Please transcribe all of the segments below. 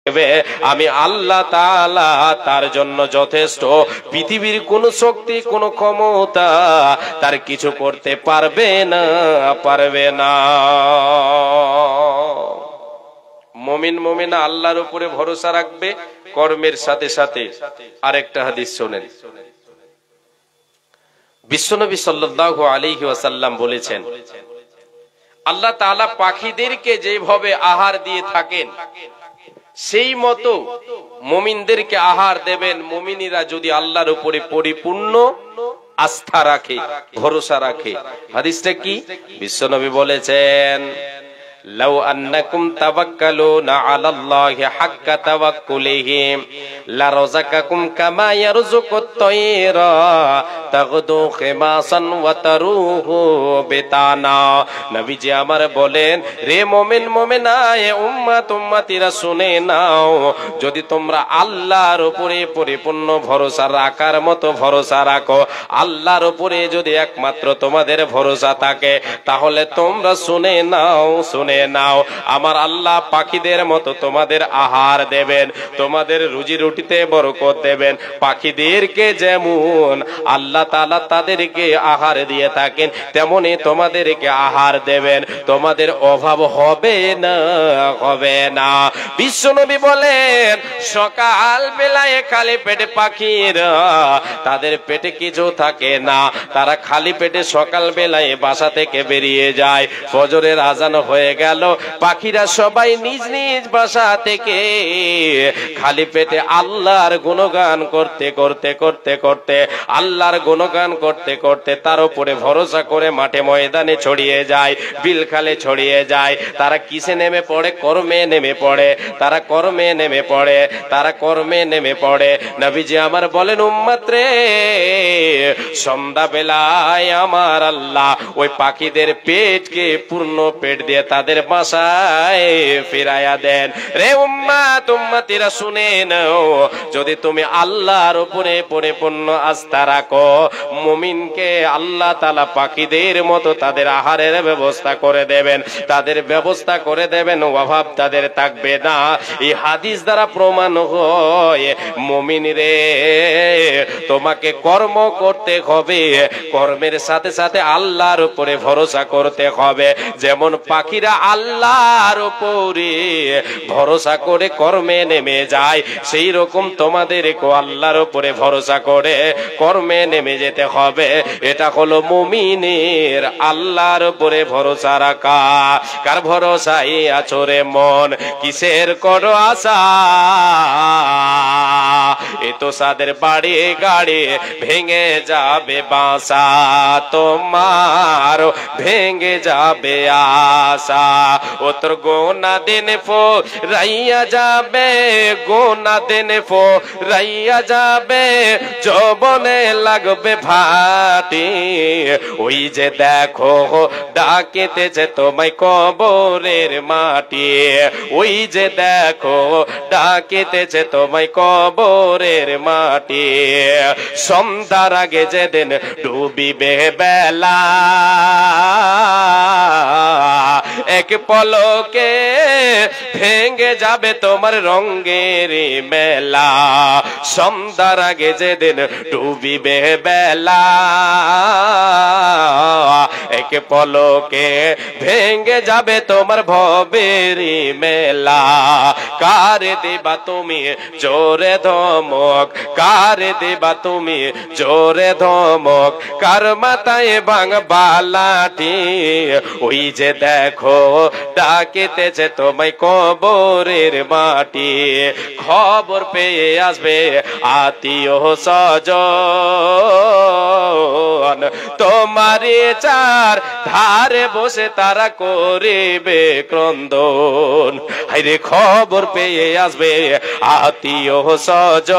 আমি আল্লাহ তাআলা তার জন্য যথেষ্ট। পৃথিবীর কোন শক্তি কোন ক্ষমতা তার কিছু করতে পারবে না। মুমিন আল্লাহর উপরে ভরসা রাখবে কর্মের সাথে সাথে। আরেকটা হাদিস শোনেন, বিশ্বনবী সাল্লাল্লাহু আলাইহি ওয়াসাল্লাম বলেছেন, আল্লাহ তাআলা পাখিদেরকে যেভাবে আহার দিয়ে থাকেন সেই মতো মুমিনদেরকে আহার দেবেন, মুমিনীরা যদি আল্লাহর উপরে পরিপূর্ণ আস্থা রাখে, ভরসা রাখে। হাদিসটা কি? বিশ্বনবী বলেছেন, লাউ আন্নাকুম তাওয়াক্কালুনা আলাল্লাহি হাক্কা তাওয়াক্কুলিহি লারাযাকাকুম কামা ইয়ারযুকুত তায়রা তাগদু খিমাসান ওয়া তারুহু বিতানা। নবীজি আমার বলেন, রে মুমিন মুমিনা, এ উম্মত উম্মতিরা শুনে নাও, যদি তোমরা আল্লাহর উপরে পরিপূর্ণ ভরসা রাখার মতো ভরসা রাখো, আল্লাহর উপরে যদি একমাত্র তোমাদের ভরসা থাকে, তাহলে তোমরা শুনে নাও আমার আল্লাহ পাখিদের মতো তোমাদের আহার দেবেন, তোমাদের রুজি রুটিতে বরকত দেবেন। পাখিদেরকে যেমন আল্লাহ তাআলা তাদেরকে আহার দিয়ে থাকেন, তেমনি তোমাদেরকে আহার দেবেন, তোমাদের অভাব হবে না। বিশ্বনবী বলেন, সকাল বেলায় খালি পেটে পাখিরা, তাদের পেটে কিছু থাকে না, তারা খালি পেটে সকাল বেলায় বাসা থেকে বেরিয়ে যায়। ফজরের আজান হয়ে গেল, পাখিরা সবাই নিজ নিজ বাসা থেকে খালি পেটে আল্লাহর গুণগান করতে আল্লাহর গুণগান করতে তার উপরে ভরসা করে মাঠে ময়দানে ছড়িয়ে যায়, বিলখালে ছড়িয়ে যায়। তারা কিসে নেমে পড়ে? কর্মে নেমে পড়ে। নবীজি আমার বলেন, উম্মত রে, সন্ধ্যা বেলায় আমার আল্লাহ ওই পাখিদের পেটকে পূর্ণ পেট দিয়ে তাদের বাসায় ফিরাইয়া দেন। রে উম্মত উম্মতিরা শুনে নাও, যদি তুমি আল্লাহর উপরে পরিপূর্ণ আস্থা রাখো, মুমিনকে আল্লাহ তাআলা পাখিদের মতো তাদের আহারের ব্যবস্থা করে দেবেন, অভাব তাদের থাকবে না। এই হাদিস দ্বারা প্রমাণ হয়, মুমিন রে, তোমাকে কর্ম করতে হবে, কর্মের সাথে সাথে আল্লাহর উপরে ভরসা করতে হবে। যেমন পাখিরা আল্লাহর উপরে ভরসা করে কর্মে নেমে যায়, সেই রকম তোমাদেরকেও আল্লাহর উপরে ভরসা করে কর্মে নেমে যেতে হবে। এটা হলো মুমিনের আল্লাহর উপরে ভরসা রাখা। কার ভরসায় আছো রে মন, কিসের করো আশা? এ তো সাদের বাড়ি গাড়ি ভেঙে যাবে বাসা, তোমার ভেঙে যাবে আশা। ও তোর গোনা দিন ফো রাইয়া যাবে, যৌবনে লাগবে ভাটি। ওই যে দেখো ডাকিতেছে তোমায় কবরের মাটি, ওই যে দেখো ডাকিতেছে তোমায় কবরের মাটি। সন্ধ্যার আগে যেদিন ডুবিবে বেলা, এক পলকে ভেঙে যাবে তোমার রঙের মেলা। সন্ধ্যার আগে যেদিন ডুবিবে বেলা, এক পলকে ভেঙে যাবে তোমার ভবের মেলা। কার দেবা তুমি জোরে ধমক, কার মাথায় ভাঙবা লাঠি? ওই যে দেখো ডাকিতেছে তোমায় কবরের মাটি। খবর পেয়ে আসবে আত্মীয় স্বজন, তোমারে চার ধারে বসে তারা করিবে ক্রন্দন। হায়রে খবর পেয়ে আসবে আত্মীয় স্বজন,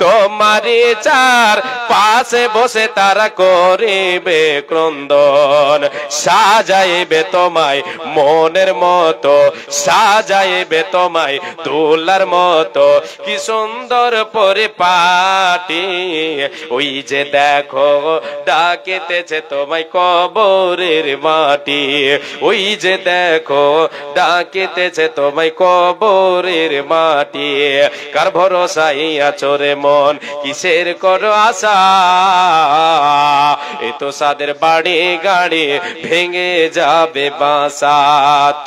তোমারে চার পাশে বসে তারা করিবে ক্রন্দন। সাজাইবে তোমায় মনের মতো, সাজাইবে সাজাইবে তোমায় দোলার মতো কি সুন্দর পরিপাটি। ওই যে দেখো ডাকিতেছে তোমায় কবরের মাটি, ওই যে দেখো ডাকিতেছে তোমায় কবরের মাটি। কার ভরসায় আছো রে মন, কিসের করো আশা, এ তো সাদের বাড়ি গাড়ি ভেঙে যাবে বাসা,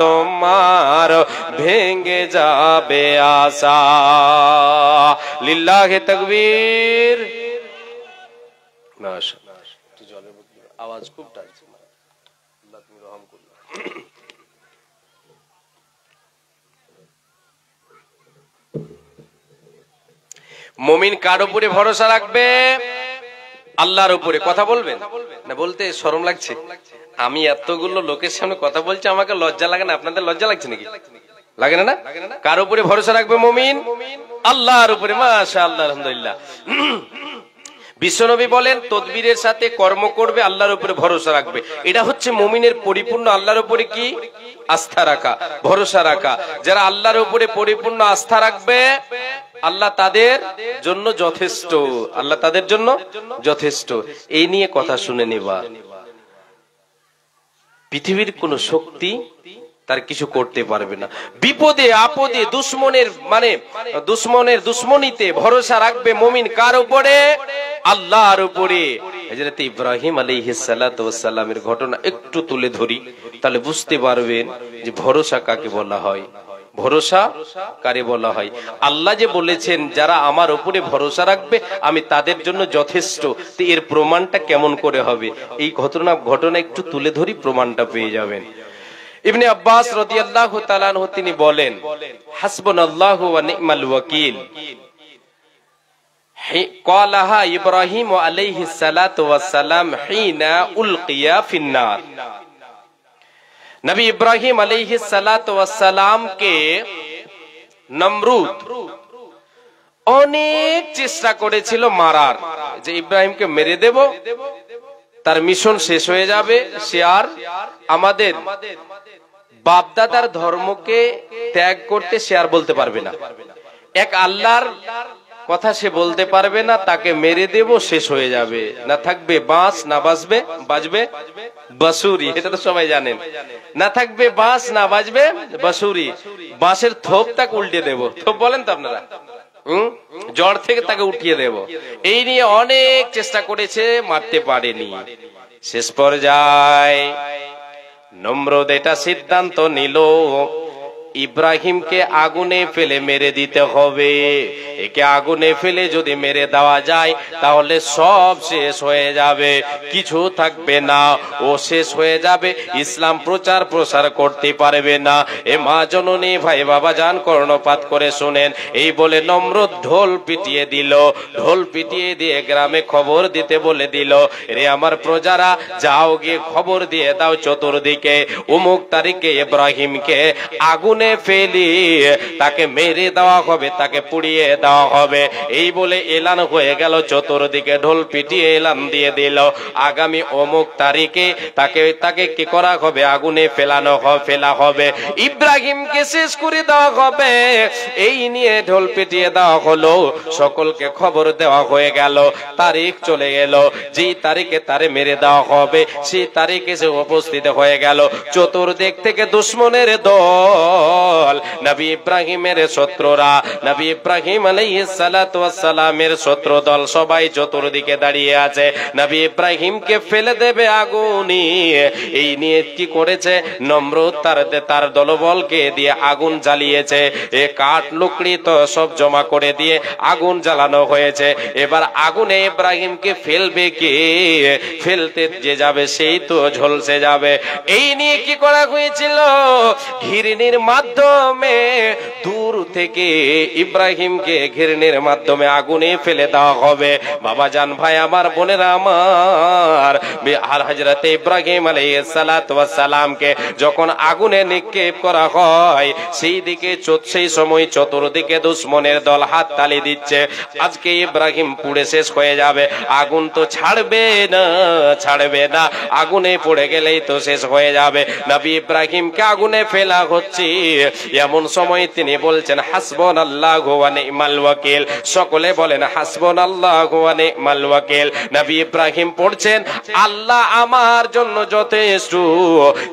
তোমার ভেঙে যাবে আশা। লিল্লাহে তাকবীর। আওয়াজ খুব টানছে, আল্লাহ তুমি রহম করো। মুমিন কার উপরে ভরসা রাখবে? আল্লাহর উপরে। কথা বলবেন না? বলতে শরম লাগছে? আমি এতগুলো লোকের সামনে কথা বলছি, আমাকে লজ্জা লাগে না? আপনাদের লজ্জা লাগছে নাকি? লাগে না? কার উপরে ভরসা রাখবে মুমিন? আল্লাহর উপরে। মাশাআল্লাহ, আলহামদুলিল্লাহ। বিশ্বনবী বলেন তদবিরের সাথে কর্ম করবে, আল্লাহর উপরে ভরসা রাখবে। এটা হচ্ছে মুমিনের পরিপূর্ণ আল্লাহর উপরে কি আস্থা রাখা, ভরসা রাখা। যারা আল্লাহর উপরে পরিপূর্ণ আস্থা রাখবে, আল্লাহ তাদের জন্য যথেষ্ট, আল্লাহ তাদের জন্য যথেষ্ট। এই নিয়ে কথা শুনে নেবা। পৃথিবীর কোন শক্তি তার কিছু করতে পারবে না। বিপদে আপদে দুশ্মনের দুশ্মনীতে ভরসা রাখবে মুমিন কার উপরে? আল্লাহর উপরে। হযরত ইব্রাহিম আলাইহিস সালাতু ওয়াস সালামের ঘটনা একটু তুলে ধরি, তাহলে বুঝতে পারবেন যে ভরসা কাকে বলা হয়, ভরসা কারে বলা হয়। আল্লাহ যে বলেছেন যারা আমার উপরে ভরসা রাখবে আমি তাদের জন্য যথেষ্ট, তো এর প্রমাণটা কেমন করে হবে? এই ঘটনা একটু তুলে ধরি, প্রমাণটা পেয়ে যাবেন। ইবনে আব্বাস রাদিয়াল্লাহু তাআলা আনহু তিনি বলেন, হাসবুনাল্লাহু ওয়া নি'মাল ওয়াকিল। ক্বালাহা ইব্রাহিম আলাইহিস সালাতু ওয়াস সালাম হিনা উলকিয়া ফিন্নার। নবী ইব্রাহিম আলাইহিস সালাতু ওয়াস সালামকে নমরুদ অনেক চেষ্টা করেছিল মারার, যে ইব্রাহিমকে মেরে দেব, তার মিশন শেষ হয়ে যাবে, সে আর আমাদের বাপদাদার ধর্মকে ত্যাগ করতে সে আর বলতে পারবে না, এক আল্লাহর কথা সে বলতে পারবে না, তাকে মেরে দেব, শেষ হয়ে যাবে, না থাকবে বাঁশ না বাজবে বাঁশুরি। এটা তো সবাই জানেন, না থাকবে বাঁশ না বাজবে বাঁশুরি। বাঁশের থোপ তাকে উল্টে দেব, থোপ বলেন তো আপনারা, জ্বর থেকে তাকে উঠিয়ে দেব। এই নিয়ে অনেক চেষ্টা করেছে, মারতে পারেনি। শেষ পর্যায়ে নমরুদ এটা সিদ্ধান্ত নিল ইব্রাহিমকে আগুনে ফেলে মেরে দিতে হবে। একে আগুনে ফেলে যদি মেরে দেওয়া যায় তাহলে সব শেষ হয়ে যাবে, কিছু থাকবে না, ও শেষ হয়ে যাবে, ইসলাম প্রসার করতে পারবে না। এ মা জননী, ভাই বাবা জান, কর্ণপাত করে শুনেন। এই বলে নমরুদ ঢোল পিটিয়ে দিল, ঢোল পিটিয়ে দিয়ে গ্রামে খবর দিতে বলে দিল, রে আমার প্রজারা, যাও গিয়ে খবর দিয়ে দাও চতুর্দিকে, অমুক তারিখে ইব্রাহিমকে আগুনে ফেলি, তাকে মেরে দেওয়া হবে, তাকে পুড়িয়ে দেওয়া হবে। এই বলে এলান হয়ে গেল, চতুর্দিকে ঢোল পিটিয়ে এলান দিয়ে দিল, আগামী অমুক তারিখে তাকে কি করা হবে? আগুনে ফেলা হবে, ইব্রাহিমকে শেষ করে দেওয়া হবে। এই নিয়ে ঢোল পিটিয়ে দেওয়া হলো, সকলকে খবর দেওয়া হয়ে গেল। তারিখ চলে গেল, যেই তারিখে তারে মেরে দেওয়া হবে সেই তারিখে সে উপস্থিত হয়ে গেল। চতুর্দিক থেকে দুশ্মনের দল, নবী ইব্রাহিমের শত্রুরা, নবী ইব্রাহিম আলাইহিস সালাতু ওয়াস সালামের শত্রু দল সবাই চতুর্দিকে দাঁড়িয়ে আছে, নবী ইব্রাহিমকে ফেলে দেবে আগুনে। এই নিয়ে কি করেছে নমরুদ? তার দলবলকে দিয়ে আগুন জ্বালিয়েছে। এ কাঠ লুকড়ি তো সব জমা করে দিয়ে আগুন জ্বালানো হয়েছে। এবার আগুনে ইব্রাহিমকে ফেলবে কে? ফেলতে যে যাবে সেই তো ঝলসে যাবে। এই নিয়ে কি করা হয়েছিল? ঘিরনির মাধ্যমে দূর থেকে ইব্রাহিমকে ঘিরনির মাধ্যমে আগুনে ফেলে দেওয়া হবে। বাবা জান, ভাই আমার, বোনেরা আমার, আর হযরত ইব্রাহিম আলাইহিস সালাতু ওয়াস সালামকে যখন আগুনে নিক্ষেপ করা হয়, সেই সময় চতুর্দিকে দুশমনের দল হাত তালি দিচ্ছে। আজকে ইব্রাহিম পুড়ে শেষ হয়ে যাবে, আগুন তো ছাড়বে না, আগুনে পড়ে গেলেই তো শেষ হয়ে যাবে। নবী ইব্রাহিমকে আগুনে ফেলা হচ্ছে, এমন সময় তিনি বলছেন হাসবুনাল্লাহু ওয়া নি'মাল ওয়াকিল। সকলে বলেন হাসবুনাল্লাহু ওয়া নি'মাল ওয়াকিল। নবী ইব্রাহিম পড়ছেন আল্লাহ আমার জন্য যথেষ্ট,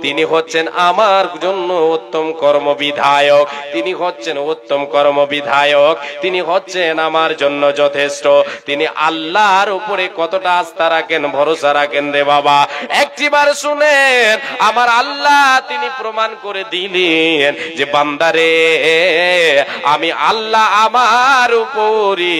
তিনি হচ্ছেন আমার জন্য উত্তম কর্মবিধায়ক, তিনি হচ্ছেন উত্তম কর্মবিধায়ক, তিনি হচ্ছেন আমার জন্য যথেষ্ট। তিনি আল্লাহর উপরে কতটা আস্থা রাখেন, ভরসা রাখেন রে বাবা, একটিবার শুনেন। আমার আল্লাহ তিনি প্রমাণ করে দিলেন যে বান্দারে, আমি আল্লাহ আমার উপরে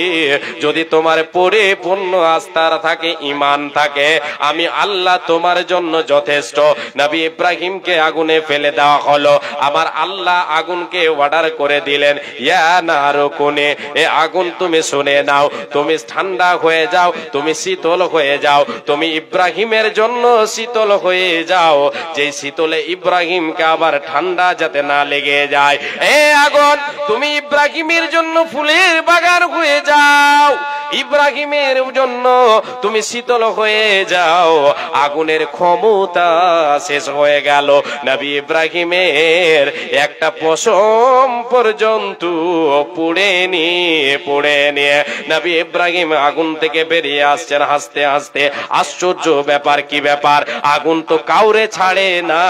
যদি তোমার পরিপূর্ণ আস্থা থাকে, ঈমান থাকে, আমি আল্লাহ তোমার জন্য যথেষ্ট। নবী ইব্রাহিমকে আগুনে ফেলে দেওয়া হলো। আমার আল্লাহ আগুনকে অর্ডার করে দিলেন, ইয়া নারকুনে, এ আগুন তুমি শুনে নাও, তুমি ঠান্ডা হয়ে যাও, তুমি শীতল হয়ে যাও, তুমি ইব্রাহিমের জন্য শীতল হয়ে যাও, যে শীতলে ইব্রাহিমকে আবার ঠান্ডা যাতে না লেগে যায়। এ আগুন, তুমি ইব্রাহিমের জন্য ফুলের বাগান হয়ে যাও, ইব্রাহিমের জন্য তুমি শীতল হয়ে যাও। আগুনের ক্ষমতা শেষ হয়ে গেল। নবী ইব্রাহিমের একটা পশম পর্যন্ত পুড়ে নিয়ে নবী ইব্রাহিম আগুন থেকে বেরিয়ে আসছেন হাসতে হাসতে। আশ্চর্য ব্যাপার, কি ব্যাপার, আগুন তো কাউরে ছাড়ে না,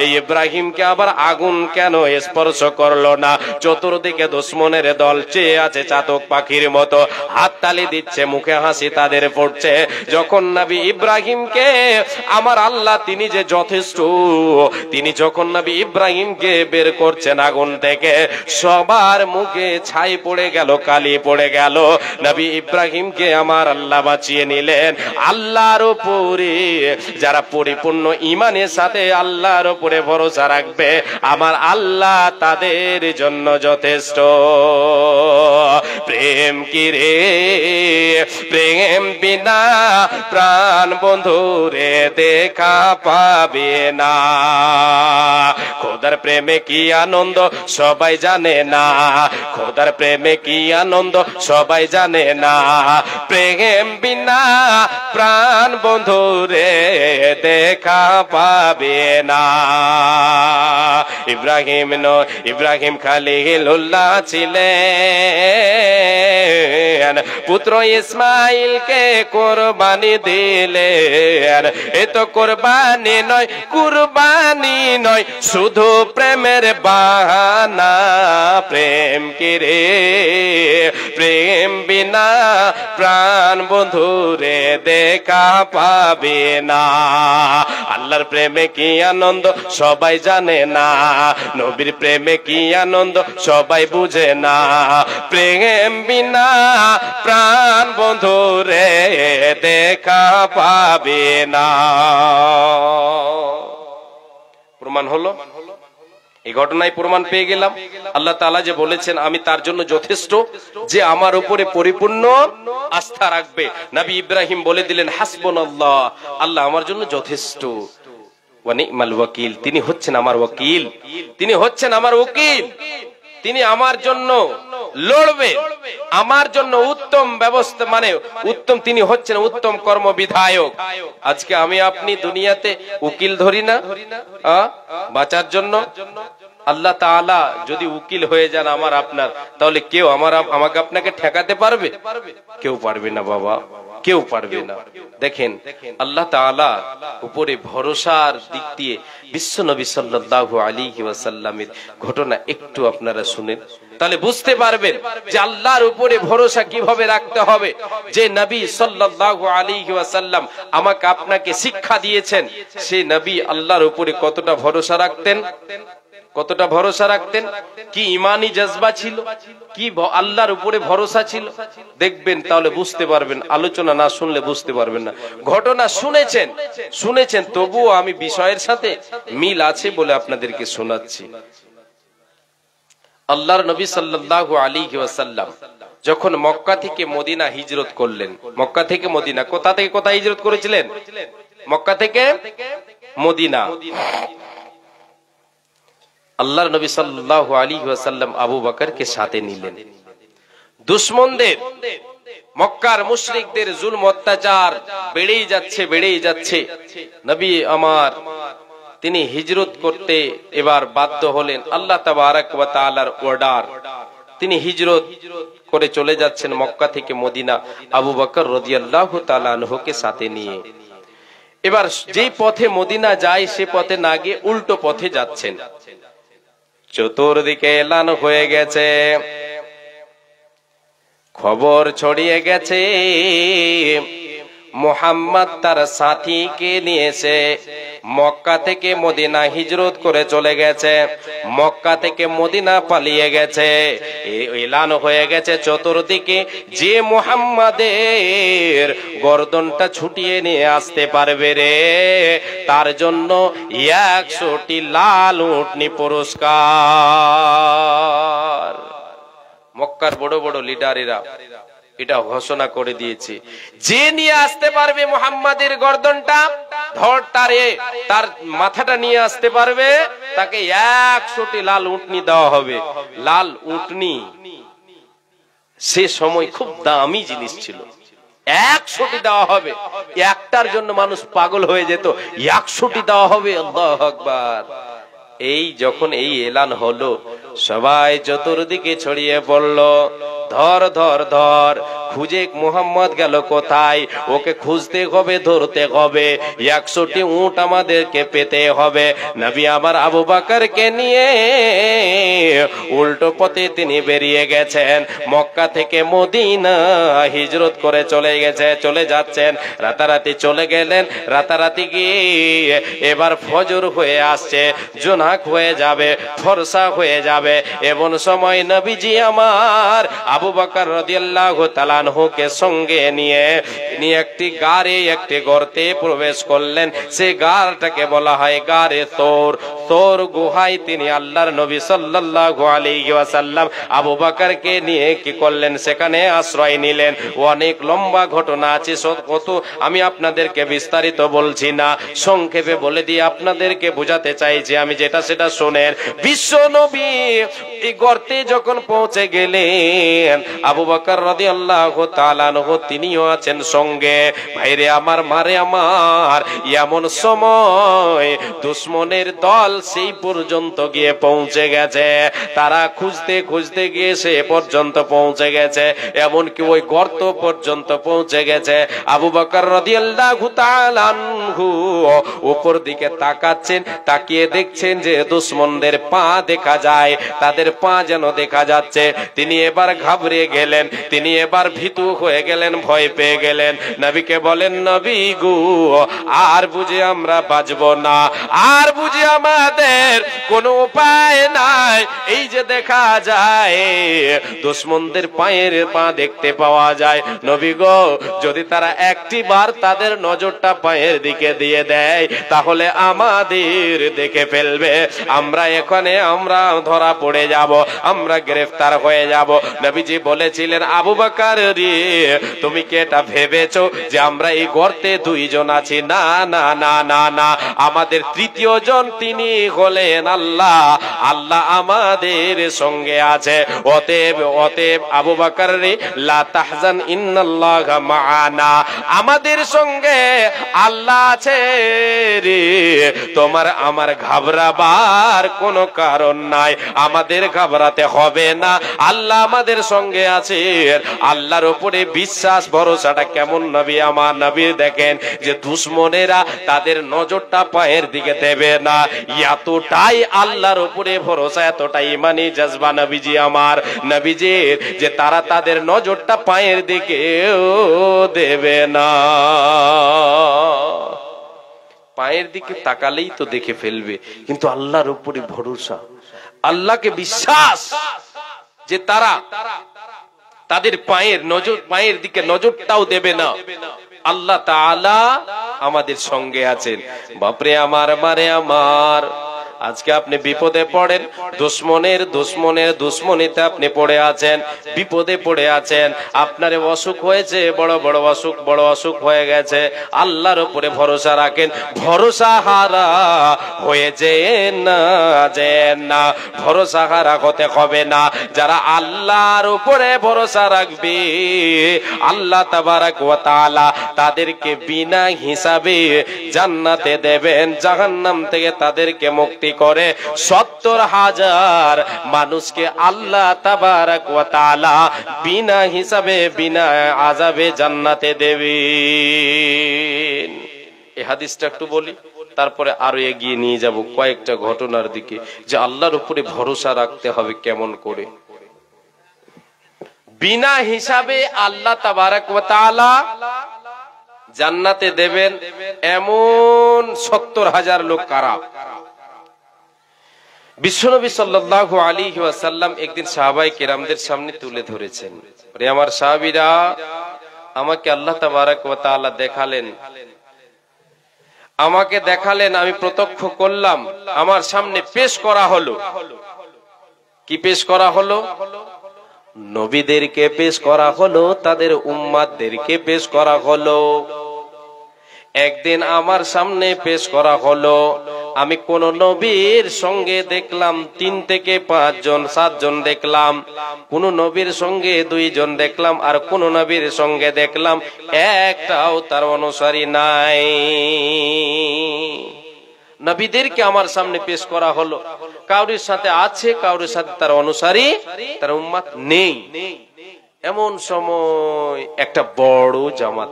এই ইব্রাহিমকে আবার আগুন কেন স্পর্শ করলো না? চতুর্দিকে দুশমনের দল চেয়ে আছে চাতক পাখির মতো, হাততালি দিচ্ছে, মুখে হাসি তাদের পড়ছে। যখন নবী ইব্রাহিমকে আমার আল্লাহ তিনি যে যথেষ্ট, তিনি যখন নবী ইব্রাহিমকে বের করছেন আগুন থেকে, সবার মুখে ছাই পড়ে গেল, কালি পড়ে গেল। নবী ইব্রাহিমকে আমার আল্লাহ বাঁচিয়ে নিলেন। আল্লাহর উপরে যারা পরিপূর্ণ ঈমানের সাথে আল্লাহর উপরে ভরসা রাখবে, আমার আল্লাহ তাদের জন্য যথেষ্ট। প্রেম কি রে, প্রেম বিনা প্রাণ বন্ধুরে দেখা পাবে না। খোদার প্রেমে কি আনন্দ সবাই জানে না, খোদার প্রেমে কি আনন্দ সবাই জানে না। প্রেম বিনা প্রাণ বন্ধুরে দেখা পাবে না। ইব্রাহিম খলিলুল্লাহ ছিলেন, পুত্র ইসমাইলকে কোরবানি দিলেন। এ তো কোরবানি নয়, কুরবানি নয়, শুধু প্রেমের বাহানা। প্রেম কি রে, প্রেম বিনা প্রাণ বন্ধুরে দেখা পাবে না। আল্লাহর প্রেমে কি আনন্দ সবাই জানে না, নবীর প্রেমে কি আনন্দ সবাই বুঝে না। প্রেম বিনা প্রাণ বন্ধুরে দেখা পাবে না। প্রমাণ হলো, এই ঘটনায় প্রমাণ পেয়ে গেলাম আল্লাহ তাআলা যে বলেছেন আমি তার জন্য যথেষ্ট, যে আমার উপরে পরিপূর্ণ আস্থা রাখবে। নবী ইব্রাহিম বলে দিলেন হাসবুনাল্লাহ, আল্লাহ আমার জন্য যথেষ্ট, ওয়া নি'মাল ওয়াকিল, তিনি হচ্ছেন আমার ওয়াকিল, তিনি হচ্ছেন আমার উকিল, তিনি আমার জন্য লড়বে, আমার জন্য উত্তম ব্যবস্থা, মানে উত্তম, তিনি হচ্ছেন উত্তম কর্মবিধায়ক। আজকে আমি আপনি দুনিয়াতে উকিল ধরি না বাঁচার জন্য। আল্লাহ তাআলা যদি উকিল হয়ে যান আমার আপনার, তাহলে কেউ আমাকে আপনাকে ঠেকাতে পারবে? কেউ পারবে না বাবা, কেউ পারবে না। দেখেন আল্লাহ তাআলা উপরে ভরসার দিক দিয়ে বিশ্ব নবী সাল্লাল্লাহু আলাইহি ওয়াসাল্লামের ঘটনা একটু আপনারা শুনেন, তাহলে বুঝতে পারবেন যে আল্লাহর উপরে ভরসা কিভাবে রাখতে হবে। যে নবী সাল্লাল্লাহু আলাইহি ওয়াসাল্লাম আমাকে আপনাকে শিক্ষা দিয়েছেন, সেই নবী আল্লাহর উপরে কতটা ভরসা রাখতেন, কতটা ভরসা রাখতেন, কি ইমানি জজবা ছিল, কি আল্লাহর উপরে ভরসা ছিল, দেখবেন তাহলে বুঝতে পারবেন। আলোচনা না শুনলে বুঝতে পারবেন না। ঘটনা শুনেছেন, তবুও আমি বিষয়ের সাথে মিল আছে বলে আপনাদেরকে শোনাচ্ছি। আল্লাহর নবী সাল্লাল্লাহু আলাইহি ওয়াসাল্লাম যখন মক্কা থেকে মদিনা হিজরত করলেন, মক্কা থেকে মদিনা, কোথা থেকে কোথায় হিজরত করেছিলেন? মক্কা থেকে মদিনা। আল্লাহর নবী সাল্লাল্লাহু আলাইহি ওয়াসাল্লাম আবু বকরকে সাথে নিলেন। দুশমনদের, মক্কার মুশরিকদের জুলম অত্যাচার বেড়েই যাচ্ছে। নবী আমার তিনি হিজরত করতে এবার বাধ্য হলেন। আল্লাহ তাবারক ওয়া তাআলার অর্ডার, তিনি হিজরত করে চলে যাচ্ছেন মক্কা থেকে মদিনা আবু বকর রাদিয়াল্লাহু তাআলা আনহুকে সাথে নিয়ে। এবার যেই পথে মদিনা যায় সে পথে না গিয়ে উল্টো পথে যাচ্ছেন। চতুর্দিকে এলান হয়ে গেছে, খবর ছড়িয়ে গেছে মুহাম্মদ তার সাথীকে নিয়েছে মক্কা থেকে মদিনা হিজরত করে চলে গেছে, মক্কা থেকে মদিনা পালিয়ে গেছে। এলান হয়ে গেছে চতুর্দিকে, যে মুহাম্মাদের গর্দনটা ছুটিয়ে নিয়ে আসতে পারবে রে, তার জন্য 100টি লাল উটনি পুরস্কার। মক্কার বড় বড় লিডারেরা এটা ঘোষণা করে দিয়েছে, যে নিয়ে আসতে পারবে মুহাম্মাদের গর্দনটা, ধর তার মাথাটা নিয়ে আসতে পারবে, তাকে 100টি লাল উটনি দেওয়া হবে। লাল উটনি সে সময় খুব দামি জিনিস ছিল, 100টি দেওয়া হবে। একটার জন্য মানুষ পাগল হয়ে যেত, 100টি দেওয়া হবে। আল্লাহু আকবার। এই যখন এই এলান হলো, সবাই চতুর্দিকে ছড়িয়ে পড়ল, ধর ধর ধর, খুঁজে মুহাম্মদ গেল কোথায়, ওকে খুঁজতে হবে, ধরতে হবে, 100টি উট আমাদেরকে পেতে হবে। নবী আমার আবু বকরকে নিয়ে উল্টো পথে তিনি বেরিয়ে গেছেন, মক্কা থেকে মদিনা হিজরত করে চলে যাচ্ছেন। রাতারাতি চলে গেলেন, রাতারাতি গিয়ে এবার ফজর হয়ে আসছে, জোনাক হয়ে যাবে, ফরসা হয়ে যাবে। এমন সময় নবীজি আমার আবু বকর রাদিয়াল্লাহু তাআলা আনহুকে সঙ্গে নিয়ে একটি গাড়ে, একটি গর্তে প্রবেশ করলেন। সেই গাড়টাকে বলা হয় গাড়ে তোর। তোর গুহায় তিনি আল্লাহর নবী সাল্লাল্লাহু আলাইহি ওয়াসাল্লাম আবু বকরকে নিয়ে কি করলেন, সেখানে আশ্রয় নিলেন। অনেক লম্বা ঘটনা আছে, কত আমি আপনাদেরকে বিস্তারিত বলছি না, সংক্ষেপে বলে দিয়ে আপনাদেরকে বোঝাতে চাইছি আমি, যেটা সেটা শোনেন। বিশ্ব নবী এই গর্তে যখন পৌঁছে গেলেন, আবু বকর রাদিয়াল্লাহু তাআলা আনহু তিনিও আছেন সঙ্গে। ভাইরে আমার, মারে আমার, এমন সময় দুশমনের দল সেই পর্যন্ত গিয়ে পৌঁছে গেছে। তারা খুঁজতে খুঁজতে গিয়ে সে পর্যন্ত পৌঁছে গেছে, এমনকি ওই গর্ত পর্যন্ত পৌঁছে গেছে। আবু বকর রাদিয়াল্লাহু তাআলা আনহু উপর দিকে তাকাচ্ছেন, তাকিয়ে দেখছেন যে দুশমনদের পা দেখা যায়, তাদের পা যেন দেখা যাচ্ছে। তিনি এবার ঘাবড়ে গেলেন, তিনি এবার ভীতু হয়ে গেলেন, ভয় পেয়ে গেলেন। নবীকে বলেন, নবী গো, আর বুঝে আমরা বাঁচব না, আর বুঝে আমাদের কোনো উপায় নাই। এই যে দেখা যায় দুশমনদের পায়ের পা দেখতে পাওয়া যায়, নবী গো, যদি তারা একটি বার তাদের নজরটা পায়ের দিকে দিয়ে দেয়, তাহলে আমাদের দেখে ফেলবে, আমরা এখানে আমরা ধরা পড়ে যাব, আমরা গ্রেফতার হয়ে যাব। নবীজি বলেছিলেন, আবু বকর রে, তুমি কি এটা ভেবেছো যে আমরা এই গর্তে দুইজন আছি? না না না না না, আমাদের তৃতীয় জন তিনি হলেন আল্লাহ, আল্লাহ আমাদের সঙ্গে আছে। অতএব আবু বকর রে, লা তাহজান ইন্নাল্লাহা মাআনা, আমাদের সঙ্গে আল্লাহ আছে রে, তোমার আমার ঘাবড়াবার কোনো কারণ নাই, আমাদের ঘাবড়াতে হবে না, আল্লাহ আমাদের সঙ্গে আছে। আল্লাহর উপরে বিশ্বাস ভরসাটা কেমন নবী আমার, নবী দেখেন যে দুশমনেরা তাদের নজরটা পায়ের দিকে দেবে না, এতটাই আল্লাহর উপরে ভরসা, এতটাই ইমানি জজবা নবীজি আমার, নবীজির, যে তারা তাদের নজরটা পায়ের দিকে দেবে না। পায়ের দিকে তাকালেই তো দেখে ফেলবে, কিন্তু আল্লাহর উপরে ভরসা, আল্লাহকে বিশ্বাস যে তারা তাদের পায়ের দিকে নজরটাও দেবে না। আল্লাহ তাআলা আমাদের সঙ্গে আছেন। বাপরে আমার, মারে আমার, আজকে আপনি বিপদে পড়েন, দুশমনের দুশমনিতে আপনি পড়ে আছেন, বিপদে পড়ে আছেন, আপনার অসুখ হয়েছে, বড় অসুখ হয়ে গেছে, আল্লাহর উপরে ভরসা রাখেন, ভরসা হারা হয়ে যেন না, ভরসা হারা হতে হবে না। যারা আল্লাহর উপরে ভরসা রাখবে, আল্লাহ তাবারাক ওয়া তাআলা তাদেরকে বিনা হিসাবে জান্নাতে দেবেন, জাহান্নাম থেকে তাদেরকে মুক্তি করে ৭০,০০০ মানুষকে আল্লাহ তাবারাক ওয়া তাআলা বিনা হিসাবে বিনা আযাবে জান্নাতে দেবেন। এই হাদিসটা একটু বলি, তারপরে আরো এগিয়ে নিয়ে যাব কয়েকটা ঘটনার দিকে, যে আল্লাহর উপরে ভরসা রাখতে হবে কেমন করে। বিনা হিসাবে আল্লাহ তাবারাক ওয়া তাআলা জান্নাতে দেবেন এমন ৭০,০০০ লোক কারা? বিশ্বনবী সাল্লাল্লাহু আলাইহি ওয়াসাল্লাম একদিন সাহাবায়ে কেরামদের সামনে তুলে ধরেছেন, রে আমার সাহাবীরা, আমাকে আল্লাহ তাবারাক ওয়া তাআলা দেখালেন, আমি প্রত্যক্ষ করলাম, আমার সামনে পেশ করা হলো। কি পেশ করা হলো? নবীদেরকে পেশ করা হলো, তাদের উম্মাতদেরকে পেশ করা হলো। একদিন আমার সামনে পেশ করা হলো, আমি কোন নবীর সঙ্গে দেখলাম ৩ থেকে ৫ জন ৭ জন দেখলাম, কোন নবীর সঙ্গে ২ জন দেখলাম, আর কোন নবীর সঙ্গে দেখলাম একটাও তার অনুসারী নাই। নবীদেরকে আমার সামনে পেশ করা হলো, কাউরির সাথে আছে, কাউরির সাথে তার অনুসারী, তার উম্মত নেই। এমন সময় একটা বড় জামাত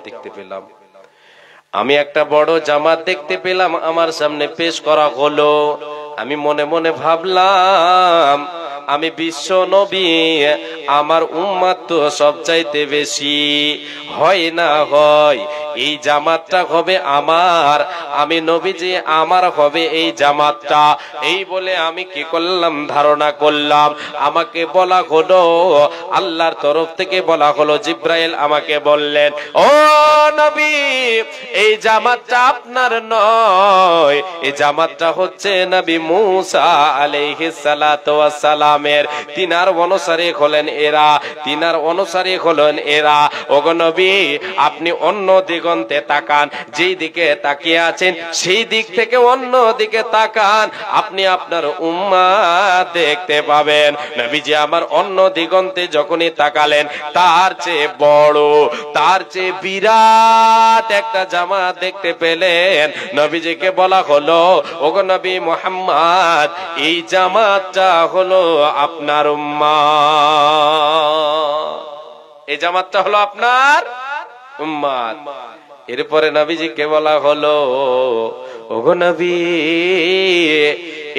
দেখতে পেলাম, আমার সামনে পেশ করা হলো। আমি মনে মনে ভাবলাম, আমি বিশ্ব নবী, আমার উম্মত তো সবচাইতে বেশি, হয় না হয় এই জামাতটা হবে আমার, আমি নবীজি আমার হবে এই জামাতটা। এই বলে আমি কি করলাম, ধারণা করলাম। আমাকে বলা হলো, আল্লাহর তরফ থেকে বলা হলো, জিব্রাইল আমাকে বললেন, ও নবী, এই জামাতটা আপনার নয়, এই জামাতটা হচ্ছে নবী মুসা আলাইহিস সালাতু ওয়াস সালামের। তিনার অনুসারী হলেন এরা। ওগো নবী, আপনি অন্য দিগন্তে তাকান, যেই দিকে তাকিয়ে আছেন সেই দিক থেকে অন্য দিকে তাকান, আপনি আপনার উম্মাত দেখতে পাবেন। নবীজি আমার অন্য দিগন্তে যখনই তাকালেন, তার চেয়ে বড়, তার চেয়ে বিরাট একটা জামাত দেখতে পেলেন। নবীজিকে বলা হলো, ওগো নবী মুহাম্মদ, এই জামাতটা হলো আপনার উম্মাত, এই জামাতটা হলো আপনার উম্মাত। এরপরে নবীজিকে বলা হলো, ওগো নবী,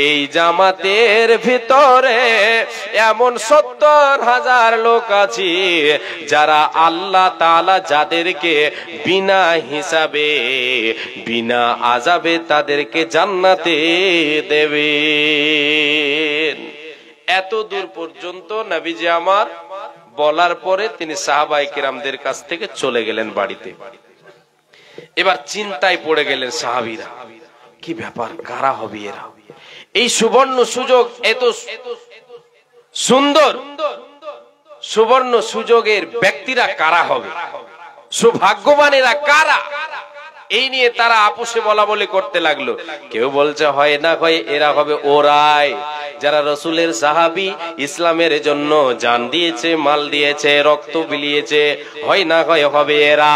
এই জামাতের ভিতরে এমন ৭০,০০০ লোক আছে যারা আল্লাহ তাআলা যাদেরকে বিনা হিসাবে বিনা আযাবে তাদেরকে জান্নাতে দেবেন। এত দূর পর্যন্ত নবীজি আমার বলার পরে তিনি সাহাবায়ে কেরামদের কাছ থেকে চলে গেলেন বাড়িতে। এবার চিন্তায় পড়ে গেলেন সাহাবীরা, কি ব্যাপার, কারা হবে এরা? এই সুবর্ণ সুযোগ, এত সুন্দর সুবর্ণ সুযোগের ব্যক্তিরা কারা হবে, সৌভাগ্যবানেরা কারা? এই নিয়ে তারা আপোষে বলা বলি করতে লাগলো। কেউ বলছে, হয় না হয় এরা হবে ওরাই যারা রসুলের সাহাবী, ইসলামের জন্য জান দিয়েছে, মাল দিয়েছে, রক্ত বিলিয়েছে, হয় না হয় হবে এরা।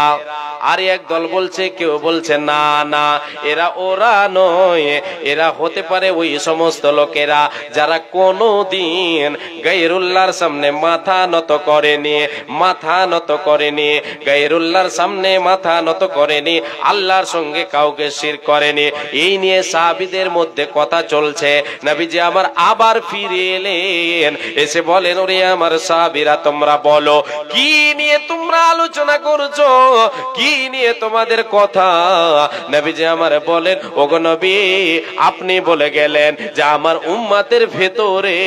আর এক দল বলছে, কেউ বলছে না না, এরা ওরা নয়, এরা হতে পারে ওই সমস্ত লোকেরা যারা কোনদিন গায়রুল্লাহর সামনে মাথা নত করেনি, গায়রুল্লাহর সামনে মাথা নত করেনি, আল্লাহর সঙ্গে কাউকে শিরক করেনি। এই নিয়ে সাহাবীদের মধ্যে কথা চলছে। নবীজি আমার আবার ফিরে এলেন, এসে বলেন ওরে আমার সাহাবীরা তোমরা বলো কি নিয়ে তোমরা আলোচনা করছো, কি নিয়ে তোমাদের কথা? নবীজি আমার বলেন ওগো নবী আপনি বলে গেলেন যে আমার উম্মতের ভেতরে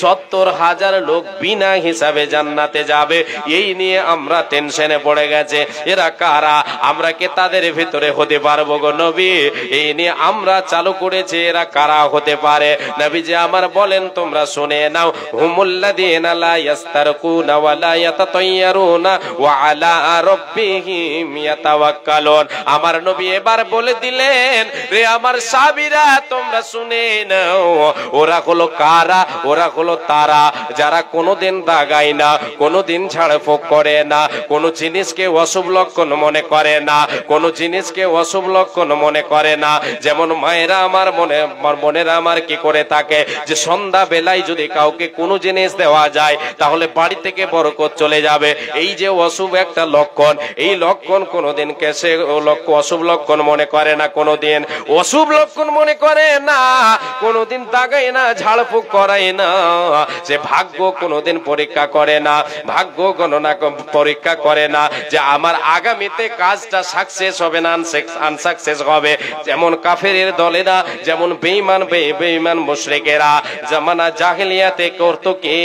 70,000 লোক বিনা হিসাবে জান্নাতে যাবে, এই নিয়ে আমরা টেনশনে পড়ে গেছে। এরা কারা? আমরা কে তাদের ভেতরে হতে পারবো গো নবী? এই নিয়ে আমরা চালু করেছি, এরা কারা হতে পারে? নবীজি আমার বলেন তোমরা শুনে নাও, হুমুল্লাযীনা লা ইস্তারকুনা ওয়া লা ইয়াতাতায়্যারুনা ওয়া আলা রাব্বিহিম ইয়াতাওয়াক্কালুন। আমার নবী এবার বলে দিলেন রে আমার সাহাবীরা তোমরা শুনে নাও, ওরা হলো কারা? ওরা হলো তারা যারা কোনোদিন দাগায় না, কোনোদিন ঝাড়ফুঁক করে না, কোনো জিনিসকে অশুভ লক্ষণ মনে করে না, কোনো জিনিসকে অশুভ লক্ষণ মনে করে না। যেমন মায়েরা আমার বোনেরা আমার কি করে থাকে যে সন্ধ্যা বেলায় যদি কাউকে কোনো জিনিস দেওয়া যায় তাহলে বাড়ি থেকে বরকত চলে যাবে, এই যে অশুভ একটা লক্ষণ, এই লক্ষণ কোনোদিন সে অশুভ লক্ষণ মনে করে না, কোনোদিন অশুভ লক্ষণ মনে করে না, কোনোদিন দাগায় না, ঝাড়ফুঁক করায় না, সে ভাগ্য কোনোদিন পরীক্ষা করে না, ভাগ্য গণনা পরীক্ষা করে না যে আমার আগামীতে কাজটা সাকসেস হবে না আনসাকসেস হবে। যেমন কাফেরের দলেরা, যেমন বেঈমান মুশরিকেরা জামানা জাহেলিয়াতে করতো কি,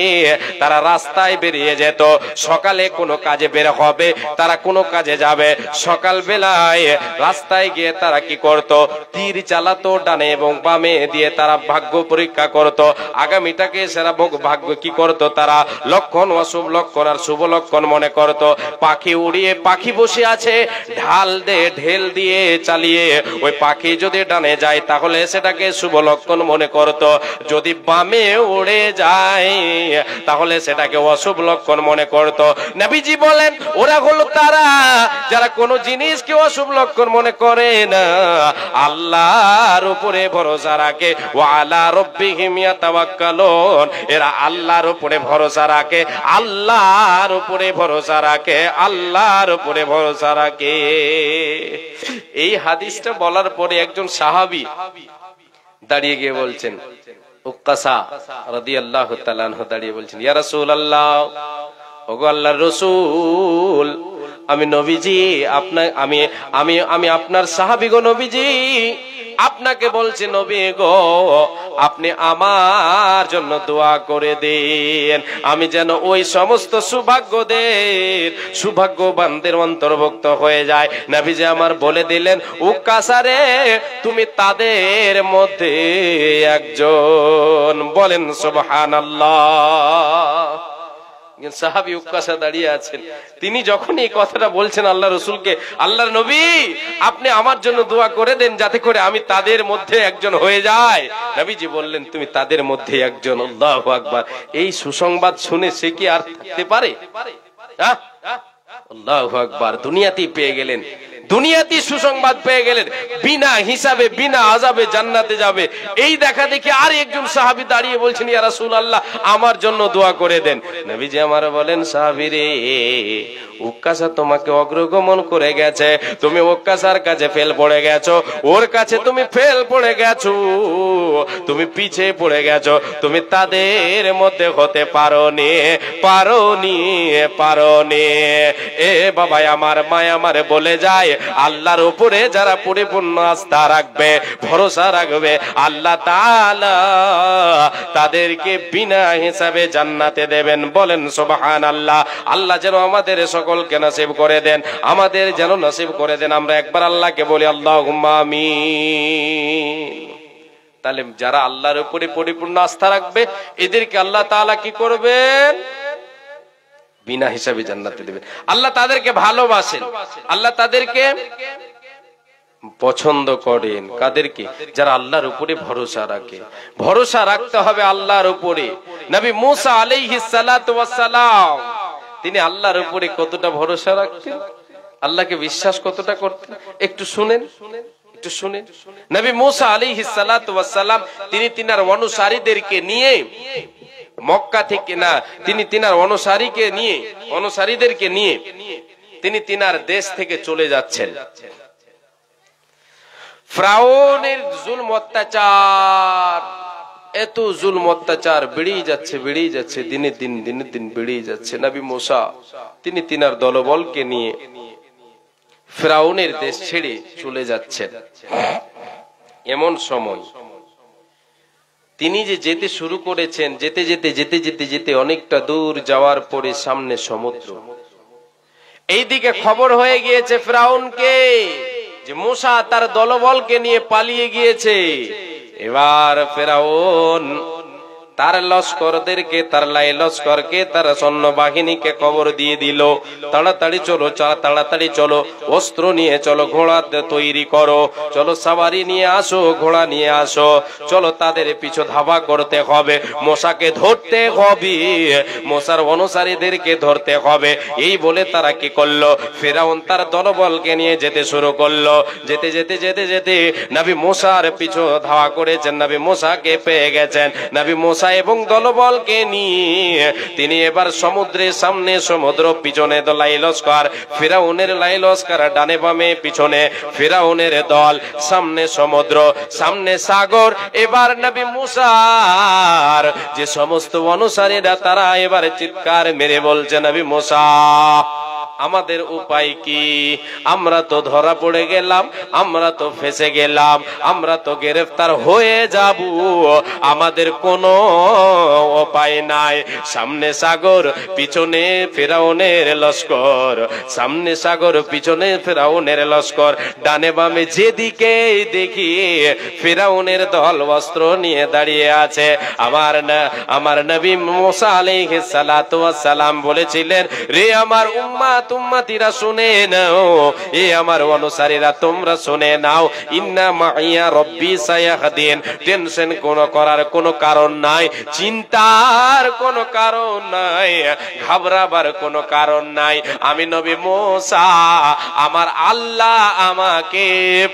তারা রাস্তায় বেরিয়ে যেত, সকালে কোনো কাজে বের হবে, তারা কোনো কাজে যাবে, সকাল বেলায় রাস্তায় গিয়ে তারা কি করত, তীর চালাতো ডানে এবং বামে দিয়ে তারা ভাগ্য পরীক্ষা করত, আগামীটাকে সেরা ভাগ্য কি করত, তারা লক্ষণ অশুভ লক্ষণ আর শুভ লক্ষণ মনে করত। পাখি উড়িয়ে, পাখি বসে আছে ঢেল দিয়ে চালিয়ে, ওই পাখি যদি ডানে যায় তাহলে সেটাকে শুভ লক্ষণ মনে করত, যদি বামে উড়ে যায় তাহলে সেটাকে অশুভ লক্ষণ মনে করত। নবীজি বলেন ওরা হলো তারা যারা কোনো জিনিসকে অশুভ লক্ষণ মনে করে না, আল্লাহর উপরে ভরসা রাখে, ওয়া আলা রাব্বিহিম ইয়াতাওয়াক্কালুন, এরা আল্লাহর উপরে ভরসা রাখে, আল্লাহর উপরে ভরসা রাখে, আল্লাহর উপরে ভরসা রাখে। এই হাদিসটা বলার পরে একজন সাহাবী দাঁড়িয়ে গিয়ে বলছেন, উক্কাসা রাদিয়াল্লাহু তাআলা আনহু দাঁড়িয়ে বলছেন, ইয়া রাসূলুল্লাহ, ওগো আল্লাহর রাসূল, আমি নবীজি আমি আপনার সাহাবী গো নবীজি, আপনাকে বলছি নবী গো আপনি আমার জন্য দোয়া করে দেন, আমি যেন ওই সমস্ত সৌভাগ্যবানদের অন্তর্ভুক্ত হয়ে যায়। নবীজি আমার বলে দিলেন, উক্কাসারে তুমি তাদের মধ্যে একজন। বলেন সুবহানাল্লাহ। সাহাবী উক্কাসা দাঁড়িয়ে আছেন, তিনি যখন এই কথাটা বলছেন আল্লাহ রসুলকে, আল্লাহর নবী আপনি আমার জন্য দোয়া করে দেন যাতে করে আমি তাদের মধ্যে একজন হয়ে যাই। নবীজি বললেন তুমি তাদের মধ্যে একজন। আল্লাহু আকবার। এই সুসংবাদ শুনে সে কি আর থাকতে পারে? আল্লাহু আকবার। দুনিয়াতেই পেয়ে গেলেন, দুনিয়াতেই সুসংবাদ পেয়ে গেলেন, বিনা হিসাবে বিনা আযাবে জান্নাতে যাবে। এই দেখা দেখি আর একজন সাহাবী দাঁড়িয়ে বলছেন, ইয়া রাসূলুল্লাহ আমার জন্য দোয়া করে দেন। নবীজি আমার বলেন, সাহাবী রে, উক্কাসা তোমাকে অগ্রগমন করে গেছে, তুমি উক্কাসার কাছে ফেল পড়ে গেছো, ওর কাছে তুমি ফেল পড়ে গেছো, তুমি পিছিয়ে পড়ে গেছো, তুমি তাদের মধ্যে হতে পারোনি। এ বাবা আমার মায়া আমারে বলে যায়, আল্লাহর উপরে যারা পরিপূর্ণ আস্থা রাখবে, ভরসা রাখবে, আল্লাহ তাআলা তাদেরকে বিনা হিসাবে জান্নাতে দেবেন। বলেন সুবহানাল্লাহ। আল্লাহ যেন আমাদের সকলকে নসিব করে দেন, আমাদের যেন নসিব করে দেন। আমরা একবার আল্লাহকে বলি আল্লাহুম্মা আমিন। তাহলে যারা আল্লাহর উপরে পরিপূর্ণ আস্থা রাখবে এদেরকে আল্লাহ তাআলা কি করবেন? বিনা হিসাবে জান্নাতে দেবেন। আল্লাহ তাদেরকে ভালোবাসেন, আল্লাহ তাদেরকে পছন্দ করেন। কাদেরকে? যারা আল্লাহর উপরে ভরসা রাখে। ভরসা রাখতে হবে আল্লাহর উপরে। নবী মুসা আলাইহিস সালাতু ওয়াস সালাম তিনি আল্লাহর উপরে কতটা ভরসা রাখতেন, আল্লাহকে বিশ্বাস কতটা করতেন, একটু শুনেন। নবী মুসা আলাইহিস সালাতু ওয়াস সালাম তিনি তিনার অনুসারীদেরকে নিয়ে মক্কা থেকে তিনি তিনার অনুসারীদেরকে নিয়ে তিনি তিনার দেশ থেকে চলে যাচ্ছেন। ফিরআউনের জুলম অত্যাচার এত জুলম অত্যাচার বেড়েই যাচ্ছে দিনের দিন বেড়েই যাচ্ছে। নবী মূসা তিনি তিনার দলবলকে নিয়ে ফিরাউনের দেশ ছেড়ে চলে যাচ্ছেন। এমন সময় তিনি যে যেতে শুরু করেছেন, যেতে অনেকটা দূর যাওয়ার পরে সামনে সমুদ্র। এইদিকে খবর হয়ে গিয়েছে ফিরাউনকে যে মূসা তার দলবলকে নিয়ে পালিয়ে গিয়েছে। এবার ফিরাউন তার লস্করদেরকে, তার লাই লস্করকে, তার সৈন্য বাহিনীকে খবর দিয়ে দিল, তাড়াতাড়ি চলো, অস্ত্র নিয়ে চলো, ঘোড়া তৈরি করো, চলো সাওয়ারি নিয়ে আসো, ঘোড়া নিয়ে আসো, চলো তাদের পিছু ধাওয়া করতে হবে, মূসাকে ধরতে হবে, মূসার অনুসারীদেরকে ধরতে হবে। এই বলে তারা কি করলো, ফিরাউন তার দলবলকে নিয়ে যেতে শুরু করলো। যেতে নবী মূসার পিছু ধাওয়া করেছেন, নবী মূসাকে পেয়ে গেছেন। নবী মূসা এবং দলবলকে নিয়ে তিনি এবার সমুদ্রের সামনে সমুদ্র, পিছনে লাই লস্কর, ফিরাউনের লাই লস্কর ডানে বামে, পিছনে ফিরাউনের দল, সামনে সমুদ্র, সামনে সাগর। এবার নবী মূসার যে সমস্ত অনুসারীরা তারা এবার চিৎকার মেরে বলছে, নবী মূসা আমাদের উপায় কি? আমরা তো ধরা পড়ে গেলাম, আমরা তো ফেঁসে গেলাম, আমরা তো গ্রেফতার হয়ে যাব, আমাদের কোনো উপায় নাই। সামনে সাগর, পিছনে ফিরাউনের লস্কর, সামনে সাগর, পিছনে ফিরাউনের লস্কর, ডানে বামে যেদিকে দেখি ফিরাউনের দল অস্ত্র নিয়ে দাঁড়িয়ে আছে। আমার নবী মূসা আলাইহিস সালাতু ওয়াস সালাম বলেছিলেন, রে আমার উম্মতিরা শুনে নাও, এ আমার অনুসারীরা তোমরা শুনে নাও, ইন্না মাইয়া রব্বি সায়াহদিন। টেনশন করার কোনো কারণ নাই, চিন্তার কোনো কারণ নাই, ঘাবড়াবার কোনো কারণ নাই। আমি নবী মূসা, আমার আল্লাহ আমাকে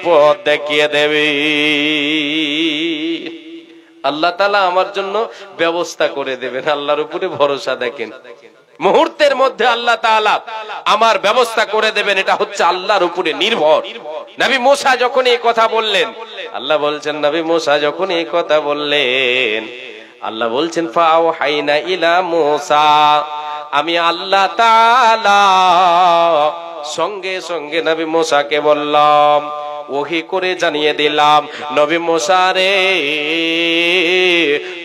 পথ দেখিয়ে দেবে। আল্লাহ তাআলা আমার জন্য ব্যবস্থা করে দেবেন। আল্লাহর উপরে ভরসা দেখেন, মুহূর্তের মধ্যে আল্লাহ তাআলা আমার ব্যবস্থা করে দেবেন, এটা হচ্ছে আল্লাহর উপরে নির্ভর। নবী মূসা যখন এই কথা বললেন, আল্লাহ বলছেন, নবী মূসা যখন এই কথা বললেন, আল্লাহ বলছেন ফাওহাইনা ইলা মূসা, আমি আল্লাহ তাআলা সঙ্গে সঙ্গে নবী মূসাকে বললাম, ওহী করে জানিয়ে দিলাম, নবী মূসা রে,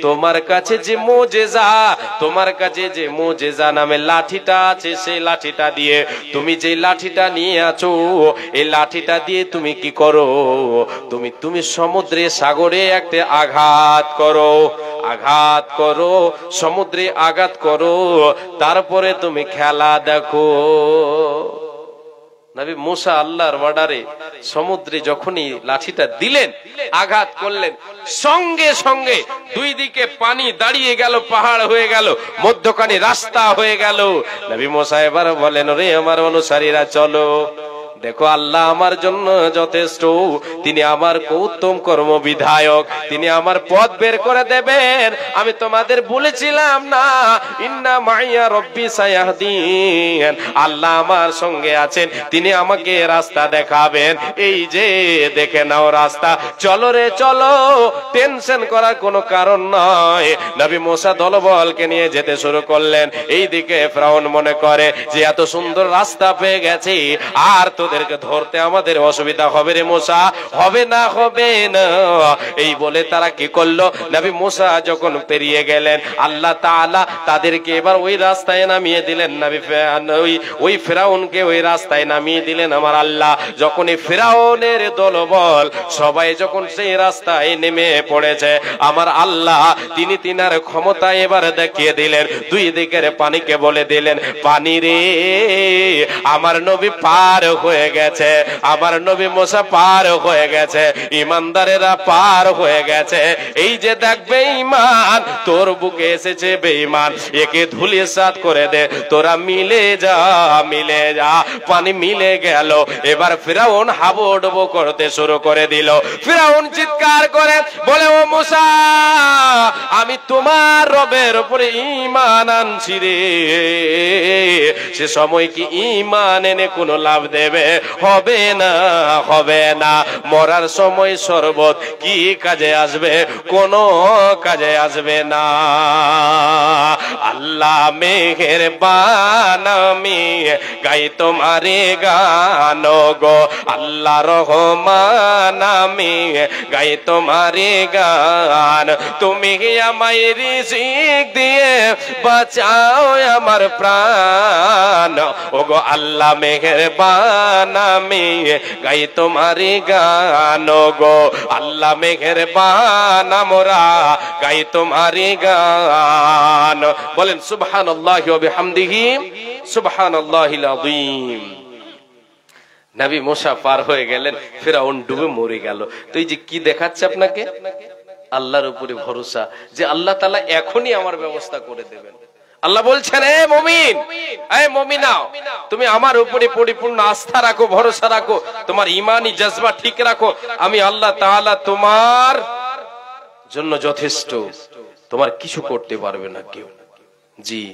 তোমার কাছে যে মুজিজা নামে লাঠিটা আছে, সেই লাঠিটা দিয়ে, তুমি যে লাঠিটা নিয়ে আছো, এই লাঠিটা দিয়ে তুমি কি করো, তুমি সমুদ্রে সাগরে একটা আঘাত করো, সমুদ্রে আঘাত করো, তারপরে তুমি খেলা দেখো। নবী মূসা আল্লাহর অর্ডারে সমুদ্রে যখনই লাঠিটা দিলেন, আঘাত করলেন, সঙ্গে সঙ্গে দুই দিকে পানি দাঁড়িয়ে গেল, পাহাড় হয়ে গেল, মধ্যখানে রাস্তা হয়ে গেল। নবী মূসা এবার বলেন, রে আমার অনুসারীরা চলো, দেখো আল্লাহ আমার জন্য যথেষ্ট, তিনি আমার উত্তম কর্ম বিধায়ক, তিনি আমার পথ বের করে দেবেন। আমি তোমাদের বলেছিলাম না, ইন্না মাইয়া রব্বি সায়াহদিন, আল্লাহ আমার সঙ্গে আছেন, তিনি আমাকে রাস্তা দেখাবেন। এই যে দেখে নাও রাস্তা, চলো রে চলো, টেনশন করার কোনো কারণ নয়। নবী মূসা দলবলকে নিয়ে যেতে শুরু করলেন। এইদিকে ফিরাউন মনে করে যে এত সুন্দর রাস্তা পেয়ে গেছি, আর তোদেরকে ধরতে আমাদের অসুবিধা হবে রে মূসা, হবে না। এই বলে তারা কি করলো, নবী মূসা যখন পেরিয়ে গেলেন, আল্লাহ তাআলা তাদেরকে এবার ওই রাস্তায় নামিয়ে দিলেন। ওই ফিরাউনকে ওই রাস্তায় নামিয়ে দিলেন আমার আল্লাহ। যখন এই ফিরাউনের দলবল সবাই যখন সেই রাস্তায় নেমে পড়েছে, আমার আল্লাহ তিনি তিনার ক্ষমতা এবার দেখিয়ে দিলেন। দুই দিকের পানিকে বলে দিলেন, পানি রে, আমার নবী পার হয়ে গেছে, আমার নবী মূসা পার হয়ে গেছে, ইমানদারেরা পার হয়ে গেছে। এই যে দেখ বেঈমান, তোর বুকে এসেছে বেঈমান, একে ধূলিসাৎ করে দে, তোরা মিলে যা। পানি মিলে গেল। এবার ফিরাউন হাবুডুবু করতে শুরু করে দিল। ফিরাউন চিৎকার করে বলে, ও মূসা, আমি তোমার রবের উপরে ঈমান আনছি রে, সে সময় কি ঈমান এনে কোনো লাভ দেবে? হবে না, হবে না। মরার সময় শরবত কি কাজে আসবে? কোনো কাজে আসবে না। আল্লাহ মেহেরবান, আমি গাই তোমারে গান গো। আল্লাহ রহমান, আমি গাই তোমারে গান। তুমি আমায় রিজিক দিয়ে বাঁচাও আমার প্রাণ, ওগো আল্লাহ মেহেরবান, আমি গাই তোমারে গান গো। আল্লাহ মেহেরবান, আমরা গাই তোমারে গান। বলেন সুবহানাল্লাহি ওয়া বিহামদিহি সুবহানাল্লাহিল আযীম। নবী মুসা পার হয়ে গেলেন, ফিরআউন ডুবে মরে গেল। তো এই যে কি দেখাচ্ছে আপনাকে? আল্লাহর উপরে ভরসা, যে আল্লাহ তাআলা এখনই আমার ব্যবস্থা করে দেবেন। আল্লাহ বলছেন, এ মুমিন, এ মুমিনা, তুমি আমার উপরে পরিপূর্ণ আস্থা রাখো, ভরসা রাখো, তোমার ঈমানি জজবা ঠিক রাখো। আমি আল্লাহ তাআলা তোমার জন্য যথেষ্ট, তোমার কিছু করতে পারবে না কেউ। জি,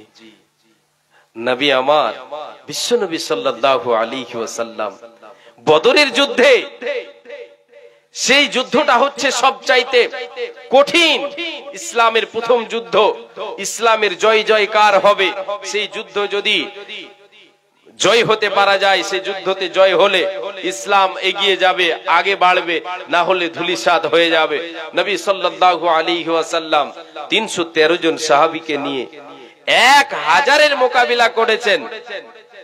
নবী আমার বিশ্বনবী সাল্লাল্লাহু আলাইহি ওয়াসাল্লাম বদরের যুদ্ধে, সেই যুদ্ধটা হচ্ছে সবচাইতে কঠিন, ইসলামের প্রথম যুদ্ধ, ইসলামের জয় জয়কার হবে। সেই যুদ্ধ যদি জয় হতে পারা যায়, সেই যুদ্ধতে জয় হলে ইসলাম এগিয়ে যাবে, আগে বাড়বে, না হলে ধূলিসাৎ হয়ে যাবে। নবী সাল্লাল্লাহু আলাইহি ওয়াসাল্লাম 313 জন সাহাবীকে নিয়ে 1000-এর মোকাবিলা করেছেন,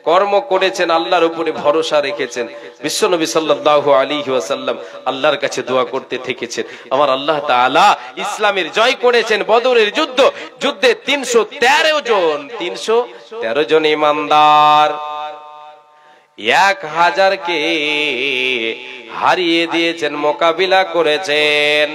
কর্ম করেছেন, আল্লাহর উপরে ভরসা রেখেছেন। বিশ্বনবী সাল্লাল্লাহু আলাইহি ওয়াসাল্লাম আল্লাহর কাছে দোয়া করতে থেকেছেন, আমার আল্লাহ তাআলা ইসলামের জয় করেছেন। বদরের যুদ্ধে 313 জন ইমানদার 1000-কে হারিয়ে দিয়েছেন, মোকাবিলা করেছেন।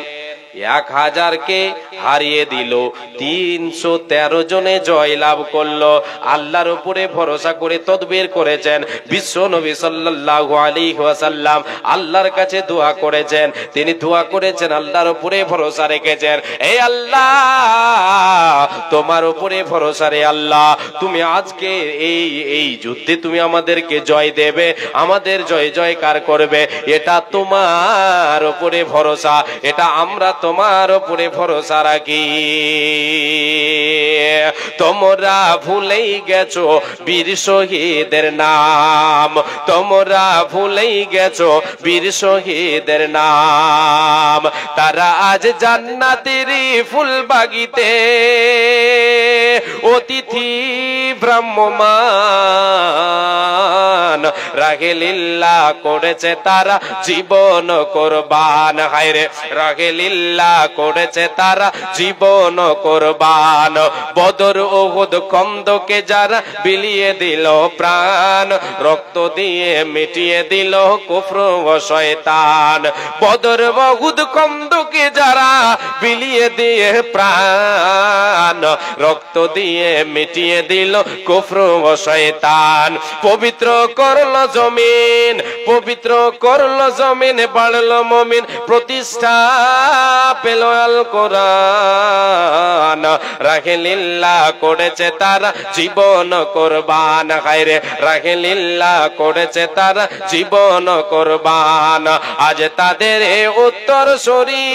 1000-কে হারিয়ে দিল, 313 জনে জয় লাভ করলো। আল্লাহর উপরে ভরসা করে তদবির করেছেন। বিশ্ব নবী সাল্লাল্লাহু আলাইহি ওয়াসাল্লাম আল্লাহর কাছে দোয়া করেছেন। তিনি দোয়া করেছেন, আল্লাহর উপরে ভরসা রেখেছেন, এই আল্লাহ তোমার উপরে ভরসা রে আল্লাহ, তুমি আজকে এই যুদ্ধে তুমি আমাদেরকে জয় দেবে, আমাদের জয় জয়কার করবে, এটা তোমার উপরে ভরসা, এটা আমরা তোমার উপরে ভরসা রাখি। তোমরা ভুলেই গেছো বীর শহীদের নাম, তোমরা ভুলেই গেছো বীর শহীদের নাম। তারা আজ জান্নাতের ফুল বাগিতে অতিথি ব্রাহ্মমান, রাহে লিল্লাহ করেছে তারা জীবন কোরবান। হায়রে রাহে লিল্লাহ করেছে তারা জীবন কোরবান। বদর উহুদ খন্দকে যারা বিলিয়ে দিল প্রাণ, রক্ত দিয়ে মিটিয়ে দিল কুফর ও শয়তান। বদর উহুদ খন্দকে যারা বিলিয়ে দিয়ে প্রাণ, রক্ত দিয়ে মিটিয়ে দিল কুফর ও শয়তান। পবিত্র করল জমিন, পবিত্র করল জমিন, বাড়লো মুমিন, প্রতিষ্ঠা পেল আল কোরআন। রাহে লিল্লাহ করেছে তারা জীবন কোরবান। হায়রে রাহে লিল্লাহ করেছে তারা জীবন কোরবান। আজ তাদের উত্তর সরি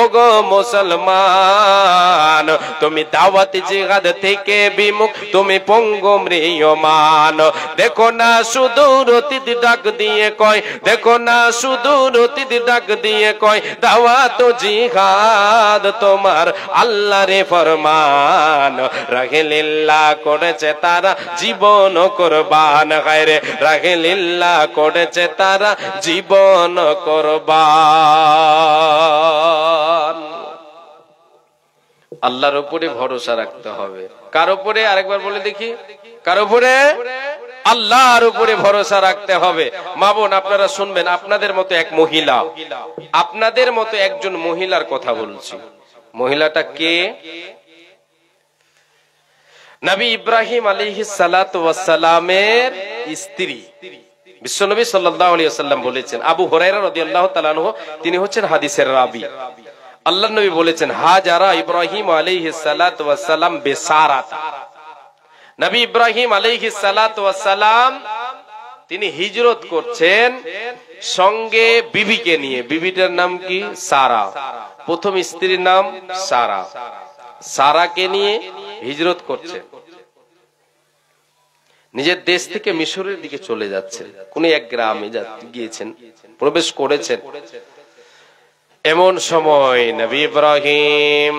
ওগো মুসলমান, তুমি দাওয়াত জিহাদ থেকে বিমুখ, তুমি পঙ্গু ম্রিয়মান। দেখো না সুদূর অতীত ডাক দিয়ে কয়, দেখো না সুদূর অতীত ডাক দিয়ে কয়, দাওয়াত জিহাদ তোমার আল্লাহর ফরমান। রাহে লিল্লাহ করেছে তারা জীবন কোরবান। গায়রে রাহে লিল্লাহ করেছে তারা জীবন কোরবান। আল্লাহর উপরে ভরসা রাখতে হবে। কার উপরে? আরেকবার বলে দেখি, কার উপরে? আল্লাহর উপরে ভরসা রাখতে হবে। মা বোন আপনারা শুনবেন, আপনাদের মতো এক মহিলা, আপনাদের মতো একজন মহিলার কথা বলছি। মহিলাটা কে? নবী ইব্রাহিম আলাইহিস সালাতু ওয়াস সালামের স্ত্রী। বিশ্বনবী সাল্লাল্লাহু আলাইহি ওয়াসাল্লাম বলেছেন, আবু হুরায়রা রাদিয়াল্লাহু তাআলা আনহু তিনি হচ্ছেন হাদিসের রাবী। আল্লাহর নবী বলেছেন, হাজারা ইব্রাহিম আলাইহিস সালাতু ওয়াস সালাম বিসারাত। নবী ইব্রাহিম আলাইহিস সালাতু ওয়াস সালাম তিনি হিজরত করছেন সঙ্গে বিবিকে নিয়ে। বিবিটার নাম কি? সারা। প্রথম স্ত্রীর নাম সারা। সারাকে নিয়ে হিজরত করছেন, নিজের দেশ থেকে মিশরের দিকে চলে যাচ্ছেন। কোন এক গ্রামে গিয়েছেন, প্রবেশ করেছেন। এমন সময় নবী ইব্রাহিম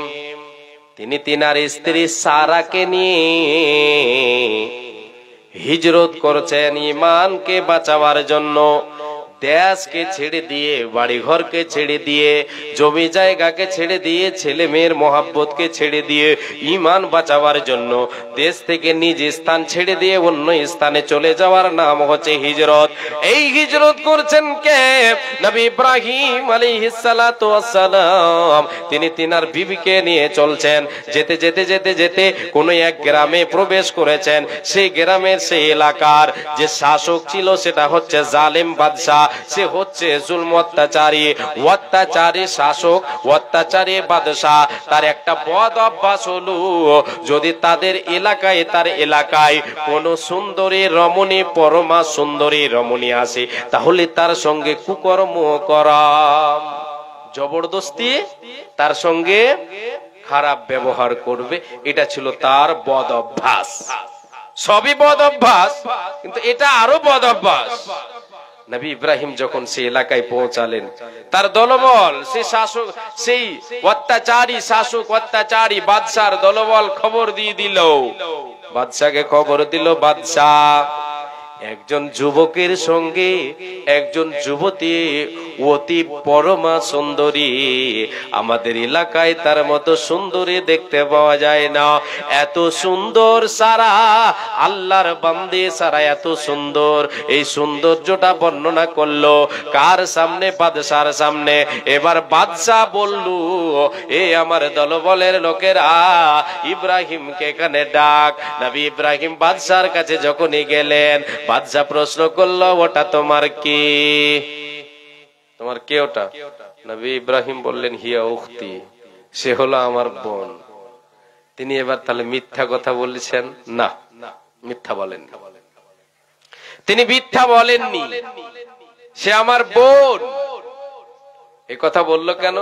তিনি তিনার স্ত্রী সারাকে নিয়ে হিজরত করেছেন ঈমানকে বাঁচাবার জন্য। দেশকে ছেড়ে দিয়ে, বাড়ি ঘরকে ছেড়ে দিয়ে, জমি জায়গাকে ছেড়ে দিয়ে, ছেলে মেয়ের মোহাব্বতকে ছেড়ে দিয়ে ঈমান বাঁচাবার জন্য দেশ থেকে নিজ স্থান ছেড়ে দিয়ে অন্য স্থানে চলে যাওয়ার নাম হচ্ছে হিজরত। এই হিজরত করছেন কে? নবী ইব্রাহিম আলাইহিস সালাতু ওয়াস সালাম। তিনি তিনার বিবিকে নিয়ে চলছেন। যেতে যেতে যেতে যেতে কোন এক গ্রামে প্রবেশ করেছেন। সেই গ্রামের সেই এলাকার যে শাসক ছিল সেটা হচ্ছে জালেম বাদশা। সে হচ্ছে জুলম অত্যাচারী শাসক, অত্যাচারী বাদশাহ। তার একটা বদ অভ্যাস হলো, যদি তাদের এলাকায়, তার এলাকায় কোন সুন্দরী রমণী, পরমা সুন্দরী রমণী আসে, তাহলে তার সঙ্গে কুকর্ম করা, জবরদস্তি তার সঙ্গে খারাপ ব্যবহার করবে। এটা ছিল তার বদ অভ্যাস। সবই বদ অভ্যাস, কিন্তু এটা আরো বদ অভ্যাস। নবী ইব্রাহিম যখন সেই এলাকায় পৌঁছালেন, তার দলবল, সেই শাসক, সেই অত্যাচারী শাসক, অত্যাচারী বাদশার দলবল খবর দিয়ে দিল, বাদশাকে খবর দিল, বাদশাহ একজন যুবকের সঙ্গে একজন যুবতী অতি পরমা সুন্দরী, আমাদের এলাকায় তার মতো সুন্দরী দেখতে পাওয়া যায় না। এত সুন্দর সারা, আল্লাহর বান্দে সারা এত সুন্দর। এই সৌন্দর্যটা বর্ণনা করলো কার সামনে? বাদশার সামনে। এবার বাদশাহ বলল, এ আমার দলবলের লোকেরা, ইব্রাহিমকে এখানে ডাক। নবী ইব্রাহিম বাদশার কাছে যখনই গেলেন, বাদশা প্রশ্ন করলো, ওটা তোমার কি? তোমার কে ওটা? নবী ইব্রাহিম বললেন, হিয়া উখতি, সে হলো আমার বোন। তিনি এবার তাহলে মিথ্যা কথা বলেছেন? না, মিথ্যা বলেন, তিনি মিথ্যা বলেননি, সে আমার বোন। এই কথা বললো কেন?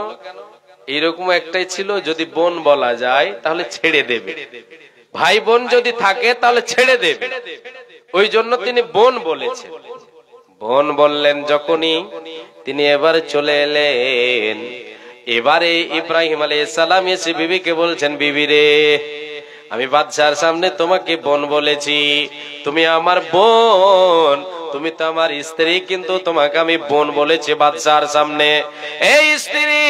এইরকম একটাই ছিল, যদি বোন বলা যায় তাহলে ছেড়ে দেবে, ভাই বোন যদি থাকে তাহলে ছেড়ে দেবে, ওই জন্য তিনি বোন বলেছেন। বোন বললেন যখনই, তিনি এবারে চলে এলেন। এবারে ইব্রাহিম আলাইহিস সালাম এসে বিবিকে বলছেন, বিবি রে, আমি বাদশার সামনে তোমাকে বোন বলেছি, তুমি আমার বোন, তুমি তো আমার স্ত্রী, কিন্তু তোমাকে আমি বোন বলেছি বাদশার সামনে। এই স্ত্রী,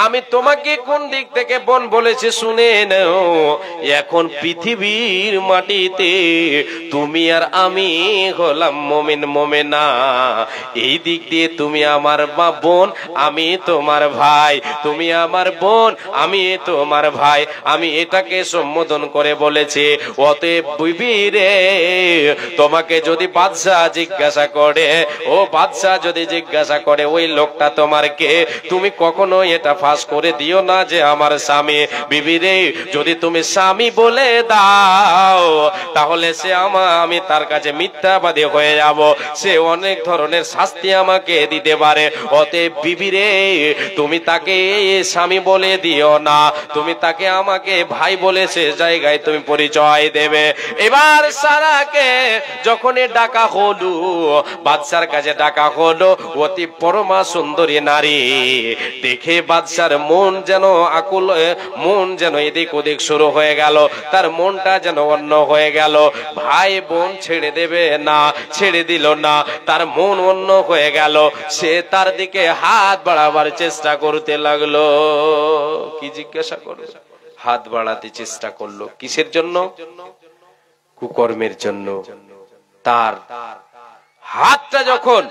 আমি তোমাকে কোন দিক থেকে বোন বলেছি শুনে নাও। এখন পৃথিবীর মাটিতে তুমি আর আমি হলাম মুমিন মুমিনা, এই দিক দিয়ে তুমি আমার মা বোন, আমি তোমার ভাই। তুমি আমার বোন, আমি তোমার ভাই, আমি এটাকে সম্বোধন করে বলেছি। অতএব বিবি রে, তোমাকে যদি বাদশা জিজ্ঞাসা করে, ও বাদশা যদি জিজ্ঞাসা করে ওই লোকটা তোমার কে, তুমি কখনো এটা ফাঁস করে দিও না যে আমার স্বামী। বিবি রে, যদি তুমি স্বামী বলে দাও তাহলে সে আমি তার কাছে মিথ্যাবাদী হয়ে যাব, সে অনেক ধরনের শাস্তি আমাকে দিতে পারে। অতএব বিবি রে, তুমি তাকে স্বামী বলে দিও না, তুমি তাকে আমাকে ভাই বলে সে জায়গায় তুমি পরিচয় দেবে। এবার সারাকে যখনই ডাকা হলো, বাদশার কাছে ডাকা হলো, অতি পরমা সুন্দরী নারী দেখে বাদশার মন যেন আকুল, মন যেন এদিক ওদিক শুরু হয়ে গেল, তার মনটা যেন অন্য হয়ে গেল। ভাই বোন ছেড়ে দেবে না, ছেড়ে দিল না, তার মন অন্য হয়ে গেল। সে তার দিকে হাত বাড়াবার চেষ্টা করতে লাগলো। কি জিজ্ঞাসা করবে? হাত বাড়াতে চেষ্টা করলো, কিসের জন্য? কুকর্মের জন্য। তার হাতটা যখন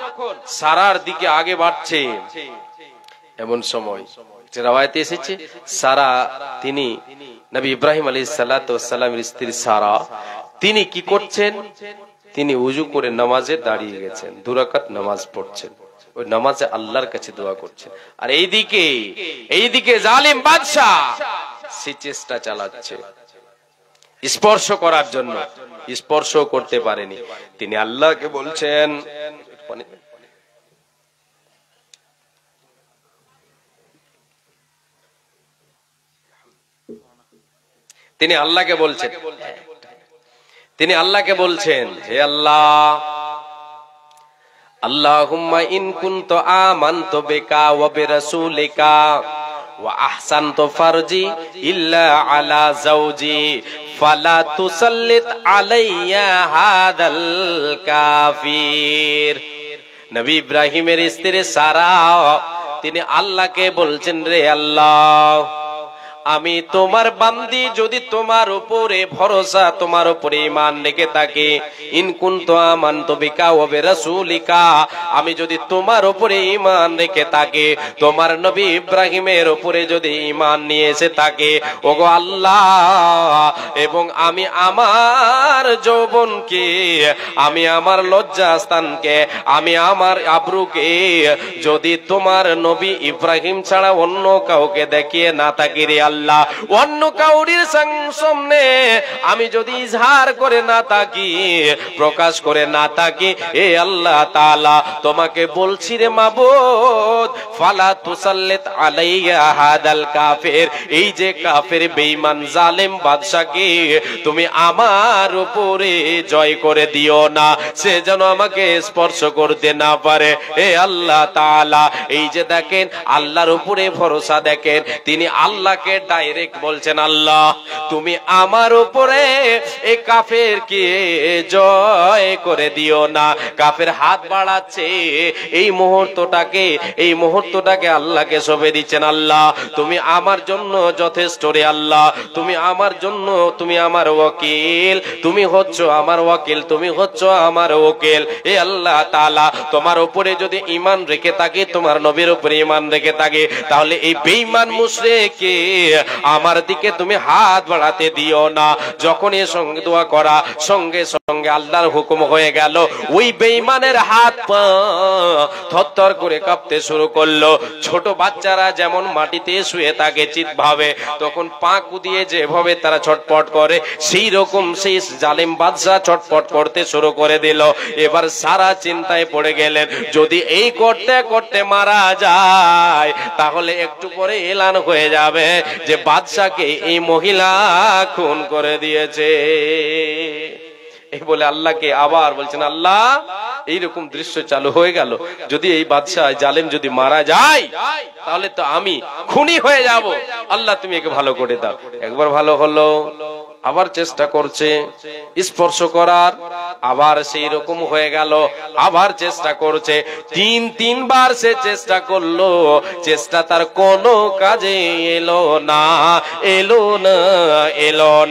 সারার দিকে আগে বাড়ছে, এমন সময় রাওয়ায়াতে এসেছে, সারা, তিনি নবী ইব্রাহিম আলাইহিস সালাতু ওয়াস সালামের স্ত্রী সারা, তিনি কি করছেন? তিনি ওযু করে নামাজে দাঁড়িয়ে গেছেন, 2 রাকাত নামাজ পড়ছেন, ওই নামাজে আল্লাহর কাছে দোয়া করছেন। আর এইদিকে জালিম বাদশা সে চেষ্টা চালাচ্ছে, স্পর্শ করার জন্য, স্পর্শ করতে পারেনি। তিনি আল্লাহকে বলছেন, তিনি আল্লাহকে বলছেন, হে আল্লাহ, আল্লাহুম্মা ইন কুনতু আমানতু বিকা ওয়া বিরাসূলিকা ওয়া আহসানতু ফারজি ইল্লা আলা যাওজি ফালা তুসাল্লিত আলাইয়া হাদাল কাফির। নবী ইব্রাহিমের স্ত্রী সারা তিনি আল্লাহকে বলছেন, রে আল্লাহ, আমি তোমার বান্দি যদি তোমার উপরে ভরসা, তোমার উপরে ঈমান রেখে থাকি, ইন কুনতু আমানতু বিকা ওয়া বিরাসূলিকা, আমি যদি তোমার উপরে ঈমান রেখে থাকি, তোমার নবী ইব্রাহিমের উপরে যদি ঈমান নিয়ে এসে থাকে, ওগো আল্লাহ, এবং আমি আমার যৌবনকে, আমি আমার লজ্জাস্থানকে, আমি আমার আব্রুকে যদি তোমার নবী ইব্রাহিম ছাড়া অন্য কাউকে দেখিয়ে না থাকি, রে আল্লাহ, অন্য কাউরির সামনে আমি যদি ইজহার করে না থাকি, প্রকাশ করে না থাকি, এ আল্লাহ তাআলা তোমাকে বলছি রে মাবুদ, ফালা তুসাল্লিত আলাইয়া হাদাল কাফির, এই যে কাফের বেঈমান জালেম বাদশাকে তুমি আমার উপরে জয় করে দিও না, সে যেন আমাকে স্পর্শ করতে না পারে। এ আল্লাহ তাআলা, এই যে দেখেন আল্লাহর উপরে ভরসা, দেখেন তিনি আল্লাহকে ডাইরেক্ট বলছেন, আল্লাহ তুমি আমার উপরে এই কাফেরকে জয় করে দিও না। কাফের হাত বাড়াচ্ছে, এই মুহূর্তটাকে আল্লাহকে সঁপে দিচ্ছেন, আল্লাহ তুমি আমার জন্য যথেষ্ট রে আল্লাহ, তুমি আমার জন্য, তুমি আমার ওয়াকিল, তুমি হচ্ছ আমার ওয়াকিল, তুমি হচ্ছ আমার ওয়াকিল। এ আল্লাহ তাআলা, তোমার উপরে যদি ঈমান রেখে থাকি, তোমার নবীর উপরে ঈমান রেখে থাকি, তাহলে এই বেঈমান মুশরিককে আমার দিকে তুমি হাত বাড়াতে দিও না। যখন এর সঙ্গে দোয়া করা, সঙ্গে সঙ্গে আল্লাহর হুকুম হয়ে গেল, ওই বেঈমানের হাত পা থরথর করে কাঁপতে শুরু করলো। ছোট বাচ্চারা যেমন মাটিতে শুয়ে থাকে চিৎভাবে, তখন পা কুদিয়ে যেভাবে তারা ছটপট করে, সেই রকম সেই জালেম বাদশা ছটপট করতে শুরু করে দিল। এবার সারা চিন্তায় পড়ে গেলেন, যদি এই করতে করতে মারা যায়, তাহলে একটু পরে এলান হয়ে যাবে যে বাদশাকে এই মহিলা খুন করে দিয়েছে। এই বলে আল্লাহকে আবার বলছেন, আল্লাহ এইরকম দৃশ্য চালু হয়ে গেল, যদি এই বাদশা জালেম যদি মারা যায়, তাহলে তো আমি খুনি হয়ে যাব, আল্লাহ তুমি একে ভালো করে দাও। একবার ভালো হলো, আবার চেষ্টা করছে স্পর্শ করার, আবার সেই রকম হয়ে গেল, আবার চেষ্টা করছে, তিনবার সে চেষ্টা করলো, চেষ্টা তার কোনো কাজে এলো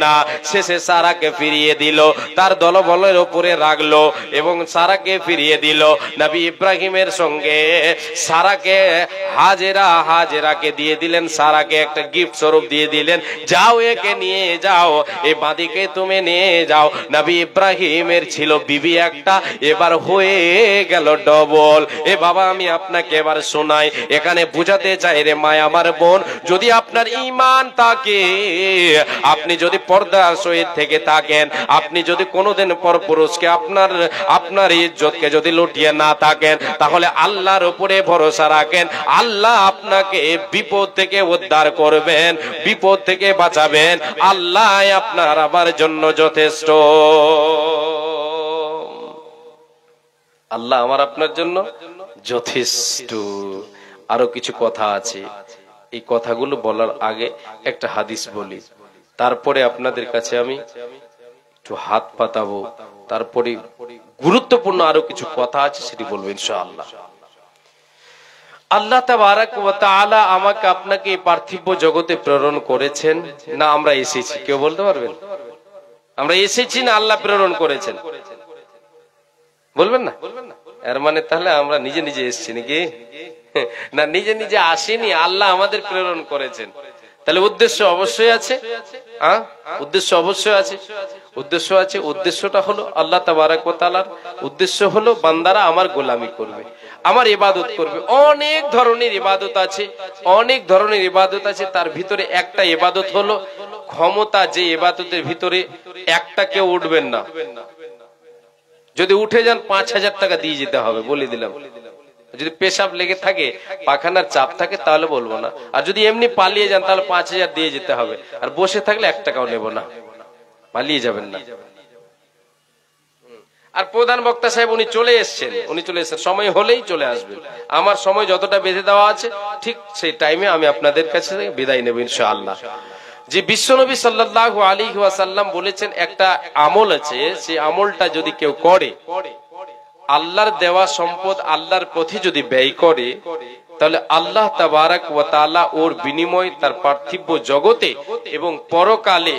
না। শেষে সারাকে ফিরিয়ে দিল, তার দলবলের উপরে রাখলো এবং সারাকে ফিরিয়ে দিল। নবী ইব্রাহিমের সঙ্গে সারাকে হাজেরাকে দিয়ে দিলেন, সারাকে একটা গিফট স্বরূপ দিয়ে দিলেন, যাও একে নিয়ে যাও, এই বাঁদিকে তুমি নিয়ে যাও। নবী ইব্রাহিমের ছিল বিবি একটা, এবার হয়ে গেল ডবল। এ বাবা, আমি আপনাকে এবার শোনাই, এখানে বুঝাতে চাই রে মায় আমার বোন, যদি আপনার ঈমান থাকে, আপনি যদি পর্দার সহিত থেকে থাকেন, আপনি যদি কোনোদিন পরপুরুষকে আপনার ইজ্জতকে যদি লুটিয়ে না থাকেন, তাহলে আল্লাহর উপরে ভরসা রাখেন, আল্লাহ আপনাকে বিপদ থেকে উদ্ধার করবেন, বিপদ থেকে বাঁচাবেন, আল্লাহ আপনার আমার জন্য যথেষ্ট। আল্লাহ আমার আপনার জন্য যথেষ্ট। আরো কিছু কথা আছে, এই কথাগুলো বলার আগে একটা হাদিস বলি, তারপরে আপনাদের কাছে আমি একটু হাত পাতাবো, তারপরে গুরুত্বপূর্ণ আরো কিছু কথা আছে সেটি বলবো ইনশাআল্লাহ। আল্লাহ তাবারাক ওয়া তাআলা আমাকে আপনাকে এই পার্থিব জগতে প্রেরণ করেছেন না আমরা এসেছি? কেউ বলতে পারবেন? আমরা এসেছি না আল্লাহ প্রেরণ করেছেন? বলবেন না? এর মানে তাহলে আমরা নিজে নিজে এসেছি নাকি? না, নিজে নিজে আসেনি, আল্লাহ আমাদের প্রেরণ করেছেন। তাহলে উদ্দেশ্য অবশ্যই আছে, উদ্দেশ্য অবশ্যই আছে, উদ্দেশ্য আছে। উদ্দেশ্যটা হলো আল্লাহ তাবারাক ওয়া তাআলার উদ্দেশ্য হলো বান্দারা আমার গোলামি করবে, আমার ইবাদত করবে। অনেক ধরনের ইবাদত আছে, অনেক ধরনের ইবাদত আছে, তার ভিতরে একটা ইবাদত হলো ক্ষমতা যে ইবাদতের ভিতরে একটা কেউ উঠবেন না, যদি উঠে যান 5000 টাকা দিয়ে যেতে হবে, বলে দিলাম। যদি পেশাব লেগে থাকে, পাখানার চাপ থাকে, তাহলে বলবো না। আর যদি এমনি পালিয়ে যান তাহলে 5000 দিয়ে যেতে হবে। আর বসে থাকলে 1 টাকাও নেব না, পালিয়ে যাবেন না। আর প্রধান বক্তা সাহেব উনি চলে এসেছেন, সময় হলেই চলে আসবেন। আমার সময় যতটা বেঁধে দেওয়া আছে ঠিক সেই টাইমে আমি আপনাদের কাছে বিদায় নেব ইনশাআল্লাহ। যে বিশ্বনবী সাল্লাল্লাহু আলাইহি ওয়াসাল্লাম বলেছেন একটা আমল আছে, সেই আমলটা যদি কেউ করে, আল্লাহর দেওয়া সম্পদ আল্লাহর পথে যদি ব্যয় করে, তাহলে আল্লাহ তাবারাক ওয়া তাআলা ওর বিনিময় তার পার্থিব জগতে এবং পরকালে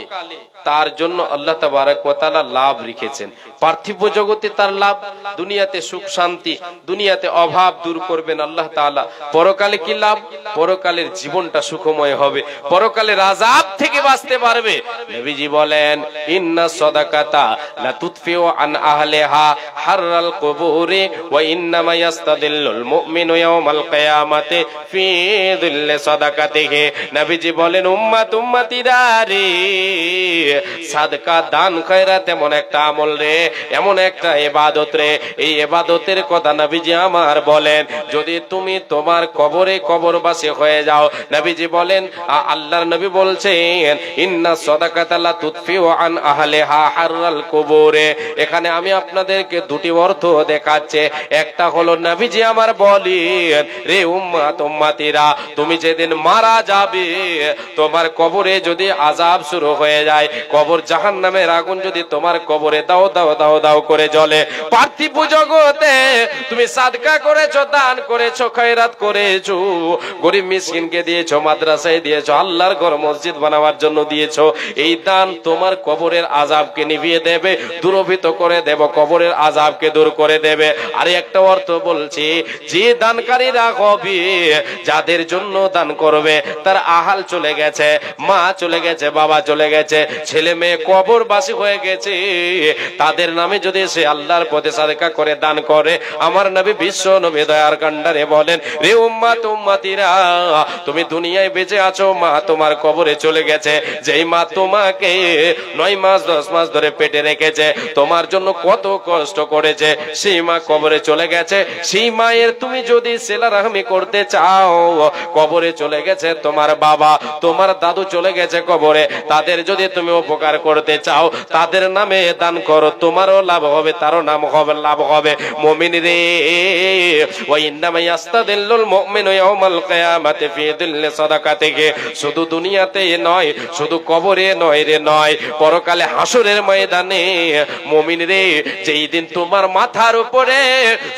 তার জন্য আল্লাহ তাবারাক ওয়া তাআলা লাভ রেখেছেন। পার্থিব জগতে তার লাভ, দুনিয়াতে সুখ শান্তি, দুনিয়াতে অভাব দূর করবেন আল্লাহ তাআলা। পরকালে কি লাভ? পরকালের জীবনটা সুখময় হবে, পরকালের আযাব থেকে বাঁচতে পারবে। নবীজি বলেন, ইন্না সাদাকাতা লা তুতফিউ আন আহলিহা হাররাল কুবুরি ওয়া ইন্নামা ইয়াস্তাদিল্লুল মুমিনু ইয়াওমাল কিয়ামাতি ফি যিল্লি সাদাকাতিহি। নবীজি বলেন, উম্মতিরা রে, সাদকা দান খয়রাত এমন একটা আমল রে, এমন একটা ইবাদত রে, এই ইবাদতের কথা নবীজি আমার বলেন, যদি তুমি তোমার কবরে কবরবাসী হয়ে যাও, নবীজি বলেন, আল্লাহর নবী বলছেন, ইন্না সাদাকাতা লা তুতফিউ আন আহলিহা হাররাল কুবুরে। এখানে আমি আপনাদেরকে দুটি অর্থ দেখাচ্ছে। একটা হলো নবীজি আমার বলেন, রে উম্মতিরা, তুমি যেদিন মারা যাবে, তোমার কবরে যদি আযাব শুরু হয়ে যায়, কবর জাহান্নামের আগুন যদি তোমার কবরে দাও দাও দাও দাও করে জ্বলে, পার্থিব জগতে তুমি সাদকা করেছো, দান করেছো, খয়রাত করেছো, গরিব মিসকিনকে দিয়েছো, মাদ্রাসায় দিয়েছো, আল্লাহর ঘর মসজিদ বানাবার জন্য দিয়েছো, এই দান তোমার কবরের আযাবকে নিভিয়ে দেবে, দূরভীত করে দেব, কবরের আযাবকে দূর করে দেবে। আর একটা অর্থ বলছি, যে দানকারীরা হবে, যাদের জন্য দান করবে, তার আহাল চলে গেছে, মা চলে গেছে, বাবা চলে গেছে, ছেলে মেয়ে কবরবাসী হয়ে গেছে, তাদের নামে যদি সে আল্লাহর পথে সাদকা করে দান করে, আমার নবী বিশ্ব নবী দয়ার কান্ডারে বলেন, রে উম্মতিরা, তুমি দুনিয়ায় বেঁচে আছো, মা তোমার কবরে চলে গেছে, যেই মা তোমাকে 9 মাস 10 মাস ধরে পেটে রেখেছে, তোমার জন্য কত কষ্ট করেছে, সেই মা কবরে চলে গেছে। সেই মায়ের তুমি যদি সেলা রাহমি করতে চাও, কবরে চলে গেছে তোমার বাবা, তোমার দাদু চলে গেছে কবরে, তাদের যদি তুমি উপকার করতে চাও, তাদের নামে দান করো, তোমারও লাভ হবে, তারও নাম হবে, লাভ হবে। মুমিন রে, ওয়া ইন্নামা ইয়াস্তাদিল্লুল মুমিনু ইয়াওমাল কিয়ামাতি ফি যিল্লি সাদাকাতিহি। শুধু দুনিয়াতে নয়, শুধু কবরে নয় রে নয়, পরকালে হাসরের ময়দানে মুমিন রে, যেই দিন তোমার মাথার উপরে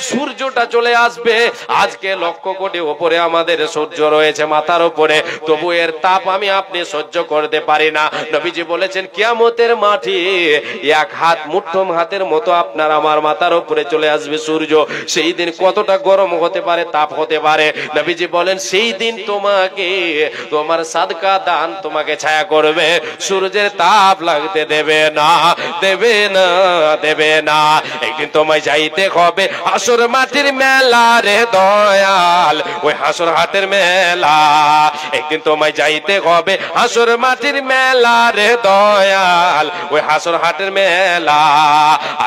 সূর্যটা চলে আসবে, আজকে লক্ষ কোটি উপরে আমাদের সূর্য রয়েছে মাথার উপরে, তবু এর তাপ আমি আপনি সহ্য করতে পারি না। নবীজি বলেছেন, কিয়ামতের মাঠে 1 হাত মুঠ্ঠম হাতের মতো আপনার আমার মাথার উপরে চলে আসবে সূর্য, সেই দিন কতটা গরম হতে পারে, তাপ হতে পারে। নবীজি বলেন, সেই দিন তোমাকে তোমার সাদকা দান তোমাকে ছায়া করবে, সূর্যের তাপ লাগতে দেবে না, দেবে না, দেবে না। একদিন তোমায় যাইতে হবে হাসর মাটির মেলা রে দয়াল, ওই হাসর হাটের মেলা, একদিন তোমায় যাইতে হবে হাসর মাটির মেলা রে দয়াল, ওই হাসর হাটের মেলা।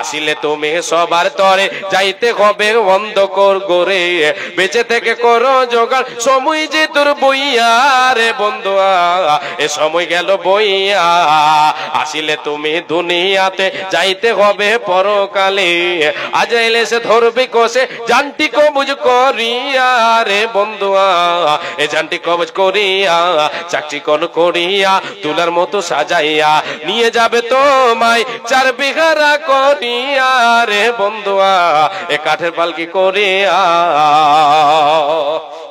আসিলে তুমি সবার তরে যাইতে হবে অন্ধকার গরে, বেঁচে থেকে করো জোগাড়, সময় যে তোর বইয়া রে বন্ধুয়া, এ সময় গেল বইয়া। আসিলে তুমি দুনিয়াতে যাইতে হবে পরকালে, আজাইলে সে ধরবে কোষে, জানটি কবজ করিয়া রে বন্ধুয়া, এ জানটি কবজ করিয়া, চাকরি কোন করিয়া, তুলার মতো সাজাইয়া নিয়ে যাবে তোমায় 4 বিঘারা করিয়া রে বন্ধুয়া, এ কাঠের পালকি করিয়া।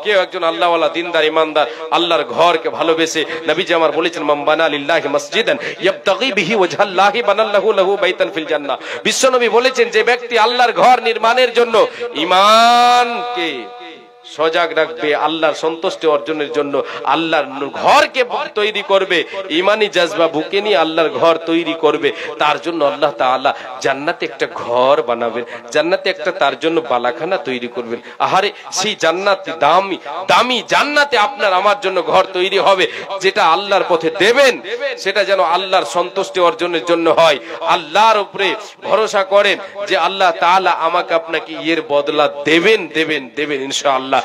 কেউ একজন আল্লাহওয়ালা দিনদার ইমানদার আল্লাহর ঘরকে ভালোবেসে, নবীজি আমার বলেছেন, মান বানা লিল্লাহি মসজিদান ইয়াবতাগি বিহি ওয়াজহাল্লাহি বানাল্লাহু লাহু বাইতান ফিল জান্নাহ। বিশ্বনবী বলেছেন, যে ব্যক্তি আল্লাহর ঘর নির্মাণের জন্য ঈমানকে সজাগ রাখবে, আল্লাহর সন্তুষ্টি অর্জনের জন্য আল্লাহর ঘরকে তৈরি করবে, ইমানি জাজবা বুকে নিয়ে আল্লাহর ঘর তৈরি করবে। তার জন্য আল্লাহ তাআলা জান্নাতে একটা ঘর বানাবেন, জান্নাতে একটা তার জন্য বালাখানা তৈরি করবেন। আহারে সেই জান্নাতে দামি দামি জান্নাতে আপনার আমার জন্য ঘর তৈরি হবে, যেটা আল্লাহর পথে দেবেন সেটা যেন আল্লাহর সন্তুষ্টি অর্জনের জন্য হয়। আল্লাহর উপরে ভরসা করেন যে আল্লাহ তাআলা আমাকে আপনাকে এর বদলা দেবেন দেবেন দেবেন ইনশাআল্লাহ।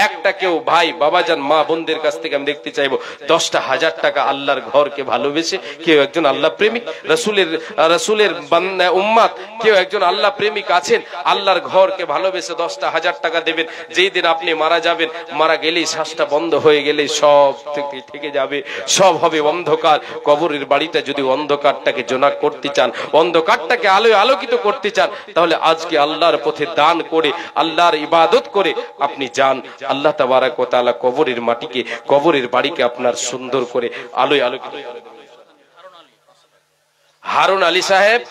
একটা কেউ ভাই বাবাজান মা বোনদের কাছ থেকে আমি দেখতে চাইবো 10টা হাজার টাকা আল্লাহর ঘরকে ভালোবেসে কেউ একজন আল্লাহ প্রেমিক, রাসূলের উম্মত কেউ একজন আল্লাহ প্রেমিক আছেন, আল্লাহর ঘরকে ভালোবেসে 10টা হাজার টাকা দেবেন। যেই দিন আপনি মারা যাবেন, মারা গেলেই শ্বাসটা বন্ধ হয়ে গেলেই সব থেকে যাবে, সব হবে অন্ধকার। কবরের বাড়িটা যদি অন্ধকারটাকে জোনাক করতে চান, অন্ধকারটাকে আলোয় আলোকিত করতে চান, তাহলে আজকে আল্লাহর পথে দান করে আল্লাহর ইবাদত করে আপনি যান। আল্লাহ তাবারাক ওয়া তাআলা কবরের মাটিকে, কবরের বাড়িকে আপনার সুন্দর করে আলোয় আলোকিত। হারুন আলী সাহেব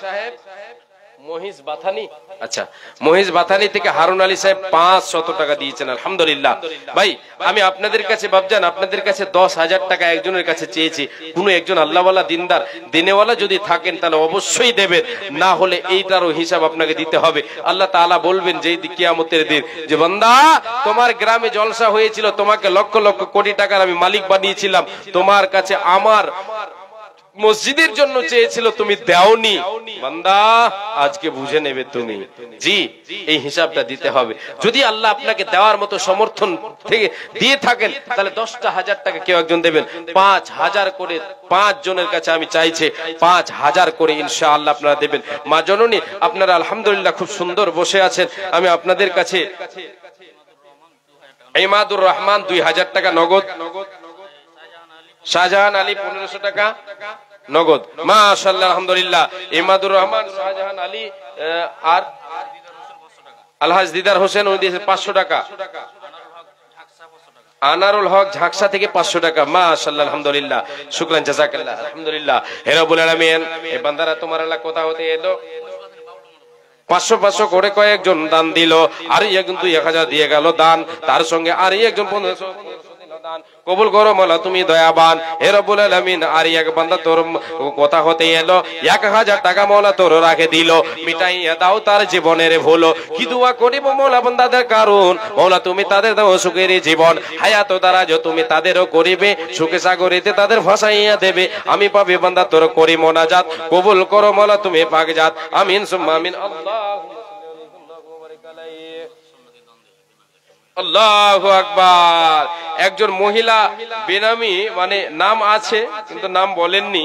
মহিষ বাথানি, আচ্ছা মহিষ বাথানি থেকে হারুন আলী সাহেব 500 টাকা দিয়েছেন, আলহামদুলিল্লাহ। ভাই আমি আপনাদের কাছে ভাবজান, আপনাদের কাছে 10,000 টাকা একজনের কাছে চেয়েছি। কোন একজন আল্লাহওয়ালা দিনদার দিনেওয়ালা যদি থাকেন তাহলে অবশ্যই দেবেন, না হলে এইটারও হিসাব আপনাকে দিতে হবে। আল্লাহ তাআলা বলবেন যেই কিয়ামতের দিন যে বান্দা তোমার গ্রামে জলসা হয়েছিল, তোমাকে লক্ষ লক্ষ কোটি টাকার আমি মালিক বানিয়েছিলাম, তোমার কাছে আমার মসজিদের জন্য চেয়েছিল, তুমি দাওনি, বান্দা আজকে বুঝে নেবে তুমি। জি এই হিসাবটা দিতে হবে। যদি আল্লাহ আপনাকে দেওয়ার মতো সমর্থন থেকে দিয়ে থাকেন তাহলে 10টা হাজার টাকা কেউ একজন দেবেন। 5,000 করে 5 জনের কাছে আমি চাইছি, 5,000 করে ইনশাআল্লাহ আপনারা দেবেন। মা জননী আপনারা আলহামদুলিল্লাহ খুব সুন্দর বসে আছেন। আমি আপনাদের কাছে ইমাদুর রহমান 2,000 টাকা নগদ, শাহজাহান আলী 1500 টাকা নগদ, মাশাআল্লাহ আলহামদুলিল্লাহ। ইমাদুর রহমান, শাহজাহান আলী আর আলহাজ দিদার হোসেন উনি দিয়েছেন 500 টাকা। আনারুল হক ঝাকসা থেকে 500 টাকা, মাশাআল্লাহ আলহামদুলিল্লাহ, শুকরান জাযাকাল্লাহ আলহামদুলিল্লাহ। হে রব্বুল আলামিন এই বান্দারা তোমার আল্লাহ কোথা হতে এলো, 500 করে কয়েকজন দান দিল, আর একজন 2,000 দিয়ে গেল দান, তার সঙ্গে আর একজন 1500 দান কবুল করো মাওলা তুমি দয়াবান। হে রব্বুল আলামিন আর এক বান্দা তোর কথা হতে এলো, 1,000 টাকা মাওলা তোর রাখে দিল, মিটাইয়া দাও তার জীবনের ভুল। কি দোয়া করিব মাওলা বান্দাদের কারণ, মাওলা তুমি তাদের দাও সুখের জীবন, হায়াত দারাজ তুমি তাদেরও করিবে, সুখে সাগরেতে তাদের ভাসাইয়া দেবে। আমি পাবে বান্দা তোর করি মোনাজাত, কবুল করো মাওলা তুমি পাক জাত, আমিন সুম্মা আমিন। আল্লাহু আকবার। একজন মহিলা বেনামি মানে নাম আছে কিন্তু নাম বলেননি,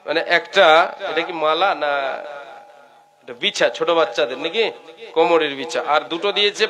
মানে একটা এটা কি মালা না বিছা, ছোট বাচ্চাদের নাকি কোমরের বিছা, আর দুটো দিয়েছে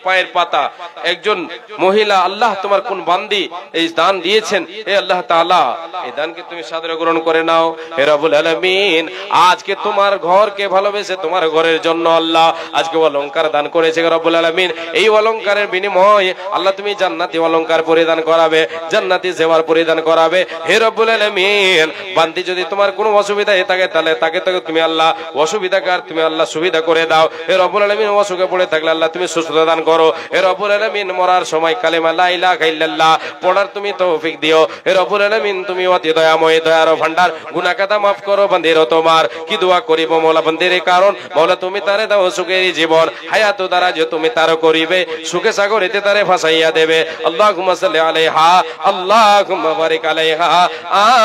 পায়ের পাতা। একজন মহিলা, আল্লাহ তোমার কোন বান্দি এই দান দিয়েছেন, হে আল্লাহ তাআলা এই দানকে তুমি সাদরে গ্রহণ করে নাও। হে রব্বুল আলামিন আজকে তোমার ঘরকে ভালোবেসে তোমার ঘরের জন্য আল্লাহ আজকে অলংকার দান করেছে রব্বুল আলামিন। এই অলংকারের বিনিময়ে আল্লাহ তুমি জান্নাতি অলংকার পরিধান করাবে, জান্নাতি জেওয়ার পরিধান করাবে। হে রব্বুল আলামিন বান্দি যদি তোমার কোনো অসুবিধা থাকে তাহলে তাকে তুমি আল্লাহ অসুবিধা তুমি আল্লাহ সুবিধা করে দাও। হে রব্বুল আলামিন অসুখে পড়ে থাকলে আল্লাহ তুমি সুস্থতা দান করো। হে রব্বুল আলামিন মরার সময় কালেমা লা ইলাহা ইল্লাল্লাহ পড়ার তুমি তৌফিক দিও। হে রব্বুল আলামিন তুমি অতি দয়াময়, দয়ার ভান্ডার, গুনাহ কাদা maaf করো বান্দির তোমার। কি দোয়া করিব মাওলা বান্দির কারণ, মাওলা তুমি তারে দাও সুখের জীবন, হায়াত দারাজ তুমি তার করিবে, সুখে সাগরেতে তারে ভাসাইয়া দেবে। আল্লাহুম্মা সাল্লি আলাইহা আল্লাহুম্মা বারিক আলাইহা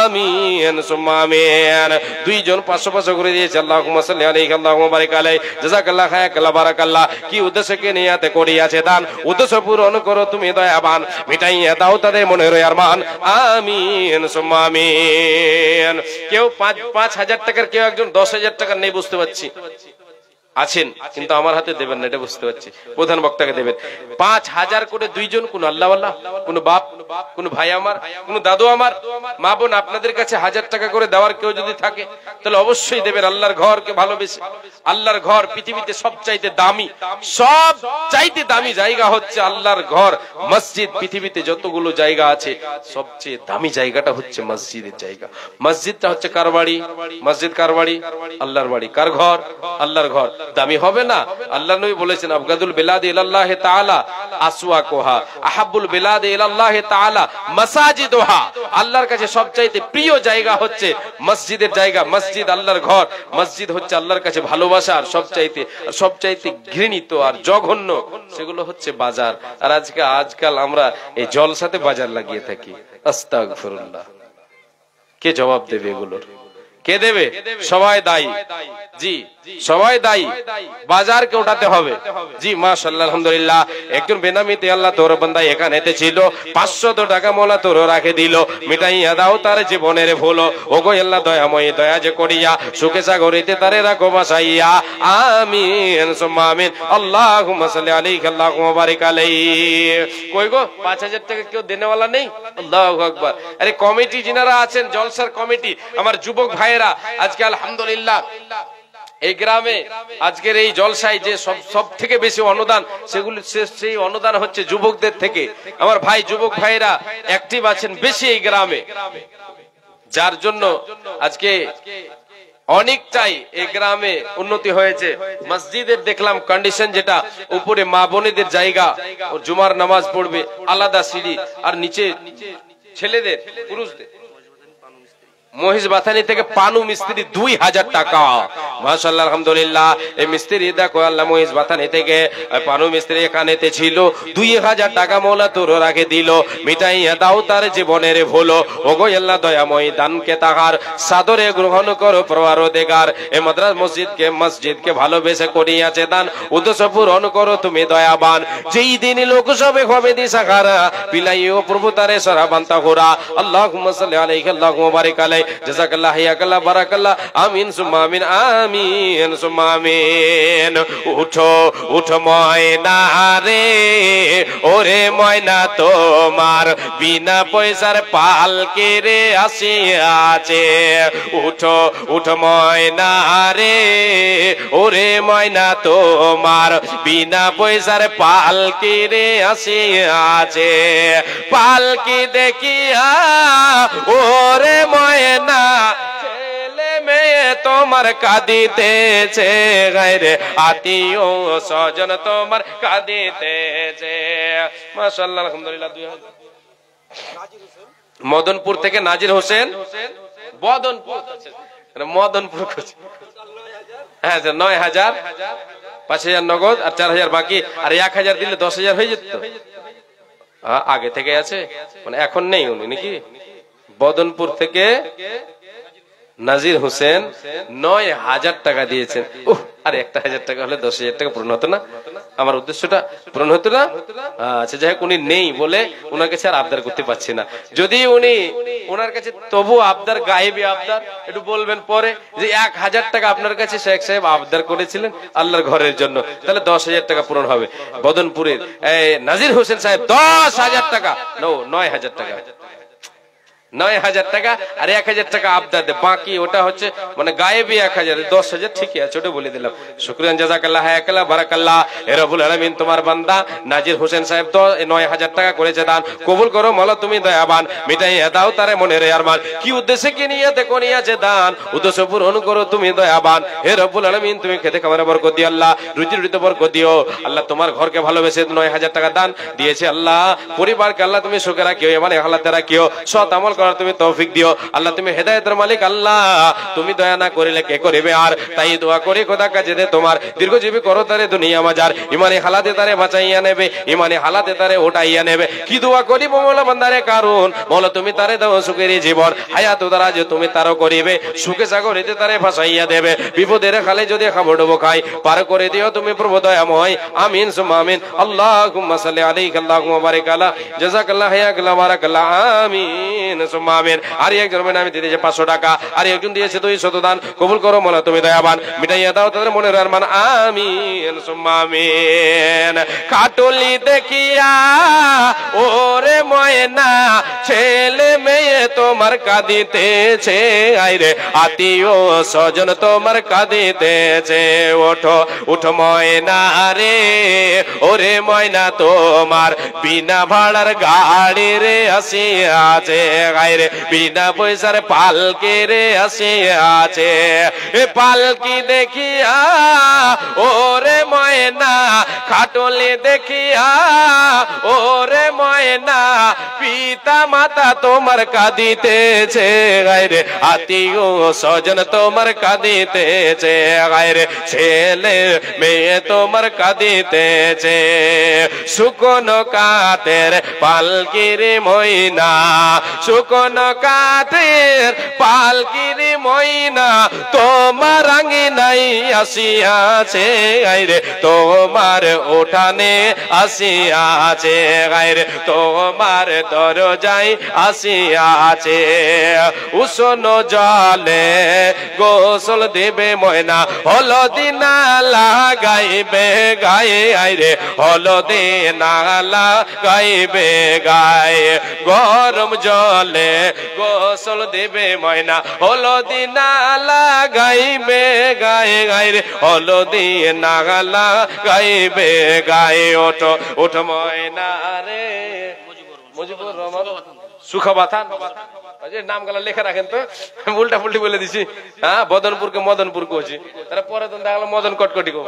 আমিন সুম্মা আমিন। দুইজন 500 করে দিয়েছে, আল্লাহুম্মা সাল্লি আলাইহি আল্লাহুম্মা বারিক আলাইহি জাযাকাল্লাহ খায়রাকাল্লাহ বারাকাল্লাহ। কি উদ্দেশ্যকে নিয়াতে করিয়াছে দান, উদ্দেশ্য পূরণ করো তুমি দয়াবান, মিটাইয়া দাও তাদের মনের আরমান, আমিন সুম্মা আমিন। কেউ 5,000 টাকার, কেউ একজন 10,000 টাকার নেই বুঝতে পারছি আছেন, কিন্তু আমার হাতে দেবেন না এটা বুঝতে পারছি, প্রধান বক্তাকে দেবেন। 5,000 করে দুইজন, কোন আল্লাহওয়ালা, কোন বাপ, কোন ভাই আমার, কোন দাদু আমার, মা বোন আপনাদের কাছে 1,000 টাকা করে দেওয়ার কেউ যদি থাকে তাহলে অবশ্যই দেবেন। আল্লাহর ঘরকে ভালোবেসে, আল্লাহর ঘর পৃথিবীতে সবচাইতে দামি, সবচাইতে দামি জায়গা হচ্ছে আল্লাহর ঘর, মসজিদ। পৃথিবীতে যতগুলো জায়গা আছে সবচেয়ে দামি জায়গাটা হচ্ছে মসজিদের জায়গা। মসজিদটা হচ্ছে কার বাড়ি? মসজিদ কার বাড়ি? আল্লাহর বাড়ি। কার ঘর? আল্লাহর ঘর। দামি হবে না? আল্লাহ নবী বলেছেন আবগাদুল বিলাদ ইলাল্লাহি তাআলা আসওয়াকুহা, আহাব্বুল বিলাদ ইলাল্লাহি তাআলা মাসাজিদুহা। আল্লাহর কাছে সবচাইতে প্রিয় জায়গা হচ্ছে মসজিদের জায়গা। মসজিদ আল্লাহর ঘর, মসজিদ হচ্ছে আল্লাহর কাছে ভালোবাসা। আর সবচাইতে ঘৃণিত আর জঘন্য সেগুলো হচ্ছে বাজার। আর আজকাল আমরা এই জলসাতে বাজার লাগিয়ে থাকি। আস্তাগফিরুল্লাহ। কে জবাব দেবে এগুলোর? কে দেবে? সবাই দায়ী। জি, সবাই দায়ী। বাজারকে উঠাতে হবে। জি মাশাআল্লাহ, আলহামদুলিল্লাহ। একজন বেনামিতে আল্লাহ তোর বান্দা এখানেতে ছিল, 500 টাকা মোলা তোর রাখে দিল, মিটাইয়া দাও তার জীবনের ভুল। ওগো আল্লাহ দয়াময়, দয়া যে করিয়া সুখে সাগরিতে তারে রাখো বাসাইয়া। আমিন সুম্মা আমিন। আল্লাহুম্মা সাল্লি আলাইহি আল্লাহুম্মা বারিক আলাইহি। কই গো 5000 টাকা কেউ দেনেওয়ালা নেই? আল্লাহু আকবার। আরে কমিটি যিনারা আছেন, জলসার কমিটি, আমার যুবক ভাইয়েরা, আজকে আলহামদুলিল্লাহ এই গ্রামে আজকের এই জলসায় যে সব থেকে বেশি অনুদান, সেই অনুদান হচ্ছে যুবকদের থেকে। আমার ভাই যুবক ভাইরা অ্যাক্টিভ আছেন বেশি এই গ্রামে, যার জন্য আজকে অনেকটাই এই গ্রামে উন্নতি হয়েছে। মসজিদের দেখলাম কন্ডিশন, যেটা উপরে মা বোনেদের জায়গা, ও জুমার নামাজ পড়বে, আলাদা সিঁড়ি, আর নিচে ছেলেদের পুরুষদের। মহিষ বাথানি থেকে পানু মিস্ত্রি 2000 টাকা। মাশাআল্লাহ, আলহামদুলিল্লাহ। এই মিস্ত্রি দেখো আল্লাহ মহিষ বাথানি থেকে পানু মিস্ত্রি এখানেতে ছিল, 2000 টাকা মৌলা তোর রাখে দিল, মিটাইয়া দাও তার জীবনের ভুল। ওগো আল্লাহ দয়াময়, দানকে তাহার সাদরে গ্রহণ করো পরওয়ারদিগার। এই মাদ্রাসা মসজিদকে ভালোবেসে করিয়াছে দান, উদ্দেশ্য পূরণ করো তুমি দয়াবান। যেই দিন লোক সবে হবে দিশাহারা, বিলাইও প্রভু তারে সরাবান্তা ঘোরা। আল্লাহুম্মা সাল্লি আলাইহি আল্লাহুম্মা বারিক আলাইহি। জাযাকাল্লাহ, হিয়াকাল্লাহ, বারাকাল্লাহ। আমিন সুম্মা আমিন, আমিন সুম্মা আমিন। উঠো উঠো ময়না রে, ওরে ময়না তোমার বিনা পয়সার পালকে রে আসিয়াছে। উঠো উঠো ময়না রে, ওরে ময়না তোমার বিনা পয়সার পালকে রে আসিয়াছে। পালকি দেখিয়া ওরে ময়না ছেলে মেয়ে তোমার কাঁদিতেছে, গায়রে আত্মীয় স্বজন তোমার কাঁদিতেছে। মাশাআল্লাহ, আলহামদুলিল্লাহ। মদনপুর থেকে নাজির হোসেন, মদনপুর হ্যাঁ 9000, 5000 নগদ আর 4000 বাকি, আর 1000 দিলে 10000 হয়ে যেত। আগে থেকে আছে, মানে এখন নেই উনি নাকি? বদনপুর থেকে নাজির হোসেন 9000 টাকা দিয়েছেন। আর 1000 টাকা হলে 10000 টাকা পূরণ হতো না? আমার উদ্দেশ্যটা পূরণ হতো না? আচ্ছা, যাই হোক, উনি নেই বলে ওনার কাছে আর আবদার করতে পারছি না। যদি উনি ওনার কাছে তবু আবদার, গায়েবী আবদার একটু বলবেন পরে, যে 1000 টাকা আপনার কাছে শেখ সাহেব আবদার করেছিলেন আল্লাহর ঘরের জন্য, তাহলে 10000 টাকা পূরণ হবে। বদনপুরের নাজির হোসেন সাহেব 10000 টাকা, 9000 টাকা, 9000 টাকা আর 1000 টাকা আবদার দে, বাকি ওটা হচ্ছে মানে গায়েবী 1000, 10000 ঠিকই আছে, ওটা বলে দিলাম। শুকরিয়া, জাযাকাল্লাহ, হায়াকাল্লাহ, বারাকাল্লাহ। হে রব্বুল আলামিন, তোমার বান্দা নাজির হোসেন সাহেব তো 9000 টাকা করেছে দান, কবুল করো মাওলা তুমি দয়াবান, মিটাইয়া দাও তারে মনের আরমান। কি উদ্দেশ্যে কি নিয়তে করিয়াছে দান, উদ্দেশ্য পূরণ করো তুমি দয়াবান। হে রব্বুল আলামিন, তুমি খেতে খাবারে বরকত দিও আল্লাহ, রুজি রুটিতে বরকত দিও আল্লাহ। তোমার ঘরকে ভালোবেসে 9000 টাকা দান দিয়েছে আল্লাহ, পরিবারকে আল্লাহ তুমি সুখে রাখিও, মানে হালাতে রাখিও, সৎ আমল করার তুমি তৌফিক দিও আল্লাহ। তুমি হেদায়েতের মালিক আল্লাহ, তুমি দয়া না করিলে কে করিবে আর? তাই দোয়া করি খোদা কাছে দে তোমার দীর্ঘজীবী করো তারে দুনিয়া মাজার, ইমানে হালাতে তারে বাঁচাইয়া নেবে, ইমানে হালাতে তারে উঠাইয়া নেবে। কি দোয়া করি মওলা বান্দারে, কারণ মওলা তুমি তারে দাও সুখের জীবন, হায়াত দারাজ তুমি তারও করিবে, সুখে সাগরিতে তারে ভাসাইয়া দেবে। বিপদের খালে যদি খাবো ডুবো খাই, পার করে দিও তুমি প্রভু দয়াময়। আমিন সুম্মা আমিন। আল্লাহুম্মা সাল্লি আলাইহি আল্লাহুম্মা বারিক আলা। জাযাকাল্লাহ, হায়াকাল্লাহ, বারাকাল্লাহ। আমিন সুম্মা আমিন। আর একজন আমি দিয়েছে 500 টাকা, আর একজন দিয়েছে 200 দান, কবুল করো মাওলা তুমি দয়াবান, মিটাইয়া দাও তাদের মনের আরমান। আমিন সুম্মা আমিন। কাটলি দেখিয়া ওরে ময়না ছেলে মেয়ে তোমার কাঁদিতেছে, আইরে আত্মীয় স্বজন তোমার কাঁদিতেছে। ওঠো উঠো ময়না রে, ওরে ময়না তোমার বিনা ভাড়ার গাড়ি রে আসিয়াছে, গায়রে বিনা পয়সার পালকি রে আসিয়াছে পালকি দেখিয়া ওরে ময়না খাটলে দেখিয়া ওরে ময়না পিতা মাতা তোমার কাঁদিতেছে গায়রে আত্মীয় স্বজন তোমার কাঁদিতেছে গায়রে ছেলে মেয়ে তোমার কাঁদিতেছে শুকনো কাঠের পালকির ময়না শুকনো কাঠের পালকির ময়না তোমার আঙ্গিনাই আসিয়াছে গায়রে তোমার উঠানে আসিয়াছে গায়রে তোমার দরজায় আসিয়াছে উষ্ণ জলে গোসল দেবে ময়না হলদি না লাগাইবে গায়ে আইরে হলদি না লাগাইবে গায়ে গরম জলে গোসল দেবে ময়না হলদি না লাগাইবে গায়ে গায়ে হলদি না লাগাইবে গায়ে ওঠো ওঠো ময়না রে মুজিবুর রহমান সুখাবাথান নাম গালা লেখা রাখেন তো উল্টা পুল্টি বলে দিছি হ্যাঁ বদনপুরকে মদনপুর কইছি তারা পরে তো দেখলাম মদন কটকটি গো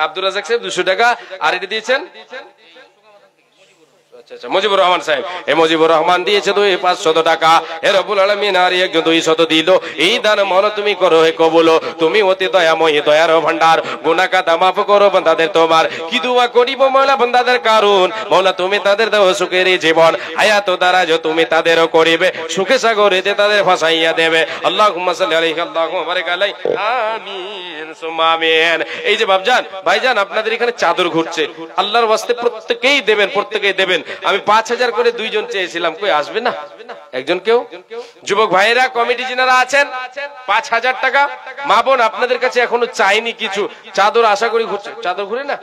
আব্দুর রাজাক সাহেব 200 টাকা আর এটা দিয়েছেন মুজিবুর রহমান সাহেব মুজিবুর রহমান দিয়েছে 500 টাকা হে রব্বুল আলামিন আর একজন 200 দিল এই দান মন তুমি করো হে কবুল তুমি অতি দয়াময় দয়ার ভান্ডার গুনাহ কাদা মাফ করো বান্দাদের তোমার কি দোয়া করিব মাওলা বান্দাদের কারণ মাওলা তুমি তাদের দাও সুখের জীবন হায়াত দারাজ তুমি তাদের করিবে সুখে সাগরেতে তাদের ফাসাইয়া দেবে আল্লাহুম্মা সাল্লি আলাইহি আল্লাহুম্মা বারিক আলাইহি আমিন সুম্মা আমিন এই যে বাপজান ভাইজান আপনাদের এখানে চাদর ঘুরছে আল্লাহর ওয়াস্তে প্রত্যেককেই দেবেন আমি 5000 করে দুইজন চেয়েছিলাম কই আসবে না একজন কেউ যুবক ভাইরা কমিটি যারা আছেন 5000 টাকা মা বোন আপনাদের কাছে এখনো চাইনি কিছু চাদর আশা করি ঘুরছে চাদর ঘুরে না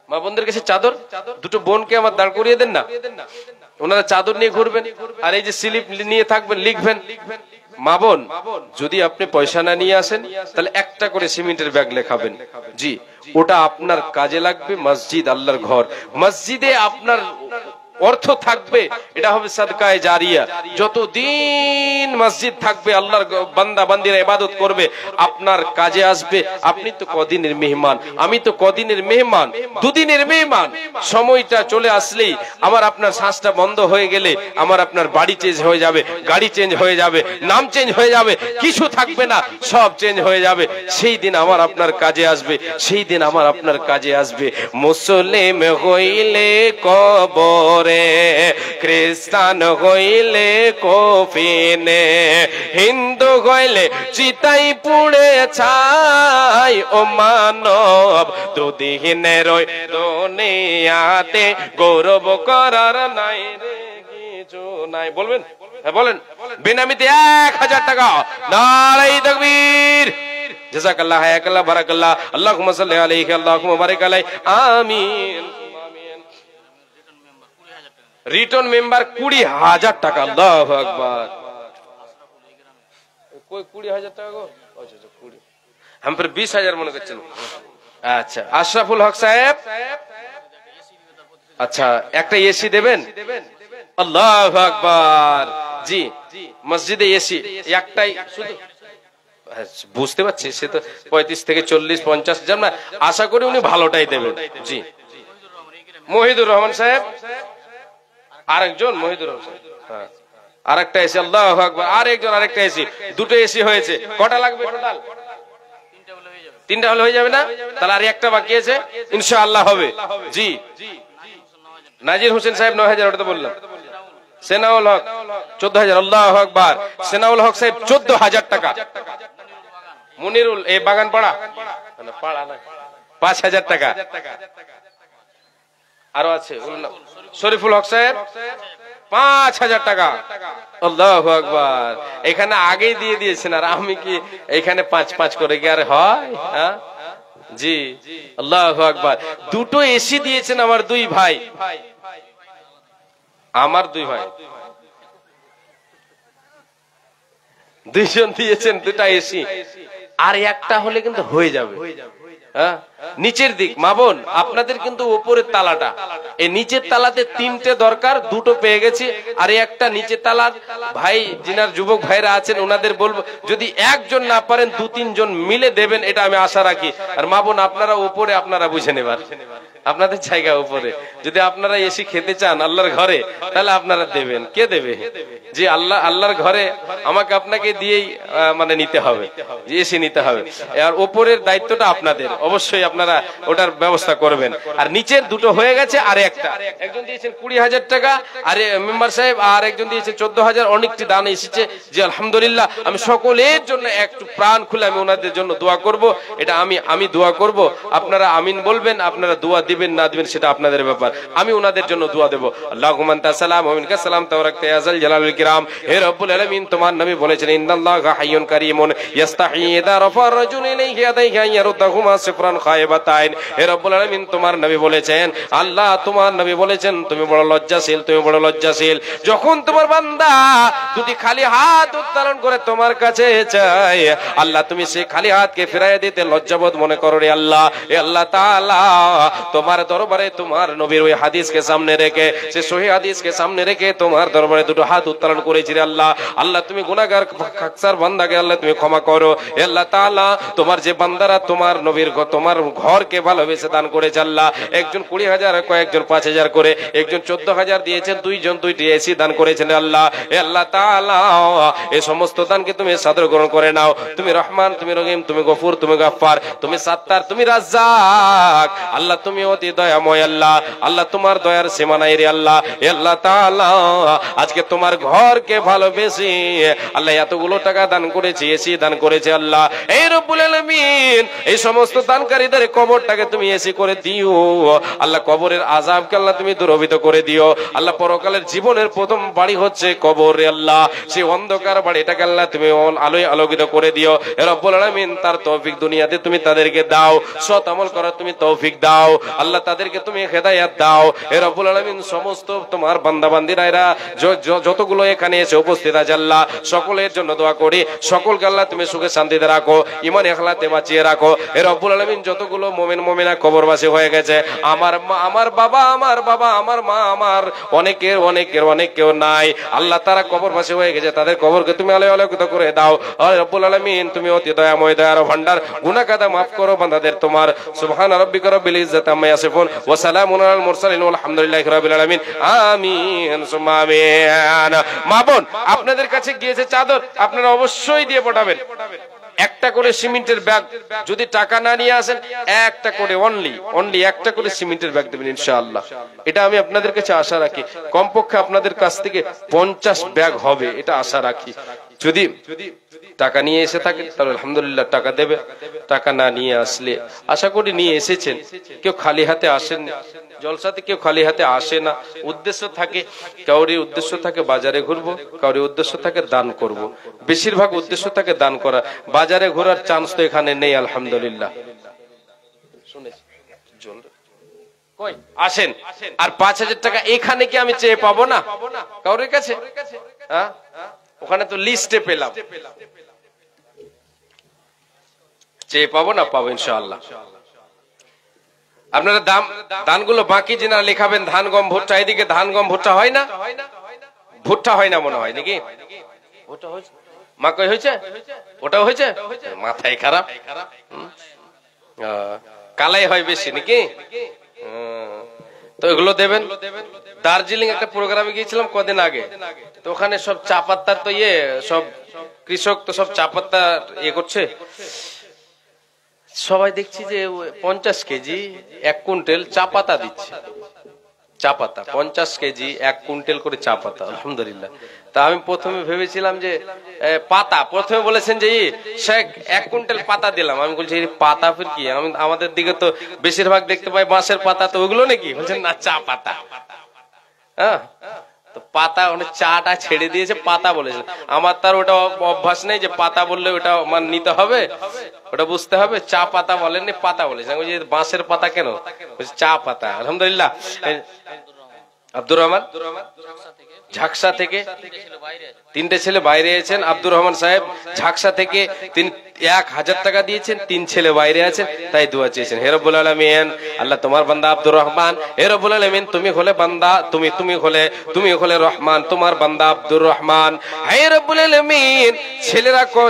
মা বোনদের কাছে চাদর দুটো বোনকে আমার দাঁড় করিয়ে দেন না ওনারা চাদর নিয়ে ঘুরবেন আর এই যে স্লিপ নিয়ে থাকবেন লিখবেন মা বোন যদি আপনি পয়সা না নিয়ে আসেন তাহলে একটা করে সিমেন্টের ব্যাগ লেখাবেন জি ওটা আপনার কাজে লাগবে মসজিদ আল্লাহর ঘর মসজিদে আপনার অর্থ থাকবে এটা হবে সাদকায়ে জারিয়া যতদিন মসজিদ থাকবে আল্লাহর বান্দা বান্দিরা ইবাদত করবে আপনার কাজে আসবে আপনি তো কদিনের মেহমান আমি তো কদিনের মেহমান দুদিনের মেহমান সময়টা চলে আসলেই আমার আপনার শ্বাসটা বন্ধ হয়ে গেলে আমার আপনার বাড়ি চেঞ্জ হয়ে যাবে গাড়ি চেঞ্জ হয়ে যাবে নাম চেঞ্জ হয়ে যাবে কিছু থাকবে না সব চেঞ্জ হয়ে যাবে সেই দিন আমার আপনার কাজে আসবে সেই দিন আমার আপনার কাজে আসবে মুসলিম হইলে কবর খ্রিস্টান হইলে কফিনে হিন্দু হইলে চিতাই পুড়ে ছাই ও মানব দুদিনের দুনিয়াতে গৌরব করার নাই রে কিছু নাই বলবেন হ্যাঁ বলেন বেনামিতে 1000 টাকা নারায়ে তাকবীর জাযাকাল্লাহ হায়াকাল্লাহ বারাকাল্লাহ আল্লাহুম্মা সাল্লি আলাইহি আল্লাহুম্মা বারিক আলাইহি আমিন রিটার্ন মেম্বার 20000 টাকা আল্লাহু আকবার কই 20000 টাকা গো আচ্ছা 20 हम पर 20000 মনে করছেন আচ্ছা আশরাফুল হক সাহেব আচ্ছা একটা এসি দেবেন আল্লাহু আকবার জি মসজিদে এসি একটাই শুধু বুঝতে পারছি সে তো 35 থেকে 40 50 জন না আশা করি উনি ভালোটাই দেবেন জি মহিদুর রহমান সাহেব আরেকজন মহিদুর রহমান হ্যাঁ আরেকটা এসি আল্লাহু আকবার আরেকটা এসি দুটো এসি হয়েছে কটা লাগবে টোটাল তিনটা হলে হয়ে যাবে না তাহলে আর একটা বাকি আছে ইনশাআল্লাহ হবে জি নাজির হোসেন সাহেব 9000 ওটা তো বললাম সেনাউল হক 14000 আল্লাহু আকবার সেনাউল হক সাহেব 14000 টাকা মুনিরুল এই বাগান পাড়া না পাড়া না 5000 টাকা আরো আছে শরীফুল হক সাহেব 5000 টাকা আল্লাহু আকবার এখানে আগেই দিয়ে দিয়েছেন আর আমি কি এখানে 5 করে কি আর হয় হ্যাঁ জি আল্লাহু আকবার দুটো এসি দিয়েছেন আমার দুই ভাই দুইজন দিয়েছেন দুটা এসি আর একটা হলে কিন্তু হয়ে যাবে হ্যাঁ, নিচের দিক। মা বোন, আপনাদের কিন্তু উপরের তালাটা, এই নিচের তালাতে তিনটে দরকার, দুটো পেয়ে গেছি, আর একটা নিচের তালা ভাই যিনার যুবক ভাইরা আছেন ওনাদের বলবো, যদি একজন না পারেন 2-3 জন মিলে দেবেন, এটা আমি আশা রাখি। আর মা বোন আপনারা উপরে, আপনারা বুঝে নেবার, আপনাদের জায়গা উপরে। যদি আপনারা এসি খেতে চান আল্লাহর ঘরে, তাহলে আপনারা দেবেন। কে দেবে? যে আল্লাহর ঘরে আমাকে আপনাকে দিয়েই মানে নিতে হবে, যে এসি নিতে হবে। আর উপরের দায়িত্বটা আপনাদের, অবশ্যই আপনারা ওটার ব্যবস্থা করবেন। আর নিচের দুটো হয়ে গেছে, আর একটা, একজন দিয়েছেন 20,000 টাকা, আর মেম্বার সাহেব আর একজন দিয়েছেন 14,000। অনেকটি দান এসেছে, যে আলহামদুলিল্লাহ। আমি সকলের জন্য একটু প্রাণ খুলে আমি ওনাদের জন্য দোয়া করব। এটা আমি দোয়া করব, আপনারা আমিন বলবেন, আপনারা দোয়া দিবেন না দিবেন সেটা আপনাদের ব্যাপার। আমি ওনাদের জন্য দোয়া দেব। আল্লাহুম্মা আনতা সালাম ওয়া মিনকা সালাম তাবারাকতা ইয়া যাল জালালিল কিরাম। হে রব্বুল আলামিন, তোমার নবী বলেছেন ইন্নাল্লাহা হাইয়ুন কারীমুন ইস্তাহি ইযা রাফা রাজুল ইলাইহি ইয়াদাইহি আন ইয়ারুদ্দাহুমা সিফরান খায়বাতাইন। হে রব্বুল আলামিন, তোমার নবী বলেছেন, আল্লাহ তোমার নবী বলেছেন, তুমি বড় লজ্জাশীল, তুমি বড় লজ্জাশীল। যখন তোমার বান্দা দুটি খালি হাত উত্তোলন করে তোমার কাছে চায়, আল্লাহ তুমি সেই খালি হাতকে ফিরাইয়া দিতে লজ্জাবোধ মনে করো রে আল্লাহ। এ আল্লাহ তাআলা, তোমার দরবারে তোমার নবীর ওই হাদিসকে সামনে রেখে, সে সহিহ হাদিসকে সামনে রেখে তোমার দরবারে দুটো হাত উত্তোলন করেছি রে আল্লাহ। আল্লাহ তুমি গুনাহগার খাকসার বান্দাকে আল্লাহ তুমি ক্ষমা করো। এ আল্লাহ তাআলা, তোমার যে বান্দারা তোমার নবীর তোমার ঘরকে ভালোবেসে দান করেছে আল্লাহ, একজন 20,000, কয়েকজন 5,000 করে, একজন 14,000 দিয়েছেন, দুইজন 2টি এসি দান করেছেন আল্লাহ। এ আল্লাহ তাআলা, এই সমস্ত দানকে তুমি সাদর গ্রহণ করে নাও। তুমি রহমান, তুমি রহিম, তুমি গফুর, তুমি গাফফার, তুমি সাত্তার, তুমি রাজ্জাক। আল্লাহ তুমি অতি দয়াময় আল্লাহ। আল্লাহ তোমার দয়ার সীমা নাই রে আল্লাহ। এ আল্লাহ তাআলা, আজকে তোমার ঘরকে ভালোবেসে আল্লাহ এতগুলো টাকা দান করেছি, এসি দান করেছে আল্লাহ। এই রব্বুল আলামিন, এই সমস্ত দানকারীদের কবরটাকে তুমি এসি করে দিও আল্লাহ। কবরের আযাবকে আল্লাহ তুমি দূরীভূত করে দিও আল্লাহ। পরকালের জীবনের প্রথম বাড়ি হচ্ছে কবর রে আল্লাহ। সেই অন্ধকার বাড়িটাকে আল্লাহ তুমি আলোয় আলোকিত করে দিও হে রব্বুল আলামিন। তার তৌফিক দুনিয়াতে তুমি তাদেরকে দাও, সৎ আমল করার তুমি তৌফিক দাও আল্লাহ, তাদেরকে তুমি হেদায়েত দাও হে রব্বুল আলামিন। সমস্ত তোমার বান্দা বান্দীরা এরা যতগুলো এখানে এসে উপস্থিত আছে আল্লাহ, সকলের জন্য দোয়া করি, সকলকে আল্লাহ তুমি সুখে শান্তিতে রাখো, ঈমান ইখলাসে বাঁচিয়ে রাখো হে রব্বুল আলামিন। যতগুলো মুমিন মুমিনা কবরবাসী হয়ে গেছে, আমার মা, আমার বাবা, আমার মা, আমার অনেকের নাই আল্লাহ, তারা কবরবাসী হয়ে গেছে, তাদের কবরকে তুমি আলোয় আলোকিত করে দাও হে রব্বুল আলামিন। তুমি অতি দয়াময়, দয়ার ভান্ডার, গুনাহ কাদা মাফ করো বান্দাদের তোমার। সুবহান রাব্বিকা রাব্বিল ইজ্জাতি আম্মা ইয়াসিফুন ওয়া সালামুন আলাল মুরসালিন ওয়া আলহামদুলিল্লাহি রাব্বিল আলামিন। আমিন সুম্মা আমিন। মা বোন, আপনাদের কাছে গিয়েছে চাদর, আপনারা অবশ্যই দিয়ে পাঠাবেন। একটা করে সিমেন্টের ব্যাগ, যদি টাকা না নিয়ে আসেন একটা করে, অনলি একটা করে সিমেন্টের ব্যাগ দেবেন ইনশাআল্লাহ। এটা আমি আপনাদের কাছে আশা রাখি। কমপক্ষে আপনাদের কাছ থেকে 50 ব্যাগ হবে, এটা আশা রাখি। যদি টাকা নিয়ে এসে থাকে তাহলে আলহামদুলিল্লাহ টাকা দেবে, টাকা না নিয়ে আসলে আশা করি নিয়ে এসেছেন, কেউ খালি হাতে আসেন জলসাতে, কেউ খালি হাতে আসে না। উদ্দেশ্য থাকে, কাউরির উদ্দেশ্য থাকে বাজারে ঘুরবো, কাউরির উদ্দেশ্য থাকে দান করব। বেশিরভাগ উদ্দেশ্য থাকে দান করা। বাজারে ঘোরার চান্স তো এখানে নেই আলহামদুলিল্লাহ। আসেন, আর 5,000 টাকা এখানে কি আমি চেয়ে পাবো না কাউরির কাছে? হ্যাঁ, ওখানে তো লিস্টে পেলাম, চেয়ে পাবো না, পাবো ইনশাআল্লাহ। আপনারা দানগুলো বাকি যেনারা লেখাবেন, ধান গম ভুট্টা, এদিকে ধান গম ভুট্টা হয় না, ভুট্টা হয় না মনে হয় নাকি? ভুট্টা হয়েছে, মাকই হয়েছে, ওটাও হয়েছে, মাথায় খারাপ, কালাই হয় বেশি নাকি? তো এগুলো দেবেন। দার্জিলিং একটা প্রোগ্রামে গিয়েছিলাম কদিন আগে, তো ওখানে সব চা পাত্তার তো সব কৃষক তো সব চা পাত্তা করছে। সবাই দেখছি যে 50 কেজি 1 কুইন্টাল চা পাতা দিচ্ছে। চা পাতা 50 কেজি 1 কুইন্টাল করে চা পাতা, আলহামদুলিল্লাহ। তা আমি প্রথমে ভেবেছিলাম যে পাতা, প্রথমে বলেছেন যে শেখ 1 কুইন্টাল পাতা দিলাম। আমি বলছি পাতা ফির কি? আমাদের দিকে তো বেশিরভাগ দেখতে পাই বাঁশের পাতা, তো ওগুলো নাকি? বলছেন না, চা পাতা। হ্যাঁ, তো পাতা, চাটা ছেড়ে দিয়েছে, পাতা বলেছে। আমার তার ওটা অভ্যাস নেই যে পাতা বললে ওটা মান নিতে হবে, ওটা বুঝতে হবে। চা পাতা বলেননি, পাতা বলেছে। বাঁশের পাতা কেন? চা পাতা, আলহামদুলিল্লাহ। আব্দুর রহমান ঝাকসা থেকে, 3টে ছেলে বাইরে আছেন। আব্দুর রহমান সাহেব ঝাকসা থেকে, তিনি 1000 টাকা দিয়েছেন, 3 ছেলে বাইরে আছেন, তাই দোয়া চেয়েছেন। হে রব্বুল আলামিন, আল্লাহ তোমার বান্দা আব্দুর রহমান, হে রব্বুল আলামিন তুমি হলে বান্দা, তুমি হলে রহমান, তোমার বান্দা আব্দুর রহমান। হে রব্বুল আলামিন,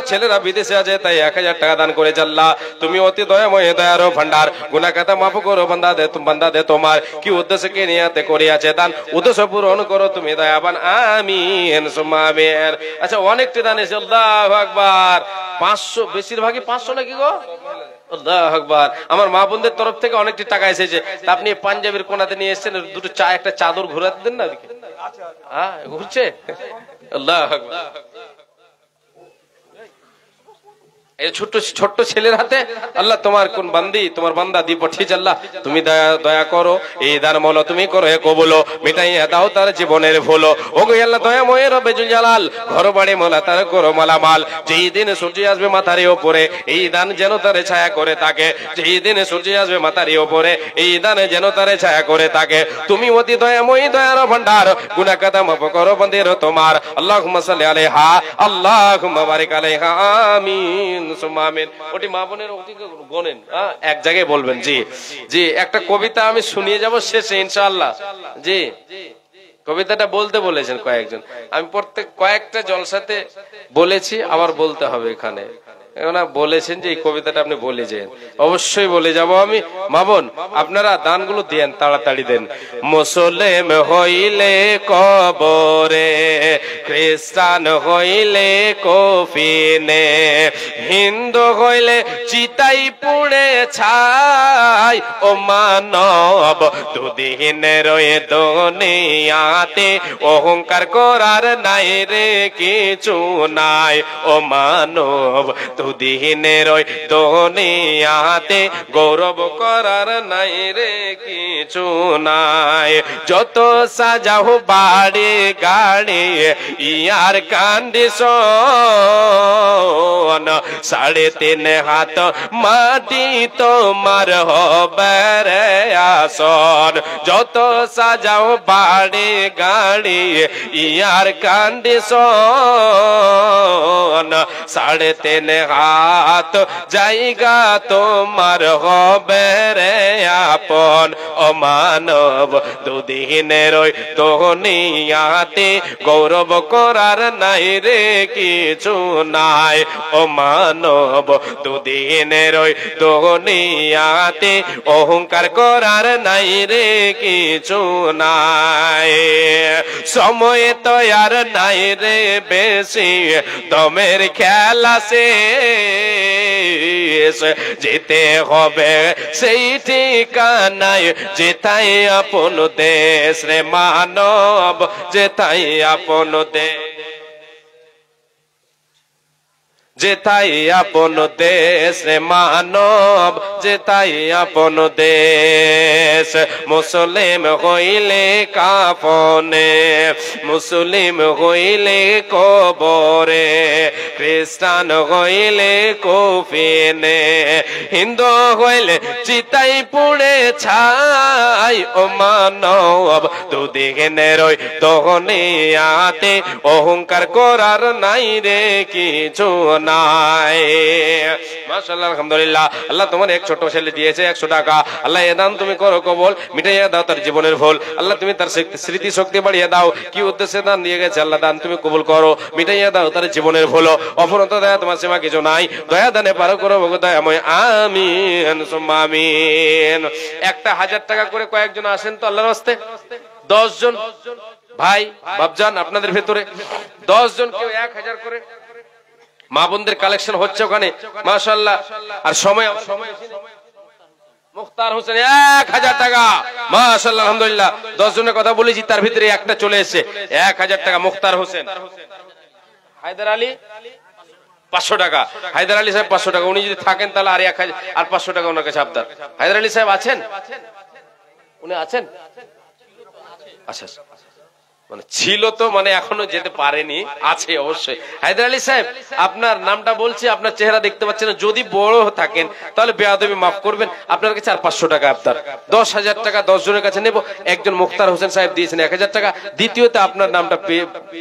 ছেলেরা বিদেশে আছে, তাই 1000 টাকা দান করে আল্লাহ তুমি অতি দয়াময় দয়ারও ভান্ডার, গুনাহ খাতা মাফ করো বান্দা দে তোমার কি উদ্দেশ্যে নিয়াতে করিয়াছে দান, উদ্দেশ্য পূরণ করো তুমি দয়াবান, আমিন সুম্মা আমিন। আচ্ছা, অনেকটি দান এসে, আল্লাহু আকবার। 500, বেশিরভাগই 500 নাকি গো? আল্লাহু আকবার। আমার মা বোনদের তরফ থেকে অনেকটি টাকা এসেছে। তা আপনি পাঞ্জাবের কোনাতে নিয়ে এসেছেন, দুটো চা একটা চাদর ঘোরাতে দেন না ওদিকে। হ্যাঁ, ঘুরছে। আল্লাহু আকবার। এই ছোট্ট ছেলের হাতে আল্লাহ তোমার কোন বান্দি, তোমার বান্দা দিয়ে পাঠিয়েছে, আল্লাহ তুমি দয়া করো, এই দান মৌলা তুমি করো হে কবুল, মিটাইয়া দাও তার জীবনের ভুল। ওগো আল্লাহ দয়াময় রব্বে জুল জালাল, ঘর বাড়ি মৌলা তার করো মালামাল। যেই দিন সূর্য আসবে মাথার উপরে, এই দান যেন তার ছায়া করে থাকে। যেই দিন সূর্য আসবে মাথার উপরে, এই দান যেন তার ছায়া করে থাকে। তুমি অতি দয়াময় দয়ার ভান্ডার, গুনাহ খাতা মাফ করো বান্দির তোমার। আল্লাহুম্মা সাল্লি আলাইহা, আল্লাহুম্মা বারিক আলাইহা, আমিন সুম্মা আমিন। ওটি মা বোনের ওটি গোনেন, এক জায়গায় বলবেন। জি জি, একটা কবিতা আমি শুনিয়ে যাব শেষে ইনশাআল্লাহ। জি, কবিতাটা বলতে বলেছেন কয়েকজন, আমি কয়েকটা জলসাতে বলেছি, আবার বলতে হবে এখানে। বলেছেন যে এই কবিতাটা আপনি বলে যান, অবশ্যই বলে যাব আমি। মা বোন আপনারা দানগুলো দেন, তাড়াতাড়ি দেন। মুসলিম হইলে কবরে, খ্রিস্টান হইলে কফিনে, হিন্দু হইলে চিতাই পুড়ে ছাই। ও মানব দুদিন রয়ে দুনিয়াতে, অহংকার করার নাই রে কিছু নাই। ও মানব দুদিনের ওই দুনিয়াতে, গৌরব করার নাই রে কিছু নাই। যত সাজাও বাড়ি গাড়ি ইয়ার কন্ডিশন, 3.5 হাত মাটি তোমার হবে রে আসন। যত সাজাও বাড়ি গাড়ি ইয়ার কন্ডিশন, 3.5 হাত জায়গা তোমার হবে রে আপন। ও মানব দুদিনের ওই দুনিয়াতে, গৌরব করার নাই রে কিছু নাই। ও মানব দুদিনের ওই দুনিয়াতে, অহংকার করার নাই রে কিছু নাই। সময় তো আর নাই রে বেশি, দমের খেলা শেষ, যেতে হবে সেই ঠিকানায়, যেথায় আপন দেশ রে মানব, যেথায় আপন দেশ, যেথায় আপন দেশ রে মানব, যেথায় আপন দেশ। মুসলিম হইলে কাফনে, মুসলিম হইলে কবরে, খ্রিস্টান হইলে কফিনে, হিন্দু হইলে চিতাই পুড়ে ছাই। ও মানব দুদিনের ওই দুনিয়াতে, অহংকার করার নাই রে কিছু নাই। মাশাআল্লাহ, আলহামদুলিল্লাহ। আল্লাহ তোমার এক ছোট ছেলে দিয়েছে 100 টাকা, আল্লাহ এ দান তুমি করো কবুল, মিটাইয়া দাও তার জীবনের ভুল। আল্লাহ তুমি তার স্মৃতি শক্তি বাড়িয়ে দাও, কি উদ্দেশ্যে দান দিয়ে গেছে আল্লাহ দান তুমি কবুল করো, মিটাইয়া দাও তার জীবনের ভুল। অপরন্ত দয়া তোমার সেবা কিছু নাই, দয়া দানে পারো করো ভগো দয়াময়, আমিন সুম্মা আমিন। একটা 1000 টাকা করে কয়েকজন আসেন তো আল্লাহর রাস্তে, 10 জন ভাই বাপজান আপনাদের ভেতরে 10 জন কেউ 1000 করে। মা বোনদের কালেকশন হচ্ছে ওখানে মাশাআল্লাহ। আর সময় মুখতার হোসেন 1000 টাকা, মাশাআল্লাহ আলহামদুলিল্লাহ। 10 জনের কথা বলেছি, তার ভিতরে একটা চলে এসেছে 1000 টাকা। মুখতার হোসেন। হায়দার আলী 500 টাকা। হায়দার আলী সাহেব 500 টাকা, উনি যদি থাকেন তাহলে আর 1000 আর 500 টাকা ওনার কাছে আবদার। হায়দার আলী সাহেব আছেন? উনি আছেন? আচ্ছা, মানে ছিল তো, মানে এখনো যেতে পারেনি, আছে অবশ্যই। হায়দার আলী সাহেব, আপনার নামটা বলছি, আপনার চেহারা দেখতে পাচ্ছেন না, যদি বড় থাকেন তাহলে বেয়াদবি মাফ করবেন। আপনার কাছে আর 500 টাকা, আপনার 10,000 টাকা 10 জনের কাছে নেব। একজন মুখতার হোসেন সাহেব দিয়েছেন 1000 টাকা। দ্বিতীয়তে আপনার নামটা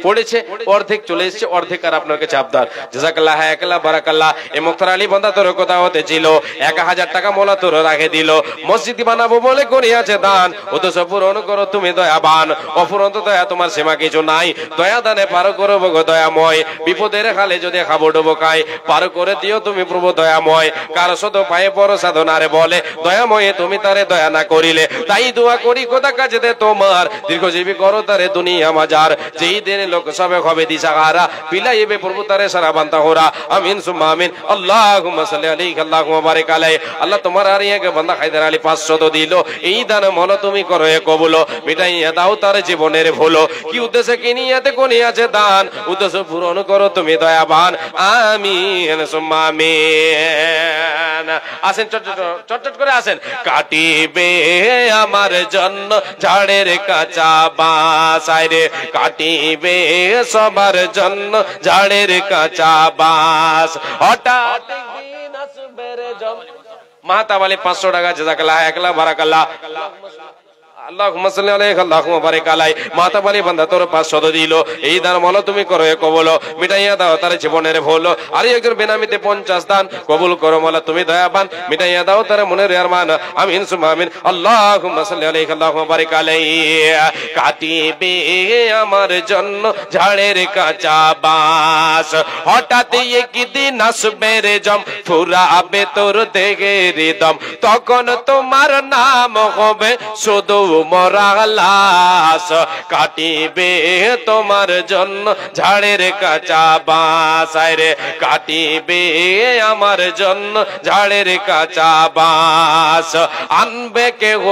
পড়েছে, অর্ধেক চলে এসেছে, অর্ধেক আর আপনার কাছে আবদার। জাযাকাল্লাহ, হায়াকাল্লাহ, বারাকাল্লাহ। এই মুখতার আলী বান্দা তোর কথা হতে ছিল, 1000 টাকা মোলা তোর রাখে দিল, মসজিদ বানাবো বলে করিয়াছে দান, অথচ পূরণ করো তুমি দয়াবান, অফুরন্ত দয়া তোমার সীমা কিছু নাই, দয়া দানে পার করো গো দয়াময়, বিপদের খালে যদি খাবো ডুবো খাই, পার করে দিও তুমি প্রভু দয়াময়, কার শত পায়ে পর সাধনারে বলে, দয়াময় তুমি তারে দয়া না করিলে, তাই দোয়া করি খোদা কাছে দে তোমার, দীর্ঘজীবী করো তারে দুনিয়া মাজার, যেই দিন লোক সবে হবে দিশাহারা, পিলাইবে প্রভু তারে সারা বান্তা হোরা, আমিন সুম্মা আমিন। আল্লাহুম্মা সাল্লি আলাইহি আল্লাহুম্মা বারিক আলাইহি। আল্লাহ তোমার আর ইয়েকে বান্দা হায়দার আলী 500 তো দিল, এই দান মন তুমি করো এ কবুল, মিটাইয়া দাও তার জীবনের ভুল, কি উদ্দেশ্যে কি নিয়াতে কোনি আছে দান, উদ্দেশ্য পূরণ করো তুমি দয়াবান, আমিন সুম্মা আমিন। আসেন চটচট করে আসেন। কাটিবে আমার জন্য ঝাড়ের কাঁচা বাঁশ, আরে কাটিবে সবার জন্য ঝাড়ের কাঁচা বাঁশ, হঠাৎ একদিন আসবে রে মাহতাব আলী 500 টাকা, জাযাকাল্লাহ, হায়াকাল্লাহ, বারাকাল্লাহ। আল্লাহুম্মা সাল্লি আলাইহি আল্লাহুম্মা বারিক আলাইহি। মাহতাব আলী বান্দা তোর 500 দিল, এই দান মল তুমি করো এ কবুল, মিটাইয়া দাও তার জীবনের ভুল, আর একজন বেনামিতে 50 দান কবুল করো মাওলা তুমি দয়াবান, মিটাইয়া দাও তার মনের আরমান, আমিন সুম্মা আমিন। আল্লাহুম্মা সাল্লি আলাইহি আল্লাহুম্মা বারিক আলাইহি। কাটিবে আমার জন্য ঝাড়ের কাঁচা বাঁশ, হঠাৎ একদিন আসবে রে জম, ফুরাবে তোর দেহের দম, তখন তোমার নাম হবে শুধু মরা লাশ, কাটিবে তোমার জন্য ঝাড়ের কাঁচা বাঁশ, রে কাটিবে আমার জন্য ঝাড়ের কাঁচা বাঁশ, আনবে কেহ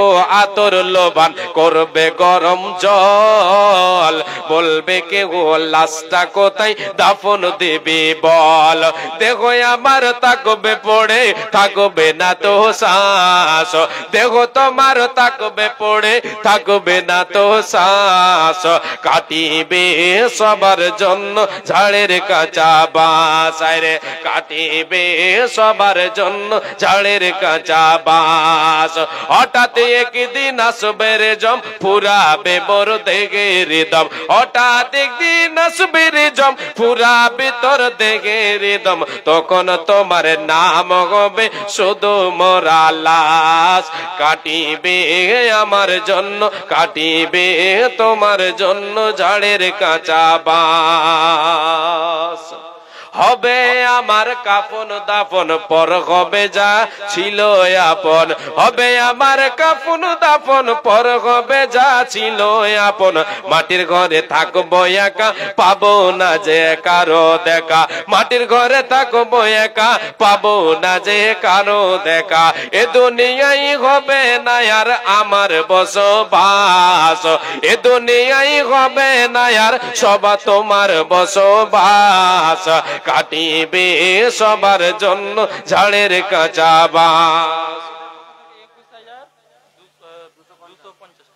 আতর লোবান, করবে গরম জল, বলবে কেহ লাশটা কোথায় দাফন দিবি বল, দেখো আমার থাকবে পড়ে, থাকবে না তো শ্বাস, দেখো তোমার থাকবে পড়ে, থাকবে না তো শ্বাস, কাটিবে সবার জন্য ঝাড়ের কাঁচা বাঁশ, রে কাটিবে সবার জন্য ঝাড়ের কাঁচা বাঁশ, হঠাৎ একদিন আসবে রে জম, ফুরাবে বড় দেহের দম, হঠাৎ একদিন আসবে রে জম, ফুরাবে তোর দেহের দম, তখন তোমার নাম হবে শুধু মরা লাশ, কাটিবে আমার জন্য, কাটিবে তোমার জন্য ঝাড়ের কাঁচা বাঁশ, হবে আমার কাফন দাফন, পর হবে যা ছিল আপন, হবে আমার কাফন দাফন, পর হবে যা ছিল আপন, মাটির ঘরে থাকবো একা, পাবো না যে কারো দেখা, মাটির ঘরে থাকবো একা, পাবো না যে কারো দেখা, এ দুনিয়ায় হবে না আর আমার বসবাস, এ দুনিয়ায় হবে না আর সবা তোমার বসবাস, কাটিবে সবার জন্য ঝাড়ের কাঁচা বাঁশ।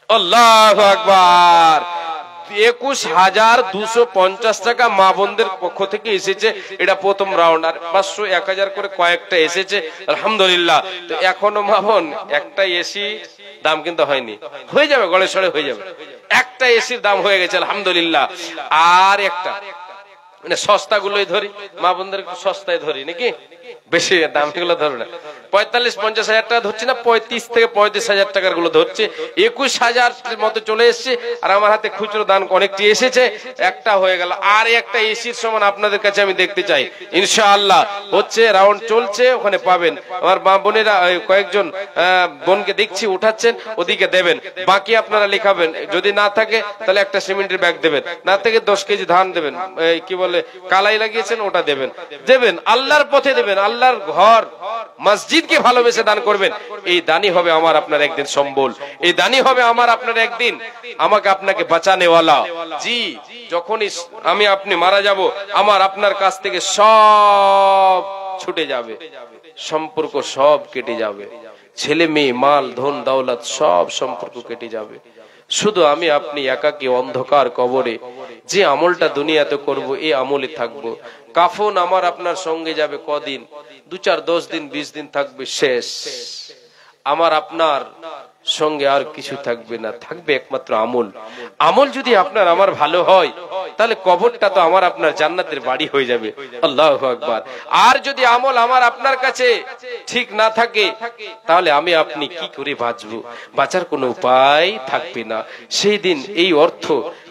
আল্লাহু আকবার। 21,250 টাকা মা বোনদের পক্ষ থেকে এসেছে, এটা প্রথম রাউন্ড, আর 500 1000 করে কয়েকটা এসেছে, আলহামদুলিল্লাহ। তো এখনো মা বোন একটা এসি দাম কিন্তু হয়নি, হয়ে যাবে, গড়ে সড়ে হয়ে যাবে, একটা এসির দাম হয়ে গেছে আলহামদুলিল্লাহ। আর একটা মানে সস্তা গুলোই ধরি, মা বোনদের সস্তায় ধরি নাকি, বেশি দাম এগুলো ধরো না, 45-50 হাজার টাকা ধরছি না, 35 থেকে 35 হাজার টাকার গুলো ধরছে, 21,000 মতো চলে এসছে, আর আমার হাতে খুচরো দান অনেকটি এসেছে, একটা হয়ে গেল, আর একটা এসির সমান আপনাদের কাছে আমি দেখতে চাই ইনশাআল্লাহ, হচ্ছে রাউন্ড চলছে, ওখানে পাবেন। আমার মা বোনেরা কয়েকজন বোনকে দেখছি উঠাচ্ছেন, ওদিকে দেবেন, বাকি আপনারা লিখাবেন, যদি না থাকে তাহলে একটা সিমেন্টের ব্যাগ দেবেন, না থেকে 10 কেজি ধান দেবেন, কি বলে কালাই লাগিয়েছেন ওটা দেবেন, দেবেন আল্লাহর পথে দেবেন, আল্লাহর ঘর মসজিদকে ভালোবেসে দান করবেন, এই দানই হবে আমার আপনার একদিন সম্বল, এই দানই হবে আমার আপনার একদিন আমাকে আপনাকে বাঁচানেওয়ালা। জি, যখনই আমি আপনি মারা যাব, আমার আপনার কাছ থেকে সব ছুটে যাবে, সম্পর্ক সব কেটে যাবে, ছেলে মেয়ে মাল ধন দৌলত সব সম্পর্ক কেটে যাবে, শুধু আমি আপনি একাকী অন্ধকার কবরে যে আমলটা দুনিয়াতে করব এই আমলে থাকবো। কাফন আমার আপনার সঙ্গে যাবে কদিন, 2-4 10 দিন 20 দিন থাকবে, শেষ। আমার আপনার সঙ্গে আর কিছু থাকবে না, থাকবে একমাত্র আমল। আমল যদি আপনার আমার ভালো হয় তাহলে কবরটা তো আমার আপনার জান্নাতের বাড়ি হয়ে যাবে। আল্লাহু আকবার। আর যদি আমল আমার আপনার কাছে ঠিক না থাকে তাহলে আমি আপনি কি করে বাঁচবো? বাঁচার কোনো উপায় থাকবে না। সেই দিন এই অর্থ,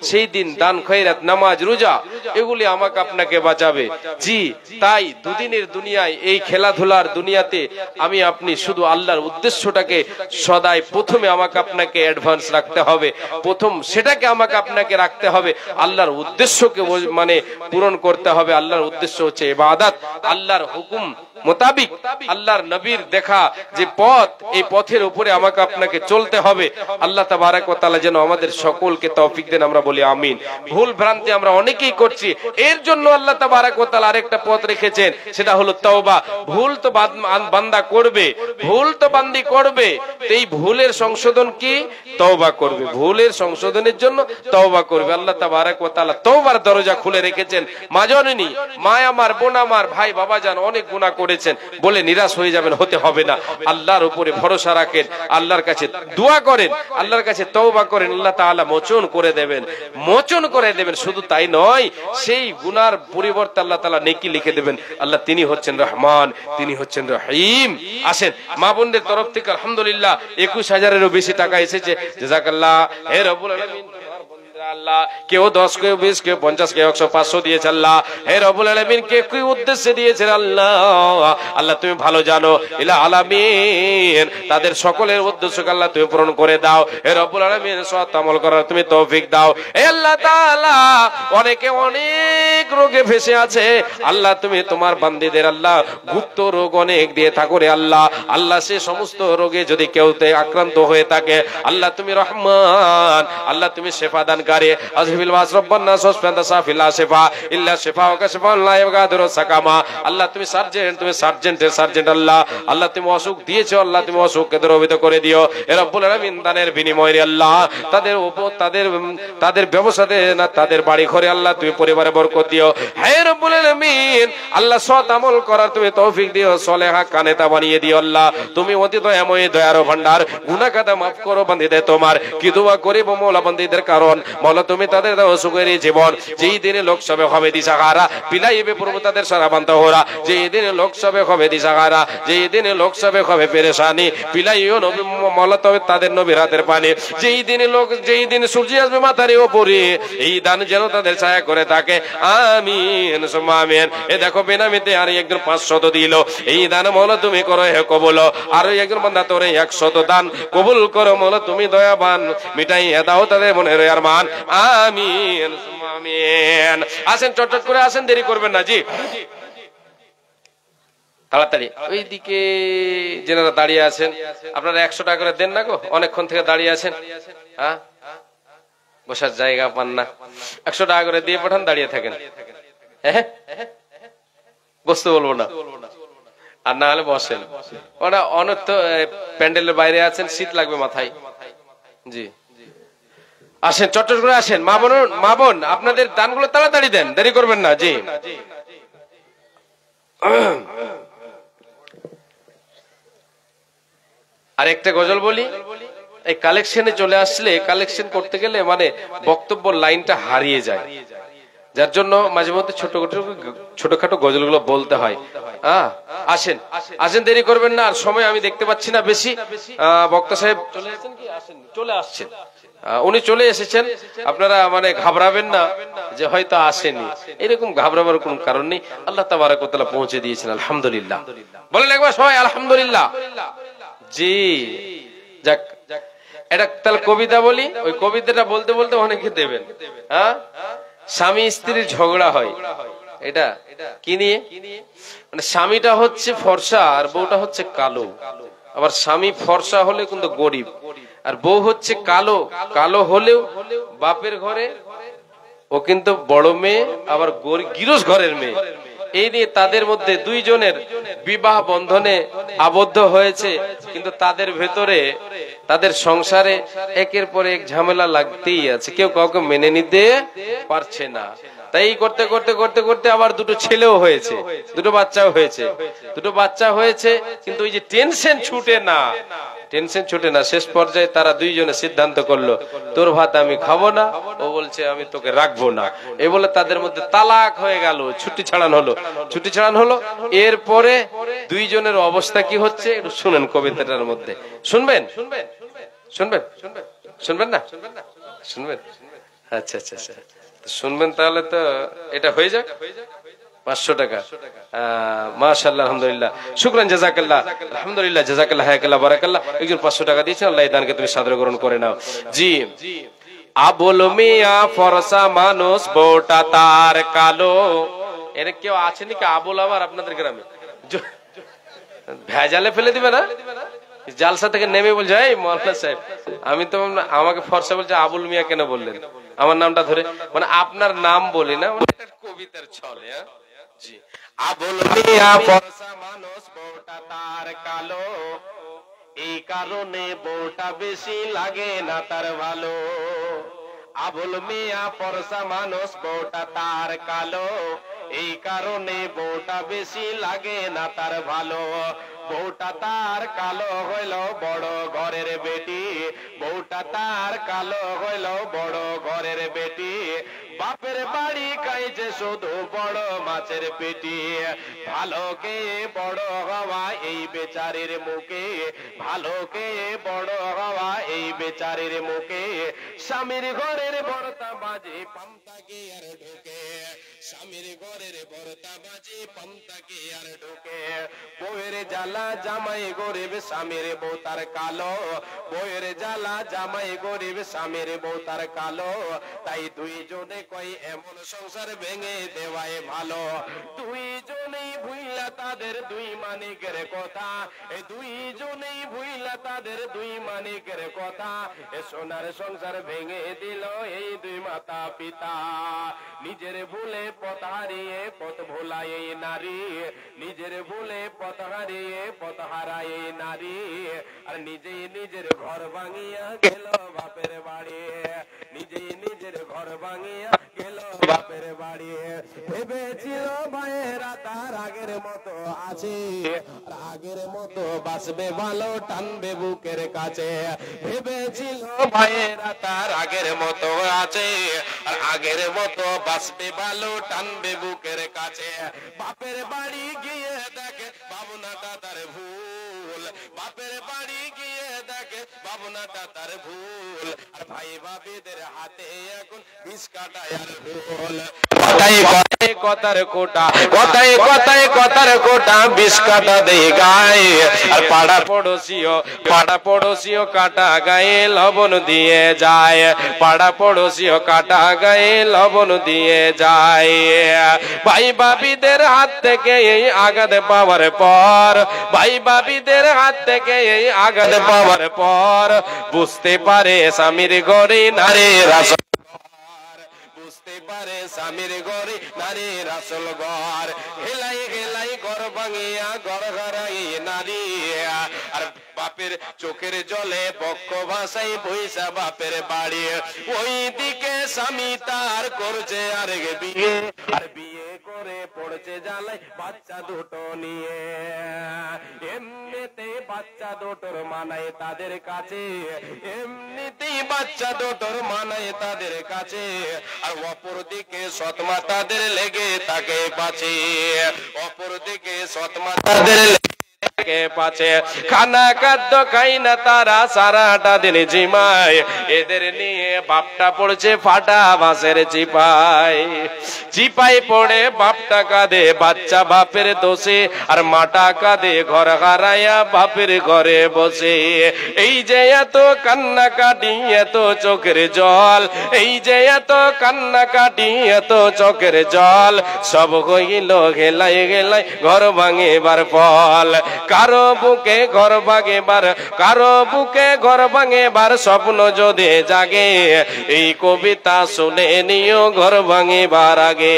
সেই দিন দান খয়রাত নামাজ রোজা এগুলি আমাকে আপনাকে বাঁচাবে। জি, তাই দুদিনের দুনিয়ায় এই খেলাধুলার দুনিয়াতে আমি আপনি শুধু আল্লাহর উদ্দেশ্যটাকে সদাই প্রথমে আমাকে আপনাকে অ্যাডভান্স রাখতে হবে, প্রথম সেটাকে আমাকে আপনাকে রাখতে হবে। আল্লাহর উদ্দেশ্যকে মানে পূরণ করতে হবে। আল্লাহর উদ্দেশ্য হচ্ছে ইবাদত, আল্লাহর হুকুম মোতাবিক আল্লাহর নবীর দেখা যে পথ, এই পথের উপরে আমাকে আপনাকে চলতে হবে। আল্লাহ তাবারক ওয়া তাআলা যেন আমাদের সকলকে তৌফিক দেন, আমরা বলি আমিন। ভুল ভ্রান্তি আমরা অনেকেই করছি, এর জন্য আল্লাহ তাবারক ওয়া তাআলা আরেকটা পথ রেখেছেন, সেটা হলো তওবা। ভুল তো বান্দা করবে, ভুল তো বান্দি করবে, এই ভুলের সংশোধন কি? তওবা করবে। ভুলের সংশোধনের জন্য তওবা করবে। আল্লাহ তাবারক ওয়া তাআলা তওবার দরজা খুলে রেখেছেন। মা জননী, মা আমার, বোন আমার, ভাই বাবা জান অনেক গুনাহ করেছেন বলে নিরাশ হয়ে যাবেন, হতে হবে না। আল্লাহর উপরে ভরসা রাখেন, আল্লাহর কাছে দোয়া করেন, আল্লাহর কাছে তওবা করেন, আল্লাহ তাআলা মোচন করে দেবেন, মোচন করে দেবেন। শুধু তাই নয়, সেই গুনার পরিবর্তে আল্লাহ তাআলা নেকি লিখে দেবেন। আল্লাহ তিনি হচ্ছেন রহমান, তিনি হচ্ছেন রহিম। আসেন মা বোনদের তরফ থেকে আলহামদুলিল্লাহ 21,000-এরও বেশি টাকা এসেছে। জাযাকাল্লাহ। হে রব্বুল আলামিন, আল্লাহ কেউ 10, কেউ 20, কেউ 50, কেউ 100, 500 দিয়েছে। আল্লাহ হে রব্বুল আলামিন কে কি উদ্দেশ্যে দিয়েছেন আল্লাহ, আল্লাহ তুমি ভালো জানো। ইলা আলামিন তাদের সকলের উদ্দেশ্যকে আল্লাহ তুমি পূরণ করে দাও। হে রব্বুল আলামিন সৎ আমল করার তুমি তৌফিক দাও। হে আল্লাহ তাআলা অনেকে অনেক রোগে ফেসে আছে, আল্লাহ তুমি তোমার বান্দীদের আল্লাহ গুপ্ত রোগ অনেক দিয়ে থাকো রে আল্লাহ। আল্লাহ সে সমস্ত রোগে যদি কেউ আক্রান্ত হয়ে থাকে আল্লাহ তুমি রহমান, আল্লাহ তুমি শেফা দান করে। আজহিবিল বাস রব্বানা সুবহানাল্লাহ সাফিলা শিফা ইল্লা শিফা ওয়া কাশফা লা ইয়াগাদিরু সাকামা। আল্লাহ তুমি সার্জেন্ট, তুমি সার্জেন্টের সার্জেন্ট। আল্লাহ আল্লাহ তুমি অসুখ দিয়েছো, আল্লাহ তুমি অসুখকে দূরীভূত করে দিও। হে রব্বুল আলামিন দানের বিনিময়ে আল্লাহ তাদের উপর তাদের ব্যবসাতে না তাদের বাড়ি ঘরে আল্লাহ তুমি পরিবারে বরকত দিও। হে রব্বুল আলামিন আল্লাহ সৎ আমল করার তুমি তৌফিক দিও, সলেহা কানেতা বানিয়ে দিও। আল্লাহ তুমি অতি দয়াময়, দয়ার ভান্ডার, গুনাহ কাদা মাফ করো বান্দীদের তোমার। কি দোয়া করিব মওলা বান্দীদের কারণ মওলা তুমি তাদের দাও সুখের জীবন। যেই দিনে লোকসভা হবে দিশাহারা বিলাইবে প্রভু তাদের সারাবান্ত হোরা। যেই দিনে লোকসভা হবে দিশাহারা, যেই দিনে লোকসভা হবে পেরেশানি বিলাইও নবী মওলা তবে তাদের নবীর হাতের পানি। যেই দিনে সূর্য আসবে মাথার উপরে এই দান যেন তাদের ছায়া করে থাকে। আমিন সুম্মা আমিন। এ দেখো বেনামিতে আর একজন 500 দিল, এই দান মওলা তুমি করো হে কবুল। আর একজন বান্দা তোরে 100 দান কবুল করো মওলা তুমি দয়াবান, মিটাই দাও তাদের মনের আরমান। আমিন সুম্মা আমিন। আসেন চটচট করে আসেন, দেরি করবেন না জি, তাড়াতাড়ি। ওইদিকে যারা দাঁড়িয়ে আছেন আপনারা 100 টাকা করে দেন না গো, অনেকক্ষণ থেকে দাঁড়িয়ে আছেন, হ্যাঁ বসার জায়গা পান না। 100 টাকা করে দিয়ে পাঠান, দাঁড়িয়ে থাকেন। হ্যাঁ বসতে বলবো না, আর না হলে বসেন। ওরা অনেক তো প্যান্ডেলের বাইরে আছেন, শীত লাগবে মাথায়। জি আসেন চটচট করে আসেন। মা বোন আপনাদের দানগুলো তাড়াতাড়ি দেন, দেরি করবেন না জি। আর একটা গজল বলি, এই কালেকশনে চলে আসলে কালেকশন করতে গেলে মানে বক্তব্য লাইনটা হারিয়ে যায়, যার জন্য মাঝে মধ্যে ছোটখাটো গজলগুলো বলতে হয়। আসেন আসেন, দেরি করবেন না। আর সময় আমি দেখতে পাচ্ছি না বেশি। বক্তা সাহেব চলে আসছেন কি? আসেন, চলে আসছেন, উনি চলে এসেছেন। আপনারা মানে ঘাবড়াবেন না যে হয়তো আসেনি, এরকম ঘাবড়াবার কোন কারণ নেই। আল্লাহ তাবারক ওয়া তাআলা পৌঁছে দিয়েছেন, আলহামদুলিল্লাহ। বলেন একবার সবাই আলহামদুলিল্লাহ। জি যাক, এটা তাহলে কবিতা বলি। ওই কবিতাটা বলতে বলতে অনেকে দেবেন। হ্যাঁ, স্বামী স্ত্রীর ঝগড়া হয়, এটা কি নিয়ে? মানে স্বামীটা হচ্ছে ফর্সা আর বউটা হচ্ছে কালো। আবার স্বামী ফর্সা হলে কিন্তু গরিব, আর বউ হচ্ছে কালো। কালো হলেও বাপের ঘরে ও কিন্তু বড় মেয়ে, আবার গিরস ঘরের মেয়ে। এই নিয়ে তাদের মধ্যে দুইজনের বিবাহ বন্ধনে আবদ্ধ হয়েছে, কিন্তু তাদের ভেতরে তাদের সংসারে একের পর এক ঝামেলা লাগতেই আছে, কেউ কাউকে মেনে নিতে পারছে না। তাই করতে করতে করতে করতে আবার দুটো ছেলেও হয়েছে, দুটো বাচ্চাও হয়েছে, দুটো বাচ্চা হয়েছে, কিন্তু ওই যে টেনশন ছুটে না, টেনশন ছুটে না। শেষ পর্যায়ে তারা দুইজনে সিদ্ধান্ত করলো, তোর ভাত আমি খাবো না, ও বলছে আমি তোকে রাখবো না, এ বলে তাদের মধ্যে তালাক হয়ে গেল, ছুটি ছাড়ানো হলো, ছুটি ছাড়ানো হলো। এরপরে দুইজনের অবস্থা কি হচ্ছে একটু শুনেন কবিতাটার মধ্যে। শুনবেন শুনবেন শুনবেন শুনবেন না শুনবেন? আচ্ছা আচ্ছা আচ্ছা, শুনবেন তাহলে তো এটা হয়ে যাক। 500 টাকা, মাশাআল্লাহ, আলহামদুলিল্লাহ, শুকরান, জাযাকাল্লাহ, আলহামদুলিল্লাহ, জাযাকাল্লাহ, হায়াকাল্লাহ, বারাকাল্লাহ। একজন 500 টাকা দিয়েছেন, আল্লাহ এই দানকে তুমি সাদরে গ্রহণ করে নাও। জি, আবুল মিয়া ফরসা মানুষ, বউটা তার কালো। এর কেউ আছে নাকি আবুল আমার আপনাদের গ্রামে? ভেজালে ফেলে দিবে না, জালসা থেকে নেমে বলছে এই মৌলানা সাহেব, আমি তো আমাকে ফরসা বলছে, আবুল মিয়া কেন বললেন আমার নামটা ধরে? মানে আপনার নাম বলি না, কবিতার ছলে। জি, আবুল মিয়া ফরসা মানুষ, বউটা তার কালো, এই কারণে বউটা বেশি লাগে না তার ভালো। আবুল মিয়া ফরসা মানুষ, বউটা তার কালো, এই কারণে বউটা বেশি লাগে না তার ভালো। বউটা তার কালো হইল বড় ঘরের বেটি, বউটা তার কালো হইল বড় ঘরের বেটি, বাপের বাড়ি খাইছে শুধু বড় মাছের পেটি। ভালোকে বড় হওয়া এই বেচারির মুখে, ভালোকে বড় হওয়া এই বেচারির মুখে, স্বামীর ঘরের বর্তা বাজে পান্তাকে আর ঢোকে, স্বামীর ঘরের বর্তা বাজে পান্তাকে আর ঢোকে। বউয়ের জ্বালা জামাই গরিব, স্বামীর বউ তার কালো, বউয়ের জ্বালা জামাই গরিব, স্বামীর বউ তার কালো। তাই দুইজনে কই এমন সংসার ভেঙে দেওয়াই ভালো। দুইজনেই ভুইলা তাদের দুই মানিকের কথা, এই দুইজনেই ভুইলা তাদের দুই মানিকের কথা, এ সোনার সংসার ভেঙে দিল এই দুই মাতা পিতা। নিজের ভুলে পথ হারিয়ে পথ ভোলায় এই নারী, নিজের ভুলে পথ হারিয়ে পথ হারায় এই নারী, আর নিজেই নিজের ঘর ভাঙিয়া গেল বাপের বাড়ি, নিজেই নিজের ঘর ভাঙিয়া গেল বাপের বাড়ি। ভেবেছিল ভাইয়েরা তার আগের মতো আছে, আগের মতো বাঁচবে ভালো, টানবে বুকের কাছে। ভেবেছিল ভাইয়েরা তার আগের মতো আছে, আর আগের মতো বাঁচবে ভালো, টানবে বুকের কাছে। বাপের বাড়ি গিয়ে দেখে ভাবনাটা তার ভুল, বাপের বাড়ি গিয়ে দেখে ভাবনাটা তার ভুল, আর ভাই ভাবিদের হাতে এখন বিষ কাটায় আর ভুল। কথায় কথায় কথার কোটা, কথায় কথায় কথার কোটা, বিষ কাটা দেয় গায়ে, আর পাড়া পড়োশিও কাটা গায়ে লবণ দিয়ে যায়, পাড়া পড়োশিও কাটা গায়ে লবণ দিয়ে যায়। ভাই ভাবিদের হাত থেকে এই আঘাত পাওয়ার পর, ভাই ভাবিদের হাত থেকে এই আঘাত পাওয়ার পর, বুঝতে পারে স্বামীর ঘরে নারীর আসল, বুঝতে পারে স্বামীর ঘরে নারীর আসল ঘর। হেলাই হেলাই ঘর ভাঙিয়া ঘর হারাই নারী, আর বাপের চোখের জলে পক্ষ ভাষাই বইসা বাপের বাড়ি। ওই দিকে স্বামী তার করছে আর বিয়ে, আর বিয়ে করে পড়ছে জ্বালাই বাচ্চা দুটো নিয়ে। এমনিতেই বাচ্চা দুটোর মানায় তাদের কাছে, এমনিতেই বাচ্চা দুটোর মানায় তাদের কাছে, আর অপর দিকে সৎমা তাদের লেগে তাকে পাছে, অপর দিকে সৎমা তাদের পাছে। খানা খাদ্য খাই না তারা সারাটা দিন জিমায়, এদের নিয়ে বাপটা পড়ছে ফাটা বাঁশের চিপায়, চিপাই পড়ে বাপটা কাঁদে বাচ্চা বাপের দোষে, আর মাটা কাঁদে ঘর হারাইয়া বাপের ঘরে বসে। এই যে এত কান্না কাটি এত চোখের জল, এই যে এত কান্না কাটি এত চোখের জল, সব হইল গেলাই গেলাই ঘর ভাঙিবার ফল। কারো কারো বুকে ঘর ভাঙেবার, কারো বুকে ঘর ভাঙেবার স্বপ্ন যদি জাগে, এই কবিতা শুনে নিও ঘর ভাঙিবার আগে।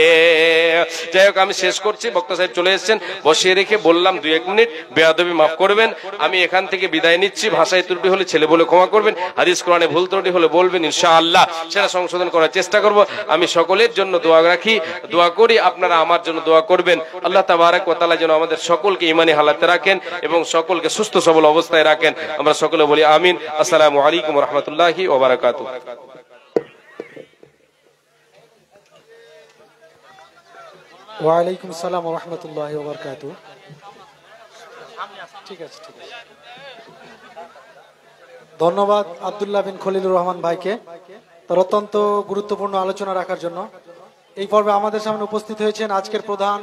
যাই হোক, আমি শেষ করছি, বক্তা সাহেব চলে এসেছেন, বসিয়ে রেখে বললাম 2-1 মিনিট, বেয়াদবি মাফ করবেন। আমি এখান থেকে বিদায় নিচ্ছি। ভাষায় ত্রুটি হলে ছেলে বলে ক্ষমা করবেন, হাদিস কোরআনে ভুল ত্রুটি হলে বলবেন, ইনশাআল্লাহ সেটা সংশোধন করার চেষ্টা করব। আমি সকলের জন্য দোয়া রাখি, দোয়া করি, আপনারা আমার জন্য দোয়া করবেন। আল্লাহ তাবারক ওয়া তাআলা যেন আমাদের সকলকে ঈমানি হালাতে রাখেন এবং সকলকে সুস্থ সবল অবস্থায় রাখেন। আমরা সকলে বলি আমিন। আসসালামু আলাইকুম ওয়া রাহমাতুল্লাহি ওয়া বারাকাতুহু। ওয়ালাইকুম আসসালাম ওয়া রাহমাতুল্লাহি ওয়া বারাকাতুহু। ঠিক আছে, ঠিক আছে। ধন্যবাদ আব্দুল্লাহ বিন খলিলুর রহমান ভাইকে তার অত্যন্ত গুরুত্বপূর্ণ আলোচনা রাখার জন্য। এই পর্বে আমাদের সামনে উপস্থিত হয়েছেন আজকের প্রধান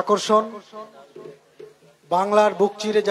আকর্ষণ, বাংলার বুক চিরে